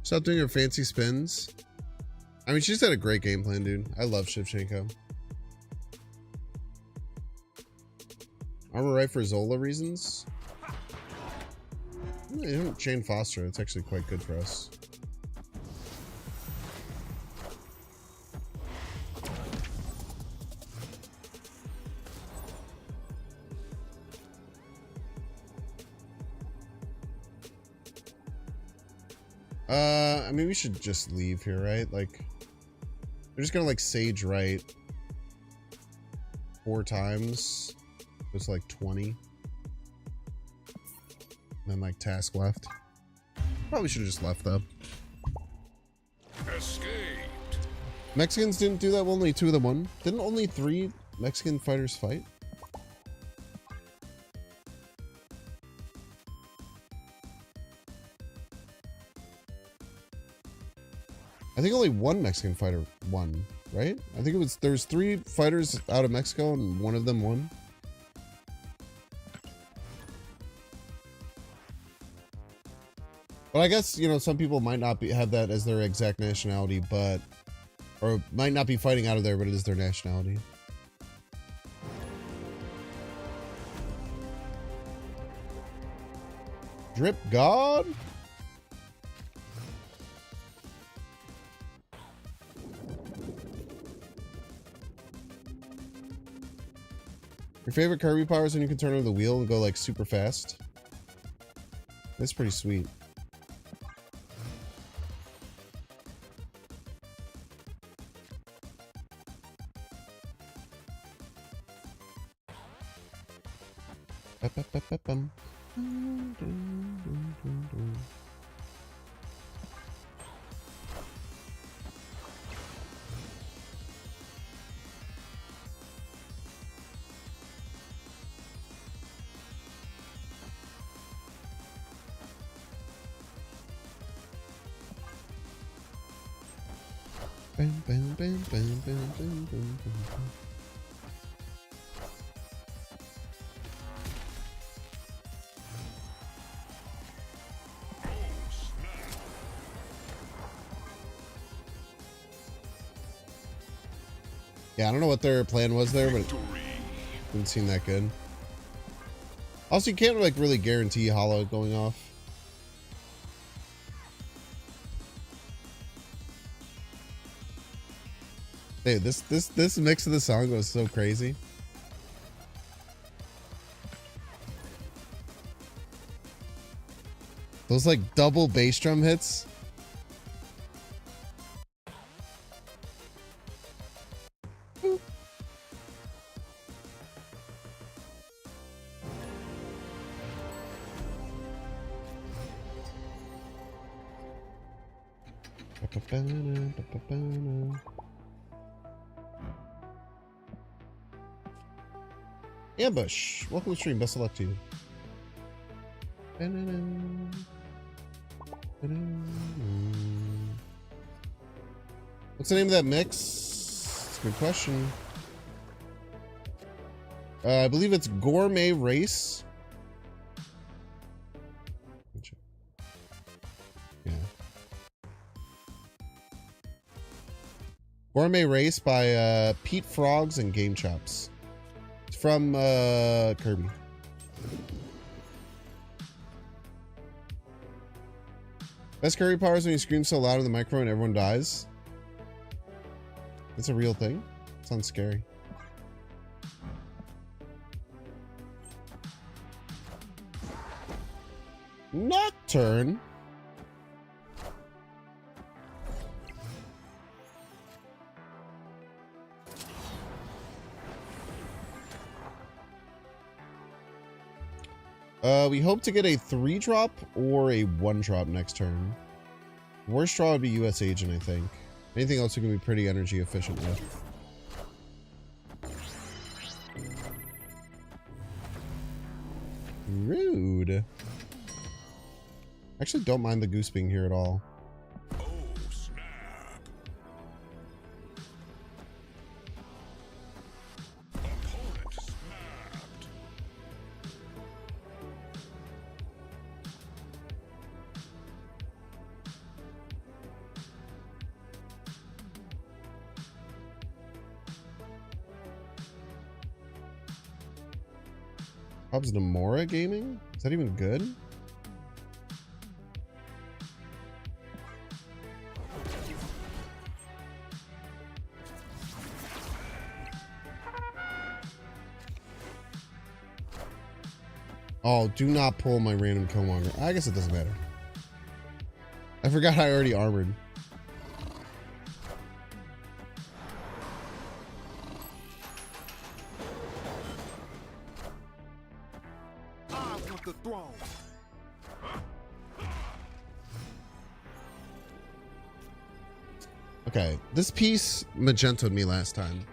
Stop doing your fancy spins. I mean, she just had a great game plan, dude. I love Shevchenko. Armor right for Zola reasons. You don't chain Foster. It's actually quite good for us. I mean, we should just leave here, right? Like, we're just gonna like Sage right 4 times. It's like 20. And then like task left. Probably should have just left though. Escaped. Mexicans didn't do that. Well, only 2 of them won. Didn't only 3 Mexican fighters fight? I think only 1 Mexican fighter won, right? I think it was, there's 3 fighters out of Mexico and 1 of them won. But I guess, you know, some people might not have that as their exact nationality, but, or might not be fighting out of there, but it is their nationality. Drip God? Your favorite Kirby power is when you can turn over the wheel and go like super fast. That's pretty sweet. Ba-ba-ba-ba-bum. Bam, bam, bam, bam, bam, bam, bam, bam. Yeah, I don't know what their plan was there, but it didn't seem that good. Also, you can't like really guarantee hollow going off. Hey, this mix of the song goes so crazy. Those like double bass drum hits. Boop. Ambush. Welcome to the stream. Best of luck to you. What's the name of that mix? That's a good question. I believe it's Gourmet Race. Yeah. Gourmet Race by Pete Frogs and Game Chops. It's from Kirby. Best Kirby power is when you scream so loud in the microphone and everyone dies. That's a real thing. Sounds scary. Nocturne. We hope to get a 3-drop or a 1-drop next turn. Worst draw would be US Agent, I think. Anything else we can be pretty energy efficient with. Rude. Actually, don't mind the goose being here at all. Oh, snap. Opponent snapped. Hubs Nomura Gaming? Is that even good? Oh, do not pull my random Killmonger. I guess it doesn't matter. I forgot I already armored. I want the throne. Okay, this piece magenta'd me last time.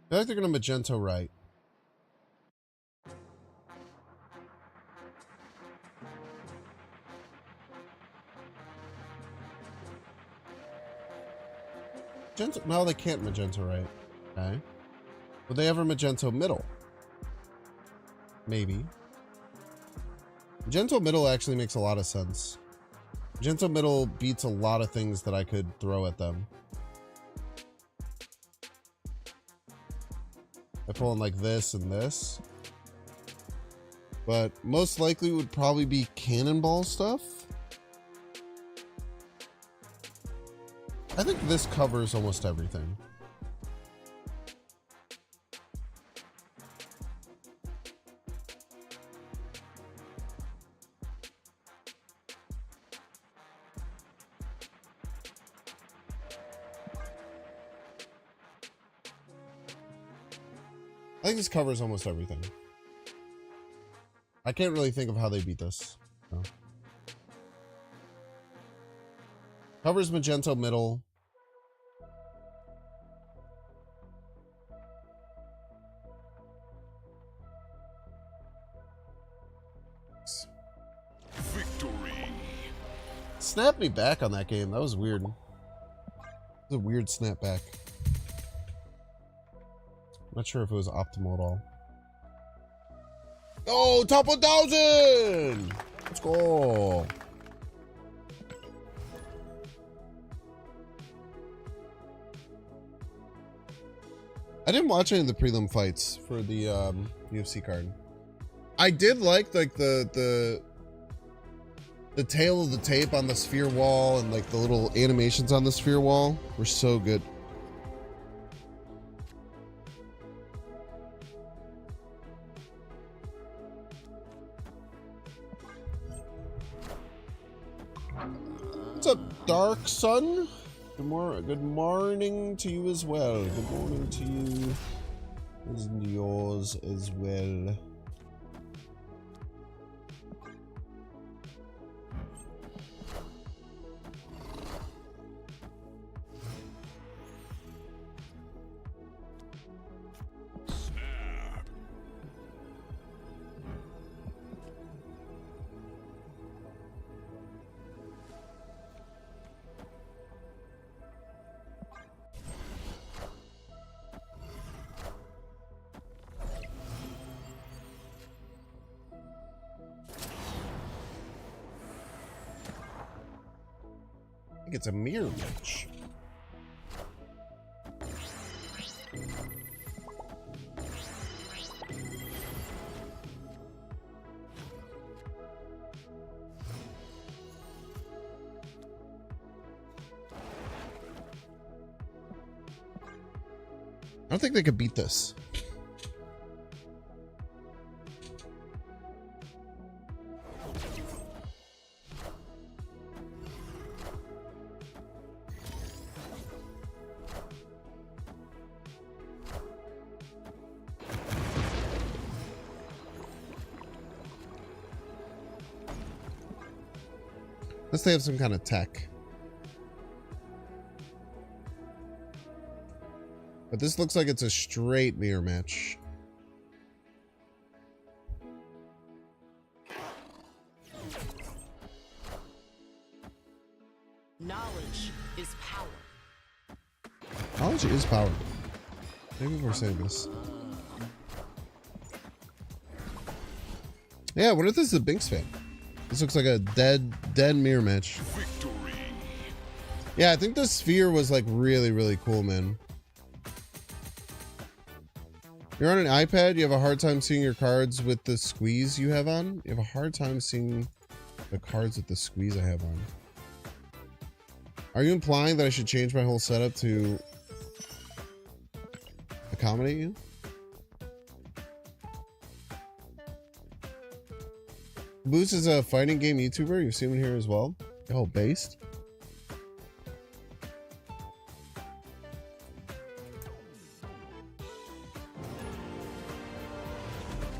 I feel like they're gonna magenta right. Magenta, no, they can't magenta right. Okay. Would they ever magenta middle? Maybe. Magenta middle actually makes a lot of sense. Magenta middle beats a lot of things that I could throw at them. I pull in like this and this. But most likely would probably be cannonball stuff. I think this covers almost everything. I think this covers almost everything. I can't really think of how they beat this. No. Covers magenta middle. Victory. Snapped me back on that game. That was weird. It was a weird snap back. Not sure if it was optimal at all. Oh, top 1,000! Let's go. I didn't watch any of the prelim fights for the UFC card. I did like the tail of the tape on the sphere wall and like the little animations on the sphere wall were so good. What's up, Dark Sun? Good morning to you as well. Good morning to you and yours as well. I think it's a mirror match. I don't think they could beat this. Unless they have some kind of tech. But this looks like it's a straight mirror match. Knowledge is power. Knowledge is power. Maybe we're saying this. Yeah, what if this is a Binks fan? This looks like a dead mirror match. Victory. Yeah, I think the sphere was like really cool, man. You're on an iPad, you have a hard time seeing your cards with the squeeze you have on? You have a hard time seeing the cards with the squeeze I have on. Are you implying that I should change my whole setup to accommodate you? Boost is a fighting game YouTuber. You've seen him here as well. Oh, based.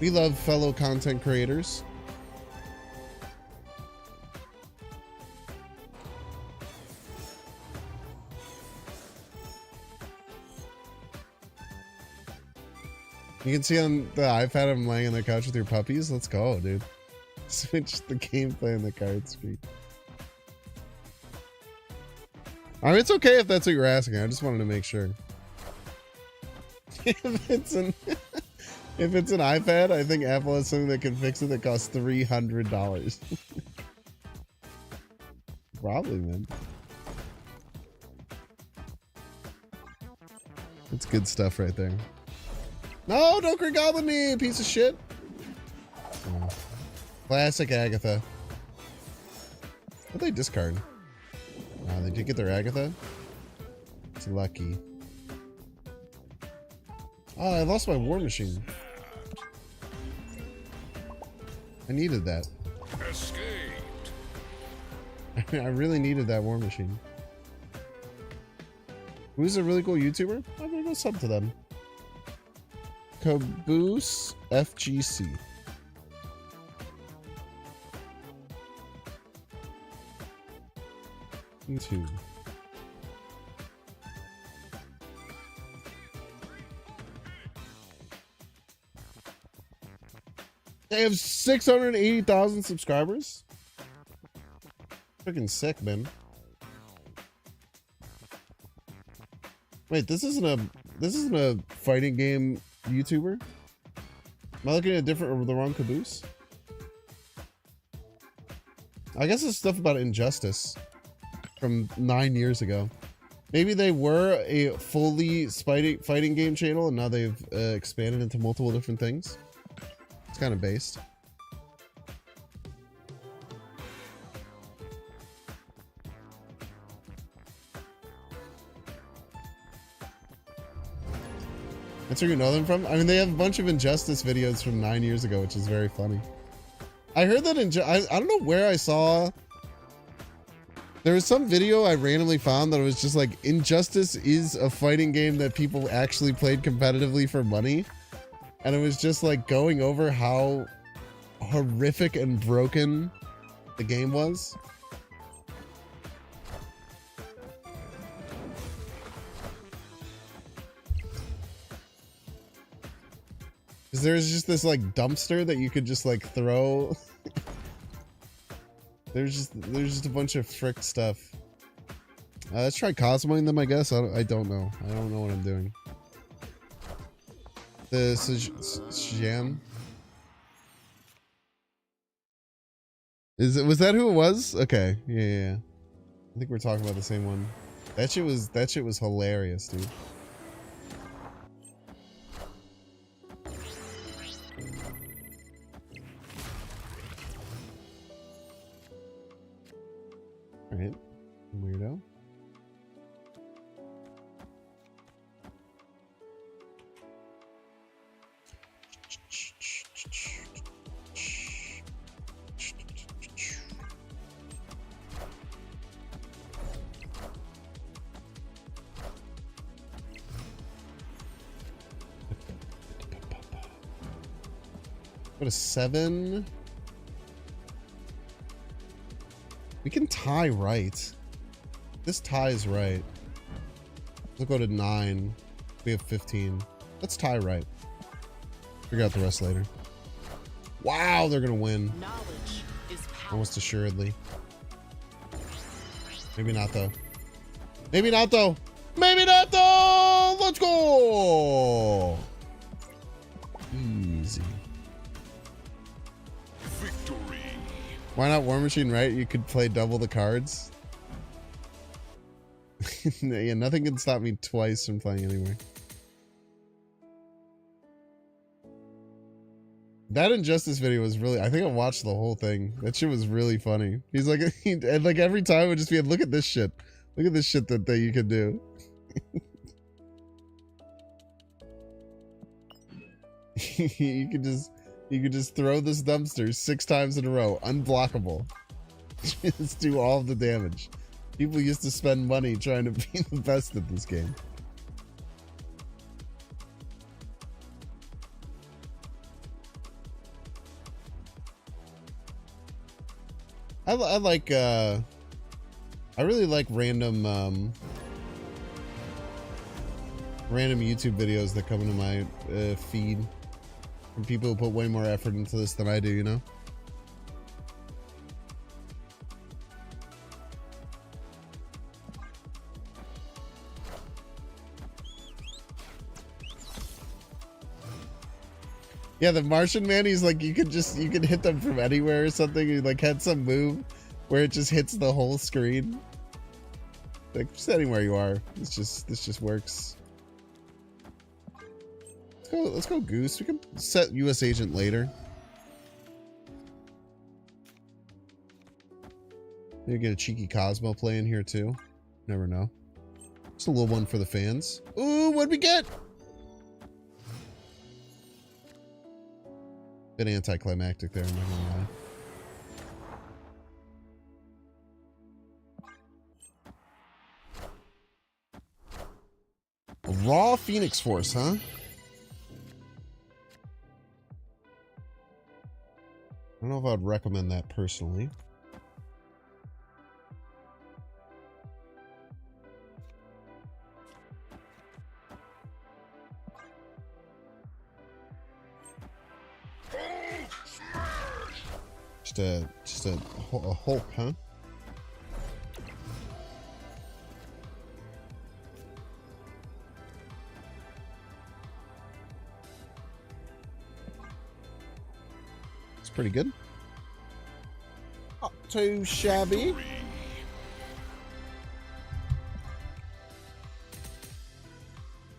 We love fellow content creators. You can see on the iPad I'm laying on the couch with your puppies. Let's go, dude. Switch the gameplay on the card screen. I mean, it's okay if that's what you're asking. I just wanted to make sure. If it's an iPad, I think Apple has something that can fix it that costs $300. Probably, man. That's good stuff right there. No, don't Green Goblin me, piece of shit. Oh. Classic Agatha. What'd they discard? Wow, they did get their Agatha? It's lucky. Oh, I lost my War Machine. I needed that. Escaped. I really needed that War Machine. Who's a really cool YouTuber? I'm gonna go sub to them. Caboose FGC. YouTube. They have 680,000 subscribers. Freaking sick, man. Wait, this isn't a fighting game YouTuber? Am I looking at the wrong Caboose? I guess it's stuff about Injustice from 9 years ago. Maybe they were a fully fighting game channel and now they've expanded into multiple different things. It's kind of based. That's where you know them from? I mean, they have a bunch of Injustice videos from 9 years ago, which is very funny. I heard that I don't know where I saw. There was some video I randomly found that it was just like, Injustice is a fighting game that people actually played competitively for money. And it was just like going over how horrific and broken the game was. Because there's just this like dumpster that you could just like throw. there's just a bunch of frick stuff. Let's try cosmoing them, I guess. I don't know. I don't know what I'm doing. The Xian. Was that who it was? Okay. Yeah. I think we're talking about the same one. That shit was hilarious, dude. Alright, weirdo. What a 7. We can tie right. This ties right. We'll go to 9. We have 15. Let's tie right. Figure out the rest later. Wow, they're gonna win. Knowledge is power. Almost assuredly. Maybe not though. Maybe not though. Maybe not though. Let's go. Easy. Victory. Why not War Machine, right? You could play double the cards. Yeah, nothing can stop me twice from playing anywhere. That Injustice video was really, I think I watched the whole thing. That shit was really funny. He's like, and like every time it would just be, look at this shit. Look at this shit that you can do. you could just throw this dumpster 6 times in a row, unblockable. Just do all of the damage. People used to spend money trying to be the best at this game. I really like random YouTube videos that come into my feed from people who put way more effort into this than I do, you know? Yeah, the Martian man, he's like, you could hit them from anywhere or something. He like had some move where it just hits the whole screen. Like, just anywhere you are. This just works. Let's go Goose. We can set US Agent later. Maybe get a cheeky Cosmo play in here too. Never know. Just a little one for the fans. Ooh, what'd we get? Bit anticlimactic there, I'm not gonna lie. A raw Phoenix Force, huh? I don't know if I'd recommend that personally. Just a Hulk, huh? It's pretty good. Oh, too shabby.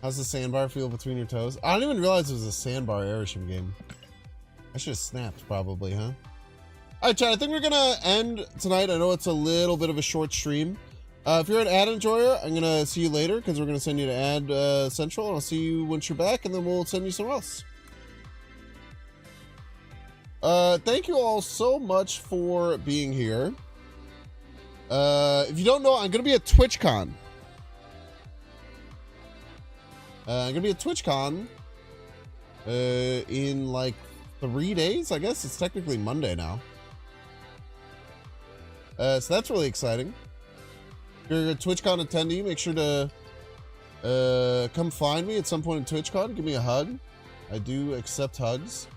How's the sandbar feel between your toes? I didn't even realize it was a sandbar Airship game. I should have snapped probably, huh? Alright, chat, I think we're gonna end tonight. I know it's a little bit of a short stream. If you're an ad enjoyer, I'm gonna see you later because we're gonna send you to Ad Central, and I'll see you once you're back, and then we'll send you somewhere else. Thank you all so much for being here. If you don't know, I'm gonna be at TwitchCon. I'm gonna be at TwitchCon in like 3 days. I guess it's technically Monday now. So that's really exciting. If you're a TwitchCon attendee, make sure to come find me at some point in TwitchCon. Give me a hug. I do accept hugs.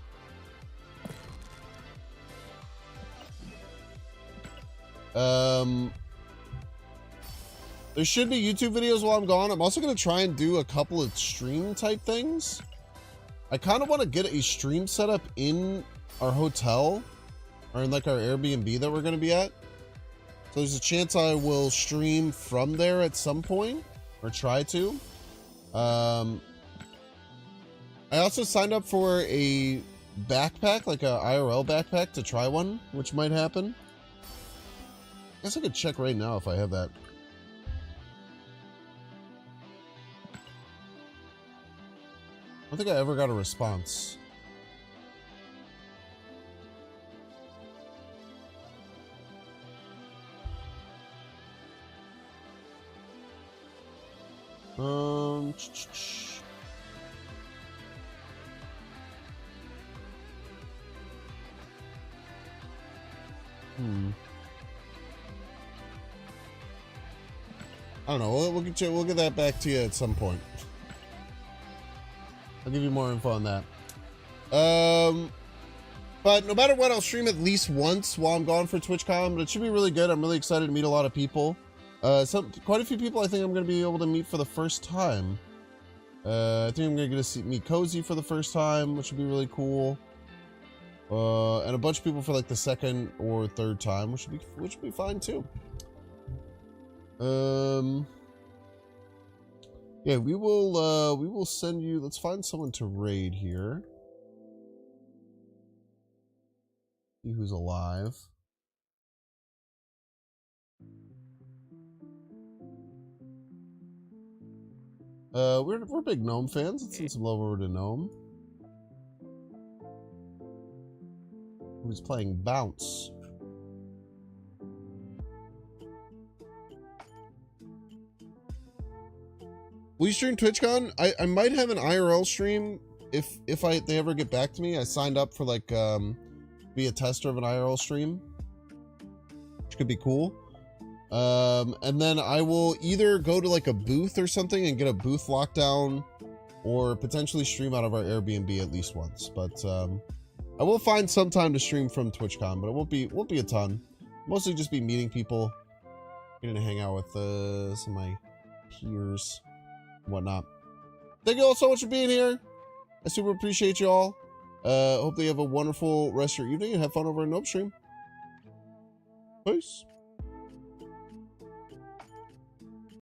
There should be YouTube videos while I'm gone. I'm also going to try and do a couple of stream type things. I kind of want to get a stream set up in our hotel or in like our Airbnb that we're going to be at. So there's a chance I will stream from there at some point or try to. I also signed up for a backpack, like a IRL backpack to try one, which might happen. I guess I could check right now if I have that. I don't think I ever got a response. I don't know. We'll get that back to you at some point. I'll give you more info on that. But no matter what, I'll stream at least once while I'm gone for TwitchCon. But it should be really good. I'm really excited to meet a lot of people. Quite a few people I think I'm going to be able to meet for the first time. I think I'm going to get to meet Cozy for the first time, which would be really cool. And a bunch of people for like the second or third time, which would be fine too. Yeah, we will send you. Let's find someone to raid here. See who's alive. We're big Gnome fans. Let's send some love over to Gnome, who's playing Bounce. Will you stream TwitchCon? I might have an IRL stream if they ever get back to me. I signed up for like be a tester of an IRL stream, which could be cool. And then I will either go to like a booth or something and get a booth lockdown, or potentially stream out of our Airbnb at least once. But I will find some time to stream from TwitchCon, but it won't be a ton. Mostly just be meeting people, getting to hang out with some of my peers, whatnot. Thank you all so much for being here. I super appreciate you all. Hope you have a wonderful rest of your evening and have fun over in Nope Stream. Peace.